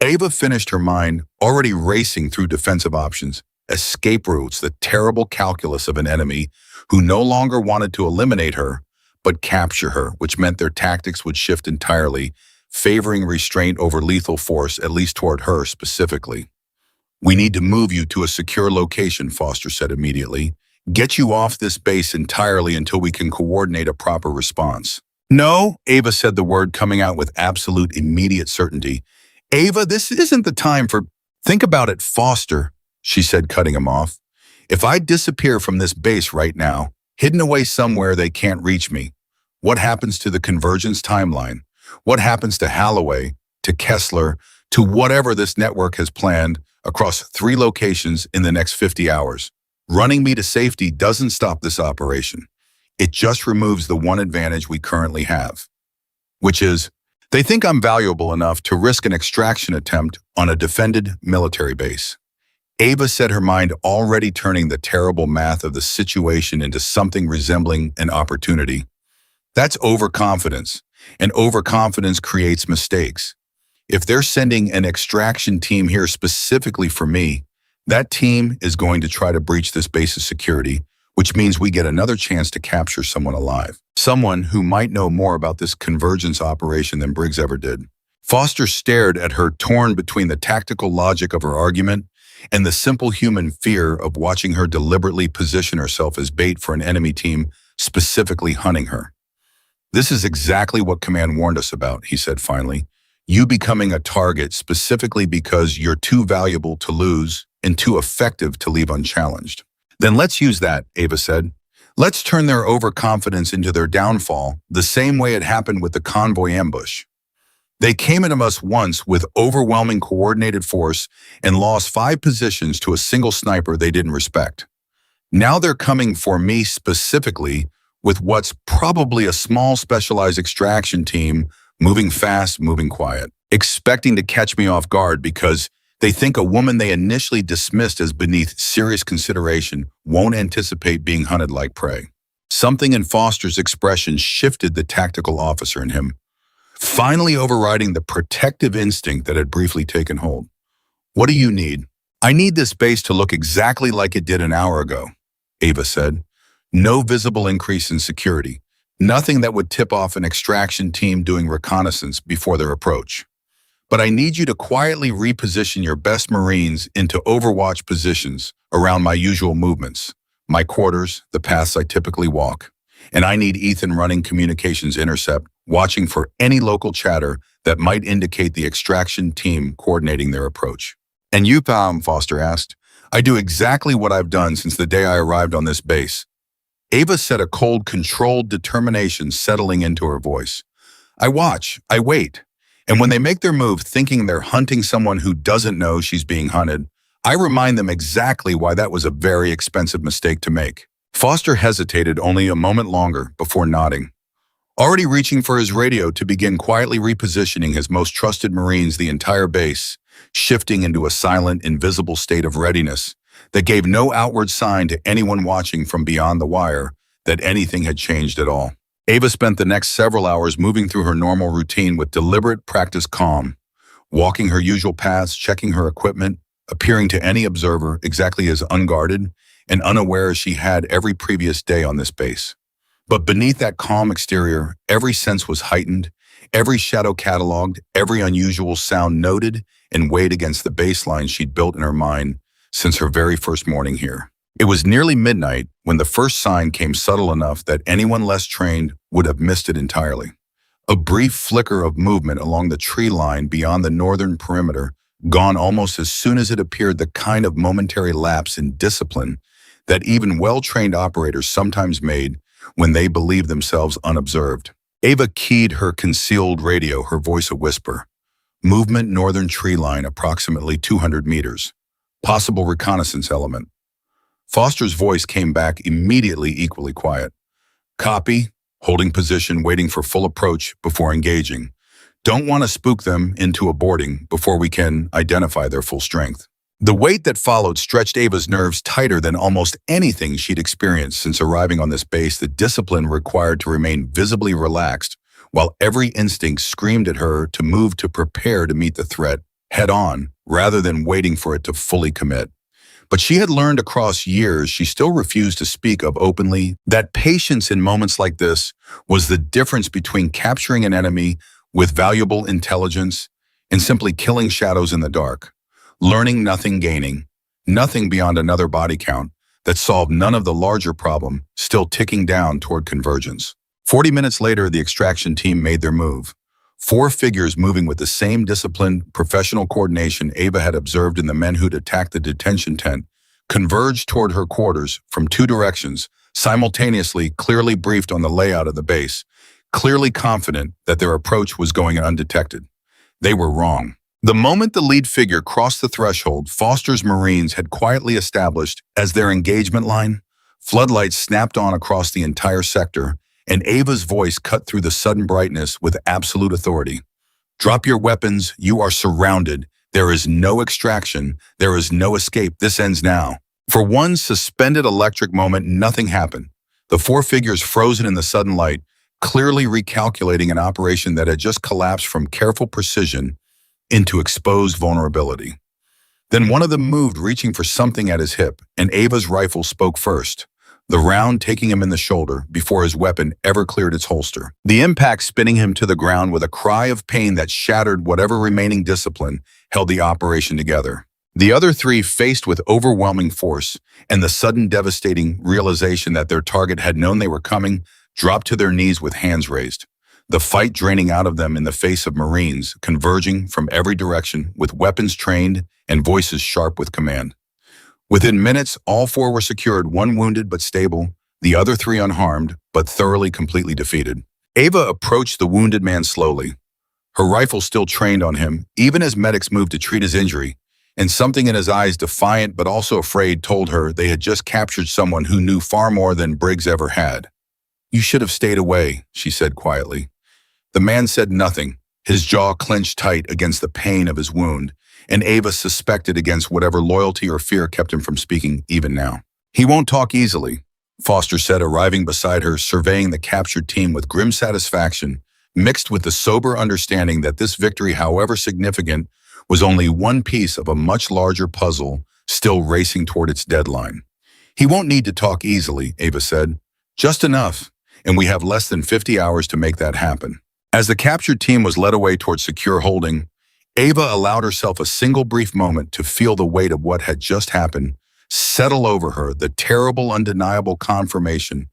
Ava finished her mind, already racing through defensive options, escape routes, the terrible calculus of an enemy who no longer wanted to eliminate her, but capture her, which meant their tactics would shift entirely, favoring restraint over lethal force, at least toward her specifically. We need to move you to a secure location, Foster said immediately. Get you off this base entirely until we can coordinate a proper response. No, Ava said, the word coming out with absolute immediate certainty. Ava, this isn't the time for... Think about it, Foster, she said, cutting him off. If I disappear from this base right now, hidden away somewhere they can't reach me, what happens to the convergence timeline? What happens to Holloway, to Kessler, to whatever this network has planned across 3 locations in the next 50 hours? Running me to safety doesn't stop this operation. It just removes the one advantage we currently have, which is they think I'm valuable enough to risk an extraction attempt on a defended military base. Ava said, her mind already turning the terrible math of the situation into something resembling an opportunity. That's overconfidence, and overconfidence creates mistakes. If they're sending an extraction team here specifically for me, that team is going to try to breach this base's security, which means we get another chance to capture someone alive. Someone who might know more about this convergence operation than Briggs ever did. Foster stared at her, torn between the tactical logic of her argument and the simple human fear of watching her deliberately position herself as bait for an enemy team specifically hunting her. This is exactly what Command warned us about, he said finally. You becoming a target specifically because you're too valuable to lose and too effective to leave unchallenged. Then let's use that, Ava said. Let's turn their overconfidence into their downfall, the same way it happened with the convoy ambush. They came into us once with overwhelming coordinated force and lost 5 positions to a single sniper they didn't respect. Now they're coming for me specifically with what's probably a small specialized extraction team, moving fast, moving quiet, expecting to catch me off guard because they think a woman they initially dismissed as beneath serious consideration won't anticipate being hunted like prey. Something in Foster's expression shifted the tactical officer in him, finally overriding the protective instinct that had briefly taken hold. What do you need? I need this base to look exactly like it did an hour ago, Ava said. No visible increase in security. Nothing that would tip off an extraction team doing reconnaissance before their approach. But I need you to quietly reposition your best Marines into overwatch positions around my usual movements, my quarters, the paths I typically walk. And I need Ethan running communications intercept, watching for any local chatter that might indicate the extraction team coordinating their approach. And you, Pam, Foster asked. I do exactly what I've done since the day I arrived on this base. Ava said, a cold, controlled determination settling into her voice. I watch, I wait. And when they make their move thinking they're hunting someone who doesn't know she's being hunted, I remind them exactly why that was a very expensive mistake to make. Foster hesitated only a moment longer before nodding, already reaching for his radio to begin quietly repositioning his most trusted Marines, the entire base, shifting into a silent, invisible state of readiness that gave no outward sign to anyone watching from beyond the wire that anything had changed at all. Ava spent the next several hours moving through her normal routine with deliberate practiced calm, walking her usual paths, checking her equipment, appearing to any observer exactly as unguarded and unaware as she had every previous day on this base. But beneath that calm exterior, every sense was heightened, every shadow cataloged, every unusual sound noted and weighed against the baseline she'd built in her mind since her very first morning here. It was nearly midnight when the first sign came subtle enough that anyone less trained would have missed it entirely. A brief flicker of movement along the tree line beyond the northern perimeter, gone almost as soon as it appeared, the kind of momentary lapse in discipline that even well-trained operators sometimes made when they believed themselves unobserved. Ava keyed her concealed radio, her voice a whisper. Movement northern tree line approximately 200 meters. Possible reconnaissance element. Foster's voice came back immediately equally quiet. Copy, holding position, waiting for full approach before engaging. Don't want to spook them into aborting before we can identify their full strength. The wait that followed stretched Ava's nerves tighter than almost anything she'd experienced since arriving on this base. The discipline required to remain visibly relaxed, while every instinct screamed at her to move, to prepare to meet the threat head-on, rather than waiting for it to fully commit. But she had learned across years she still refused to speak of openly that patience in moments like this was the difference between capturing an enemy with valuable intelligence and simply killing shadows in the dark. Learning nothing, gaining nothing beyond another body count that solved none of the larger problem, still ticking down toward convergence. 40 minutes later, the extraction team made their move. 4 figures moving with the same disciplined, professional coordination Ava had observed in the men who'd attacked the detention tent, converged toward her quarters from 2 directions, simultaneously, clearly briefed on the layout of the base, clearly confident that their approach was going undetected. They were wrong. The moment the lead figure crossed the threshold Foster's Marines had quietly established as their engagement line, floodlights snapped on across the entire sector, and Ava's voice cut through the sudden brightness with absolute authority. Drop your weapons, you are surrounded. There is no extraction, there is no escape, this ends now. For one suspended electric moment, nothing happened. The 4 figures frozen in the sudden light, clearly recalculating an operation that had just collapsed from careful precision into exposed vulnerability. Then one of them moved, reaching for something at his hip, and Ava's rifle spoke first, the round taking him in the shoulder before his weapon ever cleared its holster. The impact spinning him to the ground with a cry of pain that shattered whatever remaining discipline held the operation together. The other 3, faced with overwhelming force and the sudden devastating realization that their target had known they were coming, dropped to their knees with hands raised. The fight draining out of them in the face of Marines converging from every direction with weapons trained and voices sharp with command. Within minutes, all 4 were secured, 1 wounded but stable, the other 3 unharmed but thoroughly, completely defeated. Ava approached the wounded man slowly, her rifle still trained on him, even as medics moved to treat his injury, and something in his eyes, defiant but also afraid, told her they had just captured someone who knew far more than Briggs ever had. You should have stayed away, she said quietly. The man said nothing, his jaw clenched tight against the pain of his wound, and Ava suspected against whatever loyalty or fear kept him from speaking even now. He won't talk easily, Foster said, arriving beside her, surveying the captured team with grim satisfaction, mixed with the sober understanding that this victory, however significant, was only one piece of a much larger puzzle still racing toward its deadline. He won't need to talk easily, Ava said. Just enough, and we have less than 50 hours to make that happen. As the captured team was led away toward secure holding, Ava allowed herself a single brief moment to feel the weight of what had just happened settle over her, the terrible, undeniable confirmation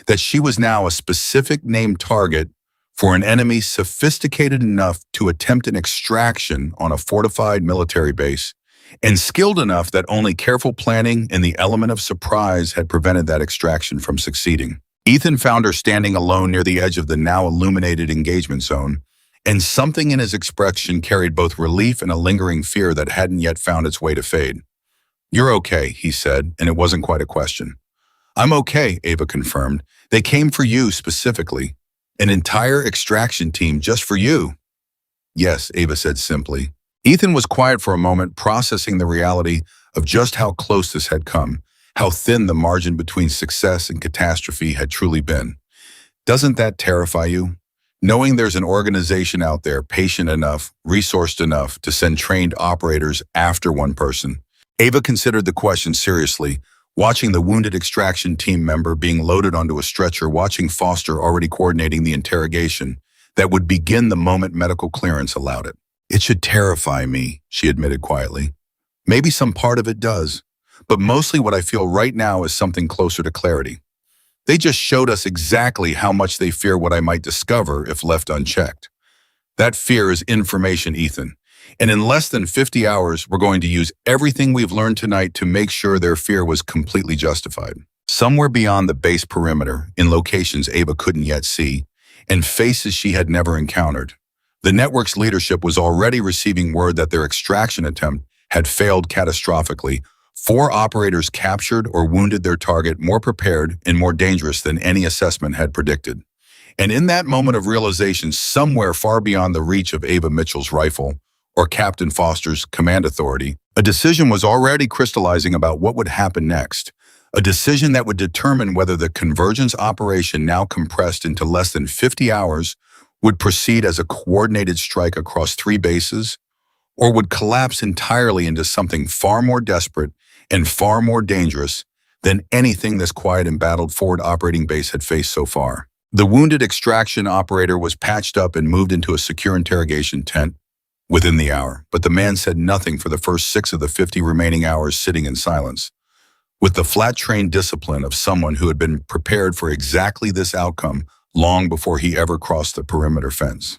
that she was now a specific named target for an enemy sophisticated enough to attempt an extraction on a fortified military base, and skilled enough that only careful planning and the element of surprise had prevented that extraction from succeeding. Ethan found her standing alone near the edge of the now illuminated engagement zone, and something in his expression carried both relief and a lingering fear that hadn't yet found its way to fade. You're okay, he said, and it wasn't quite a question. I'm okay, Ava confirmed. They came for you specifically. An entire extraction team just for you. Yes, Ava said simply. Ethan was quiet for a moment, processing the reality of just how close this had come, how thin the margin between success and catastrophe had truly been. Doesn't that terrify you? Knowing there's an organization out there patient enough, resourced enough to send trained operators after one person. Ava considered the question seriously, watching the wounded extraction team member being loaded onto a stretcher, watching Foster already coordinating the interrogation that would begin the moment medical clearance allowed it. It should terrify me, she admitted quietly. Maybe some part of it does, but mostly what I feel right now is something closer to clarity. They just showed us exactly how much they fear what I might discover if left unchecked. That fear is information, Ethan. And in less than 50 hours, we're going to use everything we've learned tonight to make sure their fear was completely justified. Somewhere beyond the base perimeter, in locations Ava couldn't yet see, and faces she had never encountered, the network's leadership was already receiving word that their extraction attempt had failed catastrophically. 4 operators captured or wounded their target more prepared and more dangerous than any assessment had predicted. And in that moment of realization, somewhere far beyond the reach of Ava Mitchell's rifle or Captain Foster's command authority, a decision was already crystallizing about what would happen next. A decision that would determine whether the convergence operation, now compressed into less than 50 hours, would proceed as a coordinated strike across 3 bases, or would collapse entirely into something far more desperate and far more dangerous than anything this quiet, embattled forward operating base had faced so far. The wounded extraction operator was patched up and moved into a secure interrogation tent within the hour, but the man said nothing for the first 6 of the 50 remaining hours, sitting in silence, with the flat-trained discipline of someone who had been prepared for exactly this outcome long before he ever crossed the perimeter fence.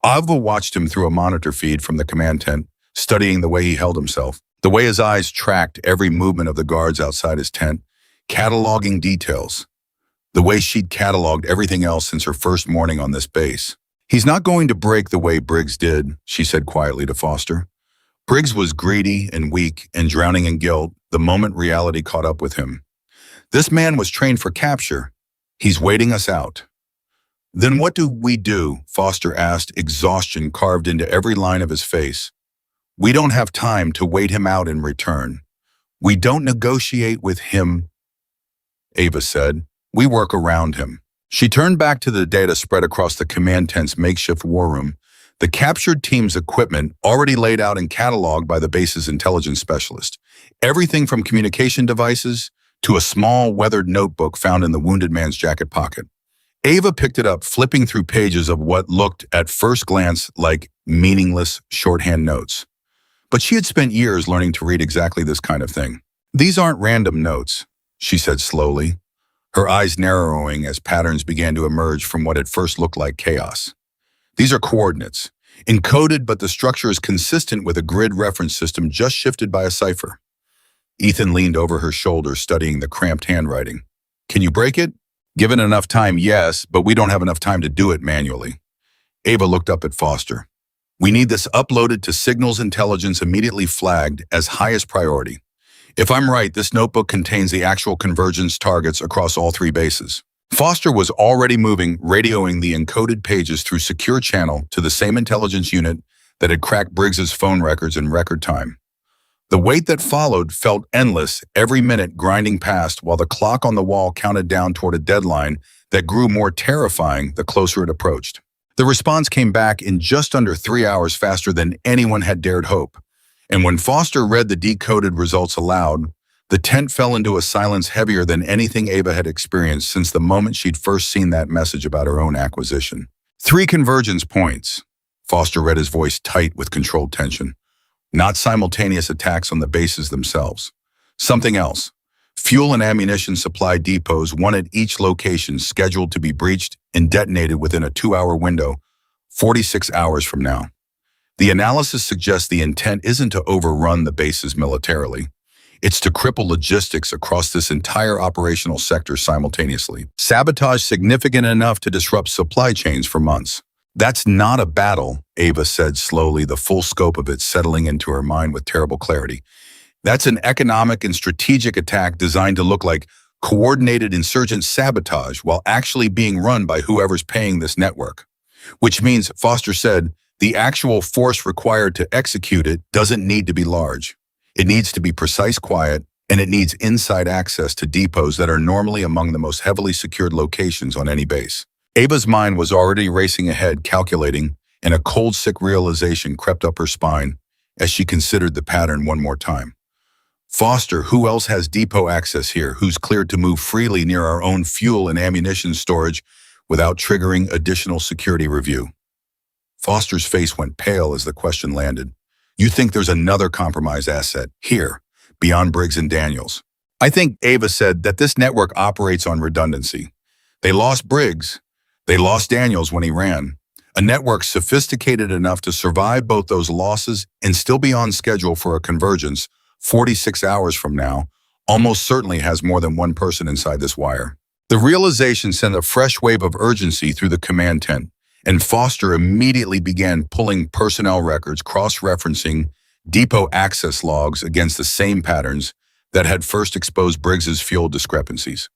Ava watched him through a monitor feed from the command tent, studying the way he held himself, the way his eyes tracked every movement of the guards outside his tent, cataloging details, the way she'd cataloged everything else since her first morning on this base. "He's not going to break the way Briggs did," she said quietly to Foster. Briggs was greedy and weak and drowning in guilt the moment reality caught up with him. This man was trained for capture. He's waiting us out. "Then what do we do?" Foster asked, exhaustion carved into every line of his face. "We don't have time to wait him out in return. We don't negotiate with him," Ava said. "We work around him." She turned back to the data spread across the command tent's makeshift war room, the captured team's equipment already laid out and cataloged by the base's intelligence specialist. Everything from communication devices to a small, weathered notebook found in the wounded man's jacket pocket. Ava picked it up, flipping through pages of what looked at first glance like meaningless shorthand notes. But she had spent years learning to read exactly this kind of thing. "These aren't random notes," she said slowly, her eyes narrowing as patterns began to emerge from what at first looked like chaos. "These are coordinates, encoded, but the structure is consistent with a grid reference system just shifted by a cipher." Ethan leaned over her shoulder, studying the cramped handwriting. "Can you break it?" "Given enough time, yes, but we don't have enough time to do it manually." Ava looked up at Foster. "We need this uploaded to Signals Intelligence, immediately flagged as highest priority. If I'm right, this notebook contains the actual convergence targets across all 3 bases." Foster was already moving, radioing the encoded pages through secure channel to the same intelligence unit that had cracked Briggs's phone records in record time. The wait that followed felt endless, every minute grinding past while the clock on the wall counted down toward a deadline that grew more terrifying the closer it approached. The response came back in just under 3 hours, faster than anyone had dared hope. And when Foster read the decoded results aloud, the tent fell into a silence heavier than anything Ava had experienced since the moment she'd first seen that message about her own acquisition. 3 convergence points. Foster read, his voice tight with controlled tension. Not simultaneous attacks on the bases themselves. Something else. Fuel and ammunition supply depots, one at each location, scheduled to be breached and detonated within a 2-hour window, 46 hours from now. The analysis suggests the intent isn't to overrun the bases militarily. It's to cripple logistics across this entire operational sector simultaneously. Sabotage significant enough to disrupt supply chains for months. "That's not a battle," Ava said slowly, the full scope of it settling into her mind with terrible clarity. "That's an economic and strategic attack designed to look like coordinated insurgent sabotage while actually being run by whoever's paying this network. Which means," Foster said, "the actual force required to execute it doesn't need to be large. It needs to be precise, quiet, and it needs inside access to depots that are normally among the most heavily secured locations on any base." Ava's mind was already racing ahead, calculating, and a cold, sick realization crept up her spine as she considered the pattern one more time. "Foster, who else has depot access here? Who's cleared to move freely near our own fuel and ammunition storage without triggering additional security review?" Foster's face went pale as the question landed. "You think there's another compromised asset here, beyond Briggs and Daniels?" "I think," Ava said, "that this network operates on redundancy. They lost Briggs. They lost Daniels when he ran. A network sophisticated enough to survive both those losses and still be on schedule for a convergence 46 hours from now almost certainly has more than one person inside this wire. The realization sent a fresh wave of urgency through the command tent, and Foster immediately began pulling personnel records, cross-referencing depot access logs against the same patterns that had first exposed Briggs's fuel discrepancies.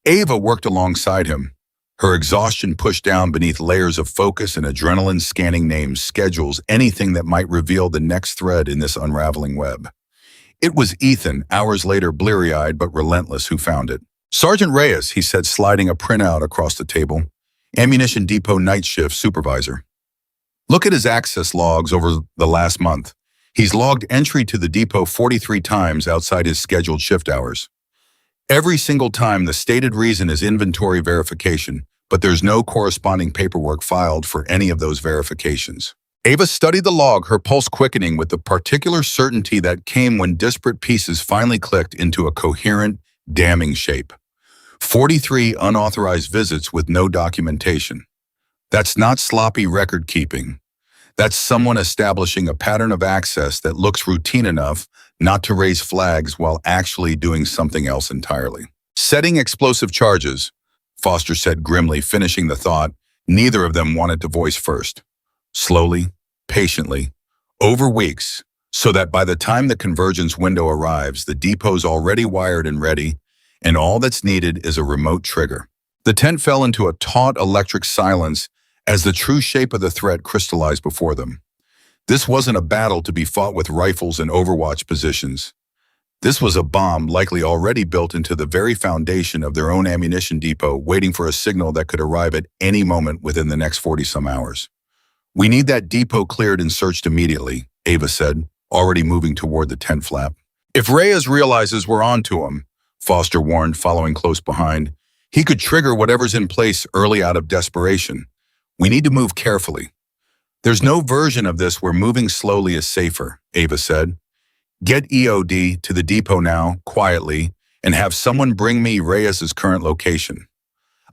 Ava worked alongside him, her exhaustion pushed down beneath layers of focus and adrenaline scanning names, schedules, anything that might reveal the next thread in this unraveling web. It was Ethan, hours later bleary-eyed but relentless, who found it. "Sergeant Reyes," he said, sliding a printout across the table. "Ammunition Depot night shift supervisor. Look at his access logs over the last month. He's logged entry to the depot 43 times outside his scheduled shift hours. Every single time the stated reason is inventory verification, but there's no corresponding paperwork filed for any of those verifications." Ava studied the log, her pulse quickening with the particular certainty that came when disparate pieces finally clicked into a coherent, damning shape. 43 unauthorized visits with no documentation. That's not sloppy record keeping. That's someone establishing a pattern of access that looks routine enough not to raise flags while actually doing something else entirely. "Setting explosive charges," Foster said grimly, finishing the thought neither of them wanted to voice first. "Slowly, patiently, over weeks, so that by the time the convergence window arrives, the depot's already wired and ready, and all that's needed is a remote trigger." The tent fell into a taut electric silence as the true shape of the threat crystallized before them. This wasn't a battle to be fought with rifles and overwatch positions. This was a bomb likely already built into the very foundation of their own ammunition depot, waiting for a signal that could arrive at any moment within the next 40-some hours. "We need that depot cleared and searched immediately," Ava said, already moving toward the tent flap. "If Reyes realizes we're on to him," Foster warned, following close behind, "he could trigger whatever's in place early out of desperation. We need to move carefully." "There's no version of this where moving slowly is safer," Ava said. "Get EOD to the depot now, quietly, and have someone bring me Reyes's current location.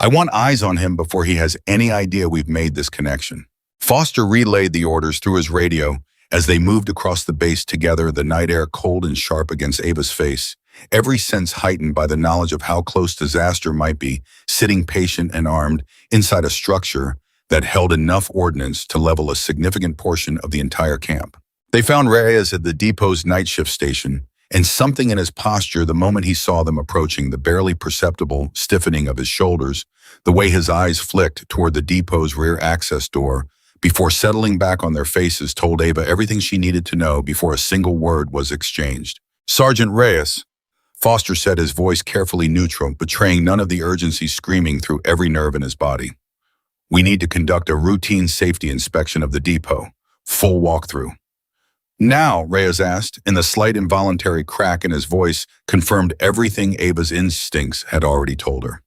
I want eyes on him before he has any idea we've made this connection." Foster relayed the orders through his radio as they moved across the base together, the night air cold and sharp against Ava's face, every sense heightened by the knowledge of how close disaster might be, sitting patient and armed inside a structure that held enough ordnance to level a significant portion of the entire camp. They found Reyes at the depot's night shift station, and something in his posture the moment he saw them approaching, the barely perceptible stiffening of his shoulders, the way his eyes flicked toward the depot's rear access door, before settling back on their faces, told Ava everything she needed to know before a single word was exchanged. "Sergeant Reyes," Foster said, his voice carefully neutral, betraying none of the urgency screaming through every nerve in his body. "We need to conduct a routine safety inspection of the depot. Full walkthrough." "Now?" Reyes asked, and the slight involuntary crack in his voice confirmed everything Ava's instincts had already told her.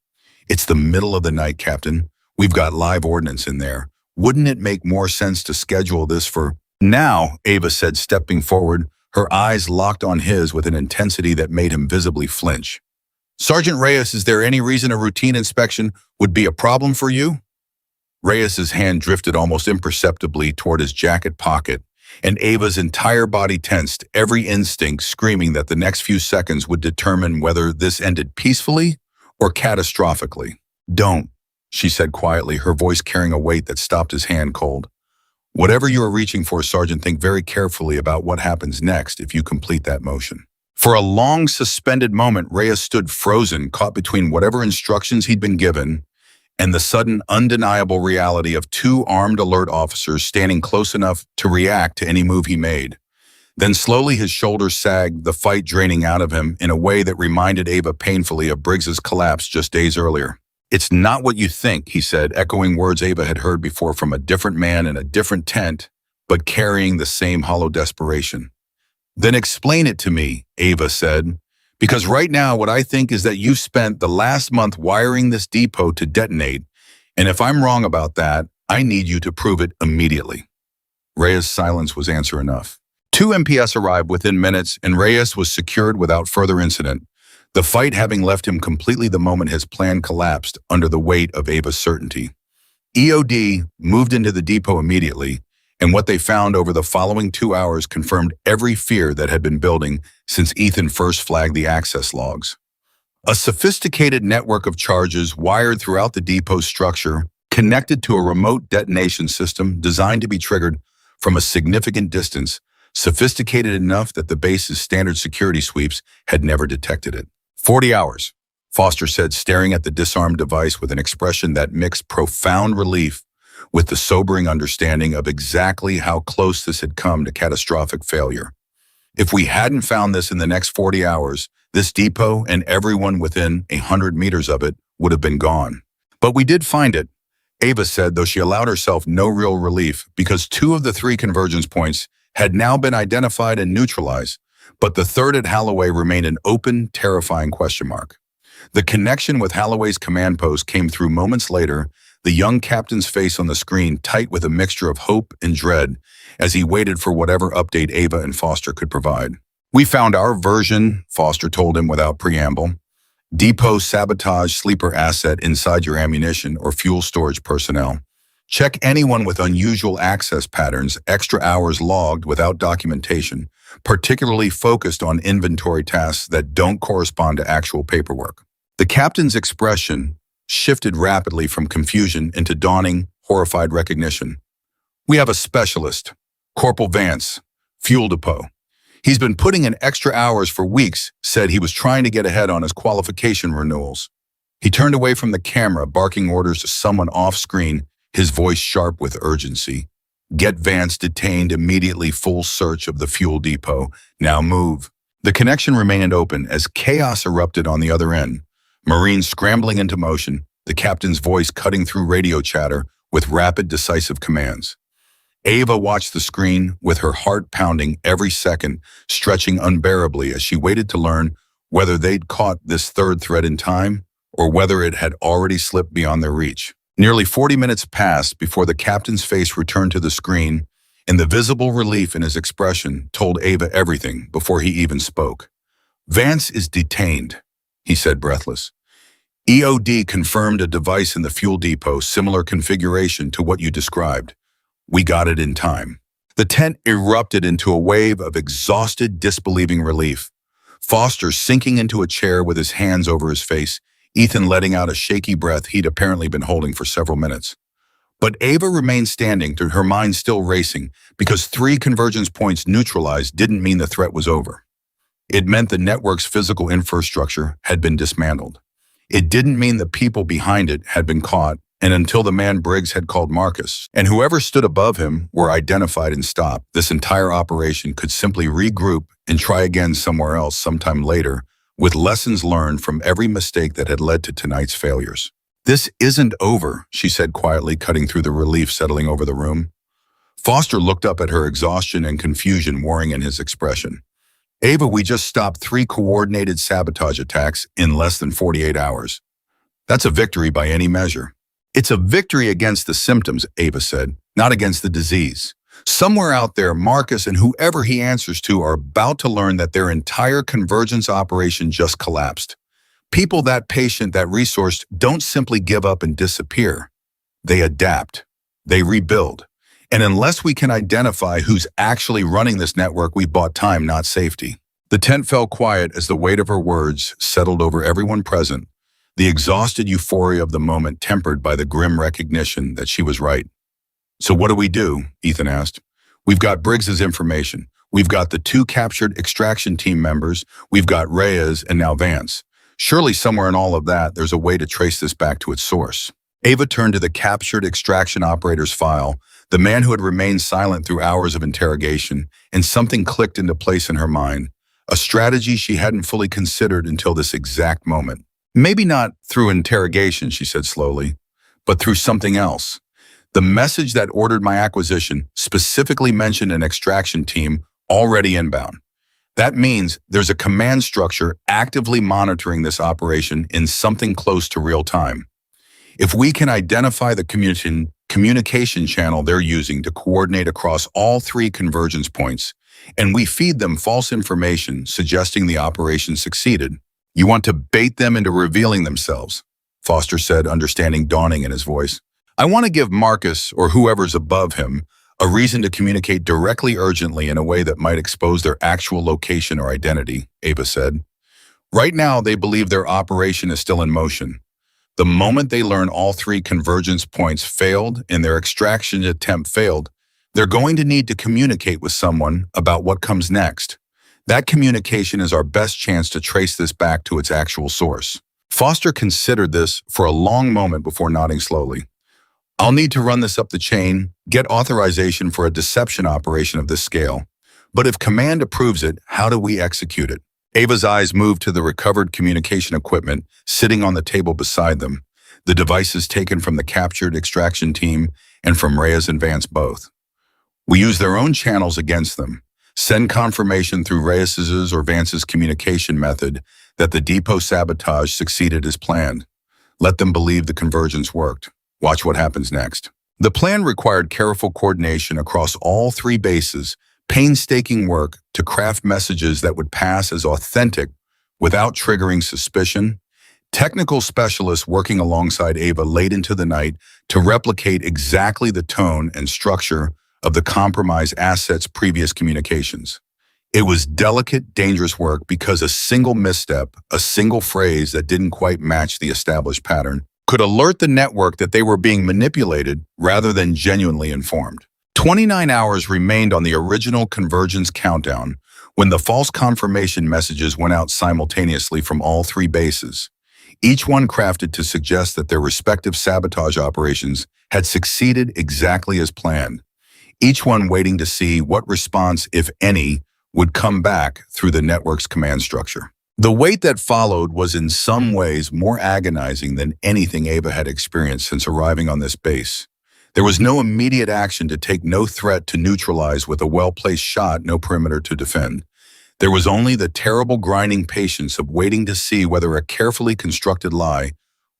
"It's the middle of the night, Captain. We've got live ordnance in there. Wouldn't it make more sense to schedule this for—" "Now," Ava said, stepping forward, her eyes locked on his with an intensity that made him visibly flinch. "Sergeant Reyes, is there any reason a routine inspection would be a problem for you?" Reyes's hand drifted almost imperceptibly toward his jacket pocket, and Ava's entire body tensed, every instinct screaming that the next few seconds would determine whether this ended peacefully or catastrophically. "Don't," she said quietly, her voice carrying a weight that stopped his hand cold. "Whatever you are reaching for, Sergeant, think very carefully about what happens next if you complete that motion." For a long, suspended moment, Reyes stood frozen, caught between whatever instructions he'd been given and the sudden, undeniable reality of two armed alert officers standing close enough to react to any move he made. Then slowly his shoulders sagged, the fight draining out of him in a way that reminded Ava painfully of Briggs's collapse just days earlier. "It's not what you think," he said, echoing words Ava had heard before from a different man in a different tent, but carrying the same hollow desperation. "Then explain it to me," Ava said. "Because right now what I think is that you've spent the last month wiring this depot to detonate, and if I'm wrong about that, I need you to prove it immediately." Reyes' silence was answer enough. 2 MPS arrived within minutes, and Reyes was secured without further incident, the fight having left him completely the moment his plan collapsed under the weight of Ava's certainty. EOD moved into the depot immediately, and what they found over the following 2 hours confirmed every fear that had been building since Ethan first flagged the access logs. A sophisticated network of charges wired throughout the depot's structure, connected to a remote detonation system designed to be triggered from a significant distance, sophisticated enough that the base's standard security sweeps had never detected it. 40 hours, Foster said, staring at the disarmed device with an expression that mixed profound relief with the sobering understanding of exactly how close this had come to catastrophic failure. If we hadn't found this in the next 40 hours, this depot and everyone within 100 meters of it would have been gone. But we did find it, Ava said, though she allowed herself no real relief because 2 of the 3 convergence points had now been identified and neutralized, but the third at Holloway remained an open, terrifying question mark. The connection with Holloway's command post came through moments later, the young captain's face on the screen tight with a mixture of hope and dread as he waited for whatever update Ava and Foster could provide. "We found our version," Foster told him without preamble. "Depot sabotage sleeper asset inside your ammunition or fuel storage personnel. Check anyone with unusual access patterns, extra hours logged without documentation, particularly focused on inventory tasks that don't correspond to actual paperwork." The captain's expression shifted rapidly from confusion into dawning, horrified recognition. "We have a specialist, Corporal Vance, fuel depot. He's been putting in extra hours for weeks, said he was trying to get ahead on his qualification renewals." He turned away from the camera, barking orders to someone off-screen, his voice sharp with urgency. "Get Vance detained immediately, full search of the fuel depot. Now move." The connection remained open as chaos erupted on the other end. Marines scrambling into motion, the captain's voice cutting through radio chatter with rapid, decisive commands. Ava watched the screen with her heart pounding every second, stretching unbearably as she waited to learn whether they'd caught this third threat in time or whether it had already slipped beyond their reach. Nearly 40 minutes passed before the captain's face returned to the screen, and the visible relief in his expression told Ava everything before he even spoke. "Vance is detained," he said, breathless. "EOD confirmed a device in the fuel depot, similar configuration to what you described. We got it in time." The tent erupted into a wave of exhausted, disbelieving relief. Foster sinking into a chair with his hands over his face, Ethan letting out a shaky breath he'd apparently been holding for several minutes. But Ava remained standing, her mind still racing, because 3 convergence points neutralized didn't mean the threat was over. It meant the network's physical infrastructure had been dismantled. It didn't mean the people behind it had been caught, and until the man Briggs had called Marcus, and whoever stood above him were identified and stopped, this entire operation could simply regroup and try again somewhere else sometime later, with lessons learned from every mistake that had led to tonight's failures. "This isn't over," she said quietly, cutting through the relief settling over the room. Foster looked up at her, exhaustion and confusion warring in his expression. "Ava, we just stopped 3 coordinated sabotage attacks in less than 48 hours. That's a victory by any measure." "It's a victory against the symptoms," Ava said, "not against the disease. Somewhere out there, Marcus and whoever he answers to are about to learn that their entire convergence operation just collapsed. People that patient, that resourced, don't simply give up and disappear. They adapt. They rebuild. And unless we can identify who's actually running this network, we bought time, not safety." The tent fell quiet as the weight of her words settled over everyone present, the exhausted euphoria of the moment tempered by the grim recognition that she was right. "So what do we do?" Ethan asked. "We've got Briggs's information. We've got the 2 captured extraction team members. We've got Reyes and now Vance. Surely somewhere in all of that, there's a way to trace this back to its source." Ava turned to the captured extraction operator's file, the man who had remained silent through hours of interrogation, and something clicked into place in her mind, a strategy she hadn't fully considered until this exact moment. "Maybe not through interrogation," she said slowly, "but through something else. The message that ordered my acquisition specifically mentioned an extraction team already inbound. That means there's a command structure actively monitoring this operation in something close to real time. If we can identify the communication channel they're using to coordinate across all 3 convergence points, and we feed them false information suggesting the operation succeeded." "You want to bait them into revealing themselves," Foster said, understanding dawning in his voice. I want to give Marcus, or whoever's above him, a reason to communicate directly urgently in a way that might expose their actual location or identity, Ava said. Right now, they believe their operation is still in motion. The moment they learn all three convergence points failed and their extraction attempt failed, they're going to need to communicate with someone about what comes next. That communication is our best chance to trace this back to its actual source. Foster considered this for a long moment before nodding slowly. I'll need to run this up the chain, get authorization for a deception operation of this scale. But if command approves it, how do we execute it? Ava's eyes moved to the recovered communication equipment sitting on the table beside them, the devices taken from the captured extraction team and from Reyes and Vance both. We use their own channels against them. Send confirmation through Reyes's or Vance's communication method that the depot sabotage succeeded as planned. Let them believe the convergence worked. Watch what happens next. The plan required careful coordination across all three bases, painstaking work to craft messages that would pass as authentic without triggering suspicion. Technical specialists working alongside Ava late into the night to replicate exactly the tone and structure of the compromised asset's previous communications. It was delicate, dangerous work because a single misstep, a single phrase that didn't quite match the established pattern, could alert the network that they were being manipulated rather than genuinely informed. 29 hours remained on the original convergence countdown when the false confirmation messages went out simultaneously from all three bases, each one crafted to suggest that their respective sabotage operations had succeeded exactly as planned, each one waiting to see what response, if any, would come back through the network's command structure. The wait that followed was in some ways more agonizing than anything Ava had experienced since arriving on this base. There was no immediate action to take, no threat to neutralize with a well-placed shot, no perimeter to defend. There was only the terrible grinding patience of waiting to see whether a carefully constructed lie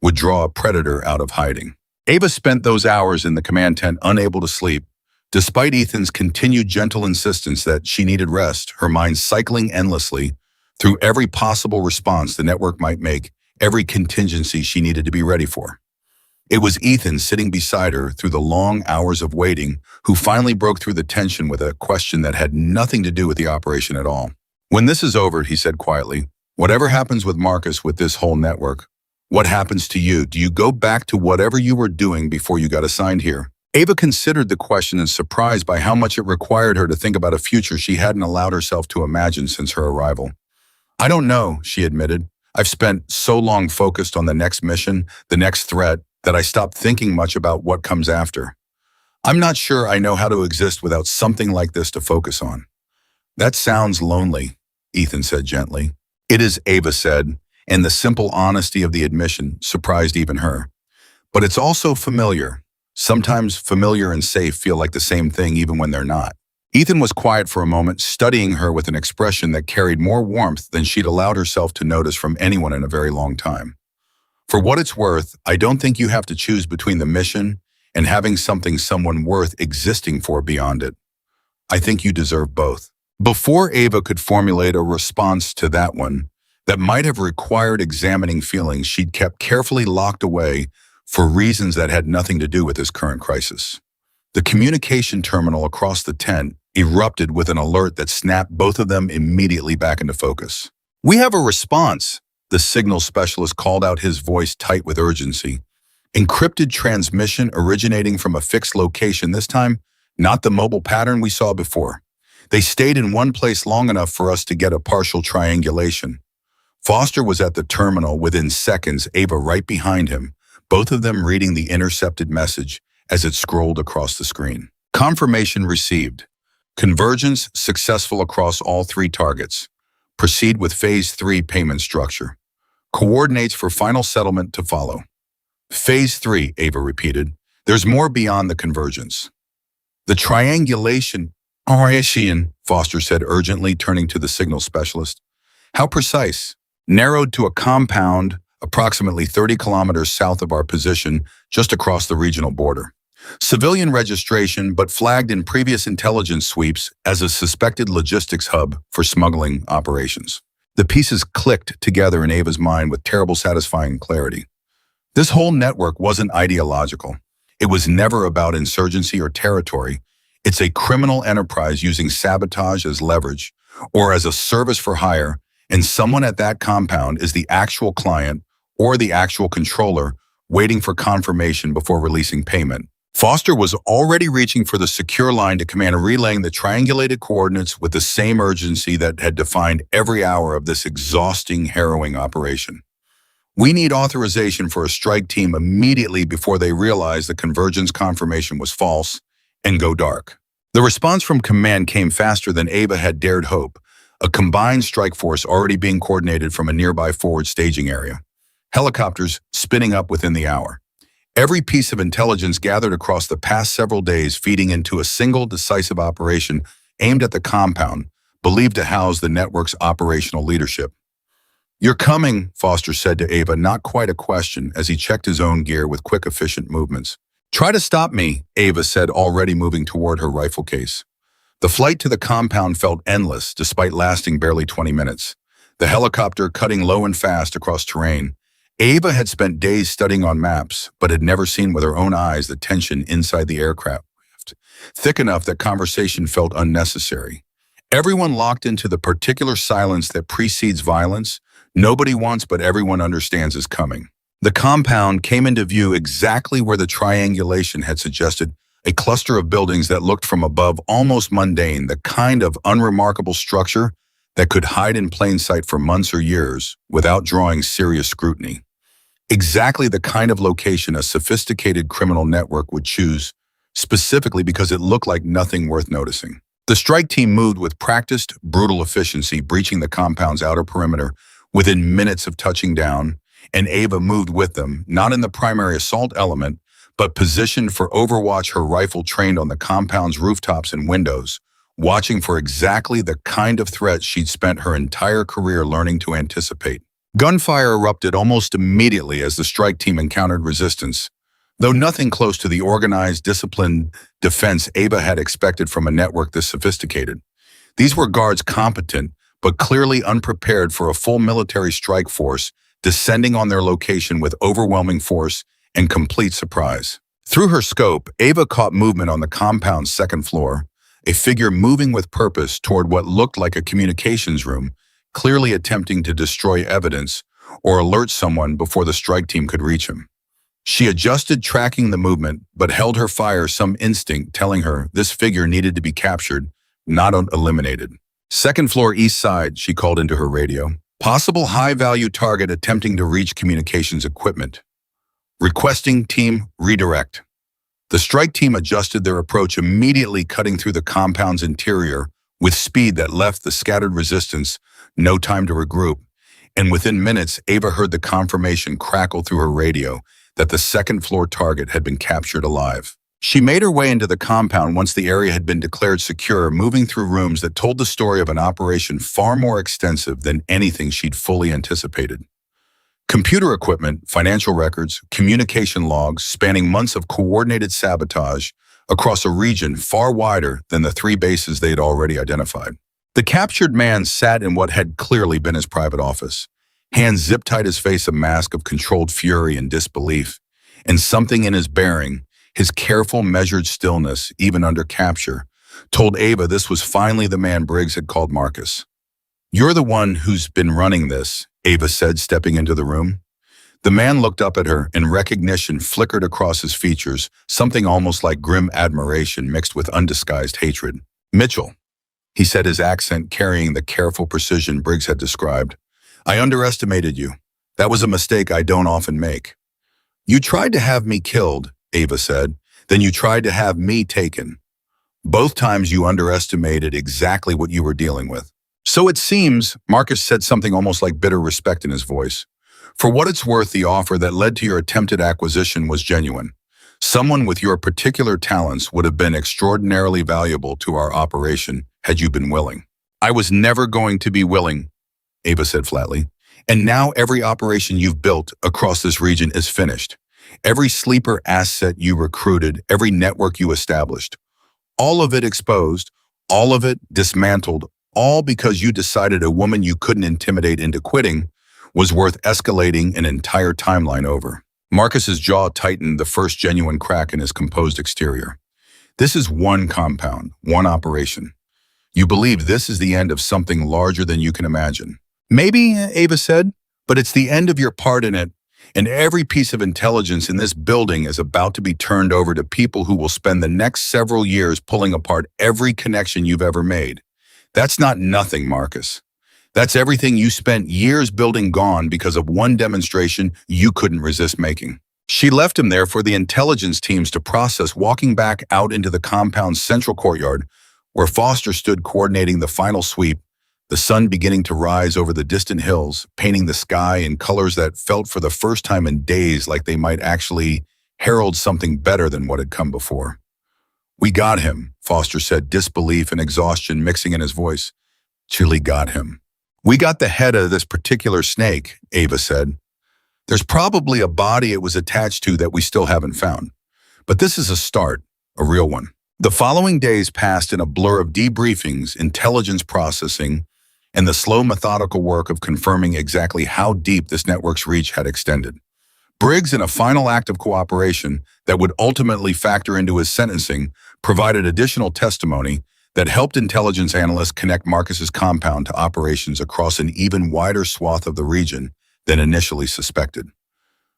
would draw a predator out of hiding. Ava spent those hours in the command tent unable to sleep, despite Ethan's continued gentle insistence that she needed rest, her mind cycling endlessly through every possible response the network might make, every contingency she needed to be ready for. It was Ethan sitting beside her through the long hours of waiting who finally broke through the tension with a question that had nothing to do with the operation at all. When this is over, he said quietly, whatever happens with Marcus with this whole network, what happens to you? Do you go back to whatever you were doing before you got assigned here? Ava considered the question and surprised by how much it required her to think about a future she hadn't allowed herself to imagine since her arrival. I don't know, she admitted. I've spent so long focused on the next mission, the next threat, that I stopped thinking much about what comes after. I'm not sure I know how to exist without something like this to focus on. That sounds lonely, Ethan said gently. It is, Ava said, and the simple honesty of the admission surprised even her. But it's also familiar. Sometimes familiar and safe feel like the same thing even when they're not. Ethan was quiet for a moment, studying her with an expression that carried more warmth than she'd allowed herself to notice from anyone in a very long time. For what it's worth, I don't think you have to choose between the mission and having something someone worth existing for beyond it. I think you deserve both. Before Ava could formulate a response to that one that might have required examining feelings she'd kept carefully locked away for reasons that had nothing to do with this current crisis. The communication terminal across the tent erupted with an alert that snapped both of them immediately back into focus. We have a response, the signal specialist called out, his voice tight with urgency. Encrypted transmission originating from a fixed location, this time not the mobile pattern we saw before. They stayed in one place long enough for us to get a partial triangulation. Foster was at the terminal within seconds, Ava right behind him, both of them reading the intercepted message as it scrolled across the screen. Confirmation received. Convergence successful across all three targets. Proceed with Phase 3 payment structure. Coordinates for final settlement to follow. Phase 3, Ava repeated. There's more beyond the convergence. The triangulation, Foster said urgently, turning to the signal specialist. How precise? Narrowed to a compound approximately 30 kilometers south of our position, just across the regional border. Civilian registration, but flagged in previous intelligence sweeps as a suspected logistics hub for smuggling operations. The pieces clicked together in Ava's mind with terrible satisfying clarity. This whole network wasn't ideological. It was never about insurgency or territory. It's a criminal enterprise using sabotage as leverage or as a service for hire, and someone at that compound is the actual client or the actual controller waiting for confirmation before releasing payment. Foster was already reaching for the secure line to command, relaying the triangulated coordinates with the same urgency that had defined every hour of this exhausting, harrowing operation. We need authorization for a strike team immediately before they realize the convergence confirmation was false and go dark. The response from command came faster than Ava had dared hope, a combined strike force already being coordinated from a nearby forward staging area. Helicopters spinning up within the hour. Every piece of intelligence gathered across the past several days feeding into a single decisive operation aimed at the compound, believed to house the network's operational leadership. "You're coming," Foster said to Ava, not quite a question, as he checked his own gear with quick, efficient movements. "Try to stop me," Ava said, already moving toward her rifle case. The flight to the compound felt endless, despite lasting barely 20 minutes. The helicopter cutting low and fast across terrain. Ava had spent days studying on maps, but had never seen with her own eyes the tension inside the aircraft, thick enough that conversation felt unnecessary. Everyone locked into the particular silence that precedes violence. Nobody wants, but everyone understands is coming. The compound came into view exactly where the triangulation had suggested, a cluster of buildings that looked from above almost mundane, the kind of unremarkable structure that could hide in plain sight for months or years without drawing serious scrutiny. Exactly the kind of location a sophisticated criminal network would choose, specifically because it looked like nothing worth noticing. The strike team moved with practiced, brutal efficiency, breaching the compound's outer perimeter within minutes of touching down, and Ava moved with them, not in the primary assault element, but positioned for overwatch, her rifle trained on the compound's rooftops and windows, watching for exactly the kind of threat she'd spent her entire career learning to anticipate. Gunfire erupted almost immediately as the strike team encountered resistance, though nothing close to the organized, disciplined defense Ava had expected from a network this sophisticated. These were guards competent, but clearly unprepared for a full military strike force descending on their location with overwhelming force and complete surprise. Through her scope, Ava caught movement on the compound's second floor, a figure moving with purpose toward what looked like a communications room, clearly attempting to destroy evidence or alert someone before the strike team could reach him. She adjusted, tracking the movement, but held her fire, some instinct telling her this figure needed to be captured, not eliminated. "Second floor east side," she called into her radio. "Possible high-value target attempting to reach communications equipment. Requesting team redirect." The strike team adjusted their approach, immediately cutting through the compound's interior with speed that left the scattered resistance no time to regroup. And within minutes, Ava heard the confirmation crackle through her radio that the second-floor target had been captured alive. She made her way into the compound once the area had been declared secure, moving through rooms that told the story of an operation far more extensive than anything she'd fully anticipated. Computer equipment, financial records, communication logs spanning months of coordinated sabotage across a region far wider than the 3 bases they'd already identified. The captured man sat in what had clearly been his private office. Hands zip-tied, his face a mask of controlled fury and disbelief, and something in his bearing, his careful, measured stillness, even under capture, told Ava this was finally the man Briggs had called Marcus. "You're the one who's been running this," Ava said, stepping into the room. The man looked up at her, and recognition flickered across his features, something almost like grim admiration mixed with undisguised hatred. "Mitchell," he said, his accent carrying the careful precision Briggs had described. "I underestimated you. That was a mistake I don't often make." "You tried to have me killed," Ava said. "Then you tried to have me taken. Both times you underestimated exactly what you were dealing with." "So it seems," Marcus said, something almost like bitter respect in his voice. "For what it's worth, the offer that led to your attempted acquisition was genuine. Someone with your particular talents would have been extraordinarily valuable to our operation had you been willing." "I was never going to be willing," Ava said flatly. "And now every operation you've built across this region is finished. Every sleeper asset you recruited, every network you established. All of it exposed, all of it dismantled, all because you decided a woman you couldn't intimidate into quitting was worth escalating an entire timeline over." Marcus's jaw tightened, the first genuine crack in his composed exterior. This is one compound, one operation. You believe this is the end of something larger than you can imagine. Maybe, Ava said, but it's the end of your part in it, and every piece of intelligence in this building is about to be turned over to people who will spend the next several years pulling apart every connection you've ever made. That's not nothing, Marcus. That's everything you spent years building gone because of one demonstration you couldn't resist making. She left him there for the intelligence teams to process, walking back out into the compound's central courtyard, where Foster stood coordinating the final sweep, the sun beginning to rise over the distant hills, painting the sky in colors that felt for the first time in days like they might actually herald something better than what had come before. "We got him," Foster said, disbelief and exhaustion mixing in his voice. "Truly got him." "We got the head of this particular snake," Ava said. "There's probably a body it was attached to that we still haven't found. But this is a start, a real one." The following days passed in a blur of debriefings, intelligence processing, and the slow methodical work of confirming exactly how deep this network's reach had extended. Briggs, in a final act of cooperation that would ultimately factor into his sentencing, provided additional testimony that helped intelligence analysts connect Marcus's compound to operations across an even wider swath of the region than initially suspected.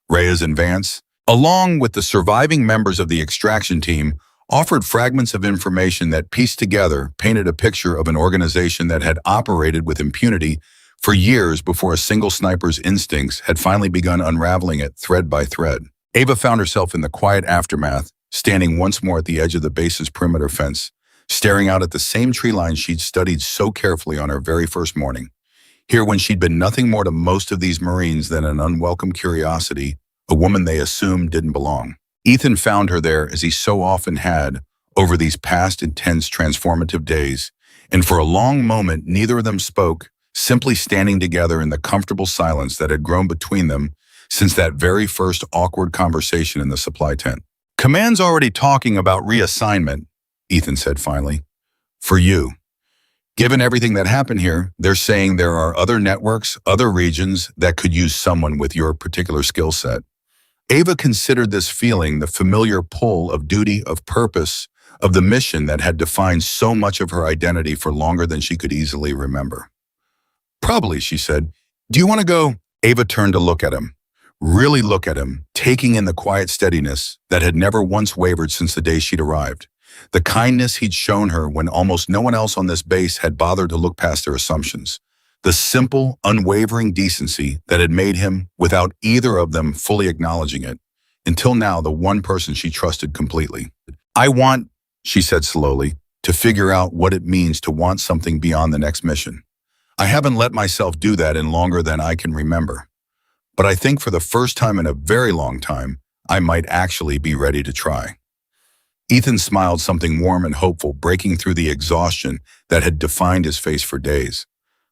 Reyes and Vance, along with the surviving members of the extraction team, offered fragments of information that, pieced together, painted a picture of an organization that had operated with impunity for years before a single sniper's instincts had finally begun unraveling it thread by thread. Ava found herself in the quiet aftermath, standing once more at the edge of the base's perimeter fence, staring out at the same tree line she'd studied so carefully on her very first morning. Here, when she'd been nothing more to most of these Marines than an unwelcome curiosity, a woman they assumed didn't belong. Ethan found her there, as he so often had over these past intense transformative days, and for a long moment neither of them spoke, simply standing together in the comfortable silence that had grown between them since that very first awkward conversation in the supply tent. "Command's already talking about reassignment," Ethan said finally. "For you. Given everything that happened here, they're saying there are other networks, other regions that could use someone with your particular skill set." Ava considered this feeling the familiar pull of duty, of purpose, of the mission that had defined so much of her identity for longer than she could easily remember. "Probably," she said. "Do you want to go?" Ava turned to look at him. Really look at him, taking in the quiet steadiness that had never once wavered since the day she'd arrived. The kindness he'd shown her when almost no one else on this base had bothered to look past their assumptions. The simple, unwavering decency that had made him, without either of them fully acknowledging it, until now the one person she trusted completely. "I want," she said slowly, "to figure out what it means to want something beyond the next mission. I haven't let myself do that in longer than I can remember. But I think for the first time in a very long time, I might actually be ready to try." Ethan smiled, something warm and hopeful breaking through the exhaustion that had defined his face for days.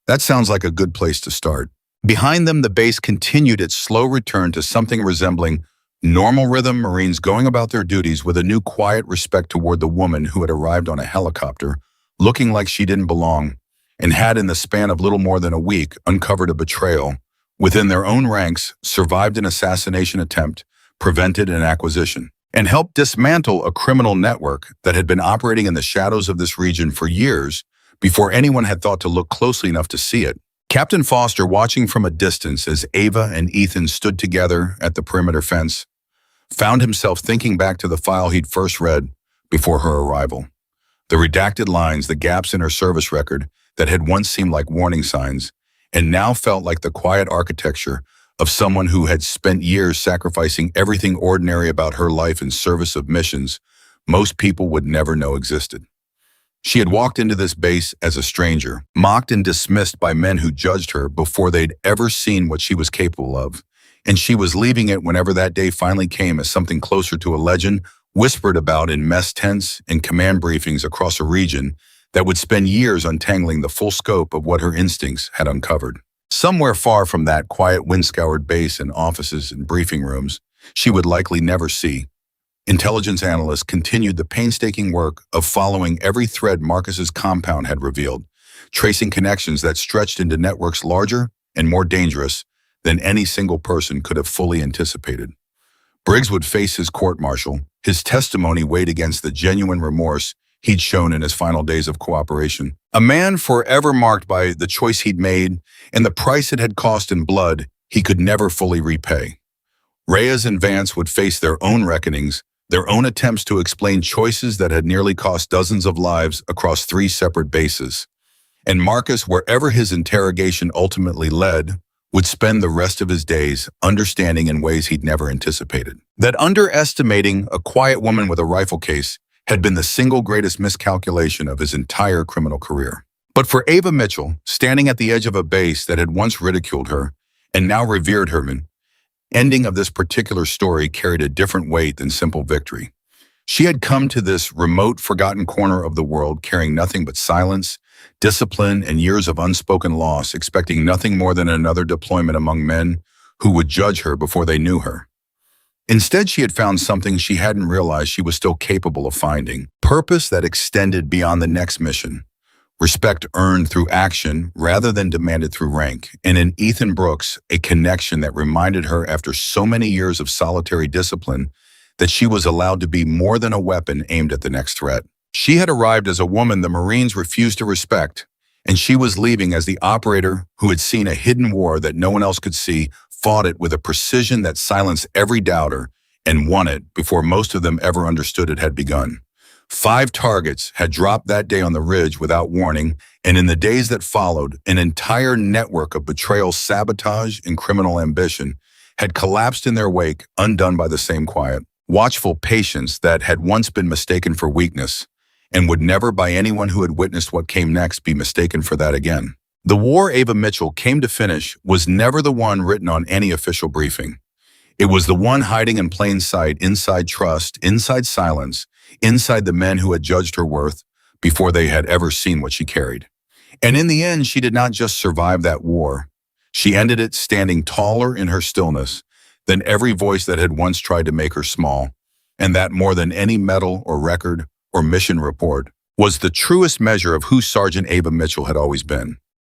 "That sounds like a good place to start." Behind them, the base continued its slow return to something resembling normal rhythm, Marines going about their duties with a new quiet respect toward the woman who had arrived on a helicopter, looking like she didn't belong, and had, in the span of little more than a week, uncovered a betrayal within their own ranks, survived an assassination attempt, prevented an acquisition, and helped dismantle a criminal network that had been operating in the shadows of this region for years before anyone had thought to look closely enough to see it. Captain Foster, watching from a distance as Ava and Ethan stood together at the perimeter fence, found himself thinking back to the file he'd first read before her arrival. The redacted lines, the gaps in her service record that had once seemed like warning signs, and now felt like the quiet architecture of someone who had spent years sacrificing everything ordinary about her life in service of missions most people would never know existed. She had walked into this base as a stranger, mocked and dismissed by men who judged her before they'd ever seen what she was capable of, and she was leaving it whenever that day finally came as something closer to a legend whispered about in mess tents and command briefings across a region that would spend years untangling the full scope of what her instincts had uncovered. Somewhere far from that quiet, wind-scoured base and offices and briefing rooms she would likely never see, intelligence analysts continued the painstaking work of following every thread Marcus's compound had revealed, tracing connections that stretched into networks larger and more dangerous than any single person could have fully anticipated. Briggs would face his court-martial, his testimony weighed against the genuine remorse he'd shown in his final days of cooperation. A man forever marked by the choice he'd made and the price it had cost in blood he could never fully repay. Reyes and Vance would face their own reckonings, their own attempts to explain choices that had nearly cost dozens of lives across 3 separate bases. And Marcus, wherever his interrogation ultimately led, would spend the rest of his days understanding in ways he'd never anticipated. That underestimating a quiet woman with a rifle case had been the single greatest miscalculation of his entire criminal career. But for Ava Mitchell, standing at the edge of a base that had once ridiculed her and now revered her, ending of this particular story carried a different weight than simple victory. She had come to this remote, forgotten corner of the world carrying nothing but silence, discipline, and years of unspoken loss, expecting nothing more than another deployment among men who would judge her before they knew her. Instead, she had found something she hadn't realized she was still capable of finding: purpose that extended beyond the next mission, respect earned through action rather than demanded through rank, and in Ethan Brooks, a connection that reminded her after so many years of solitary discipline that she was allowed to be more than a weapon aimed at the next threat. She had arrived as a woman the Marines refused to respect, and she was leaving as the operator who had seen a hidden war that no one else could see, fought it with a precision that silenced every doubter, and won it before most of them ever understood it had begun. 5 targets had dropped that day on the ridge without warning, and in the days that followed, an entire network of betrayal, sabotage, and criminal ambition had collapsed in their wake, undone by the same quiet, watchful patience that had once been mistaken for weakness, and would never by anyone who had witnessed what came next be mistaken for that again. The war Ava Mitchell came to finish was never the one written on any official briefing. It was the one hiding in plain sight, inside trust, inside silence, inside the men who had judged her worth before they had ever seen what she carried. And in the end, she did not just survive that war. She ended it standing taller in her stillness than every voice that had once tried to make her small, and that more than any medal or record or mission report was the truest measure of who Sergeant Ava Mitchell had always been.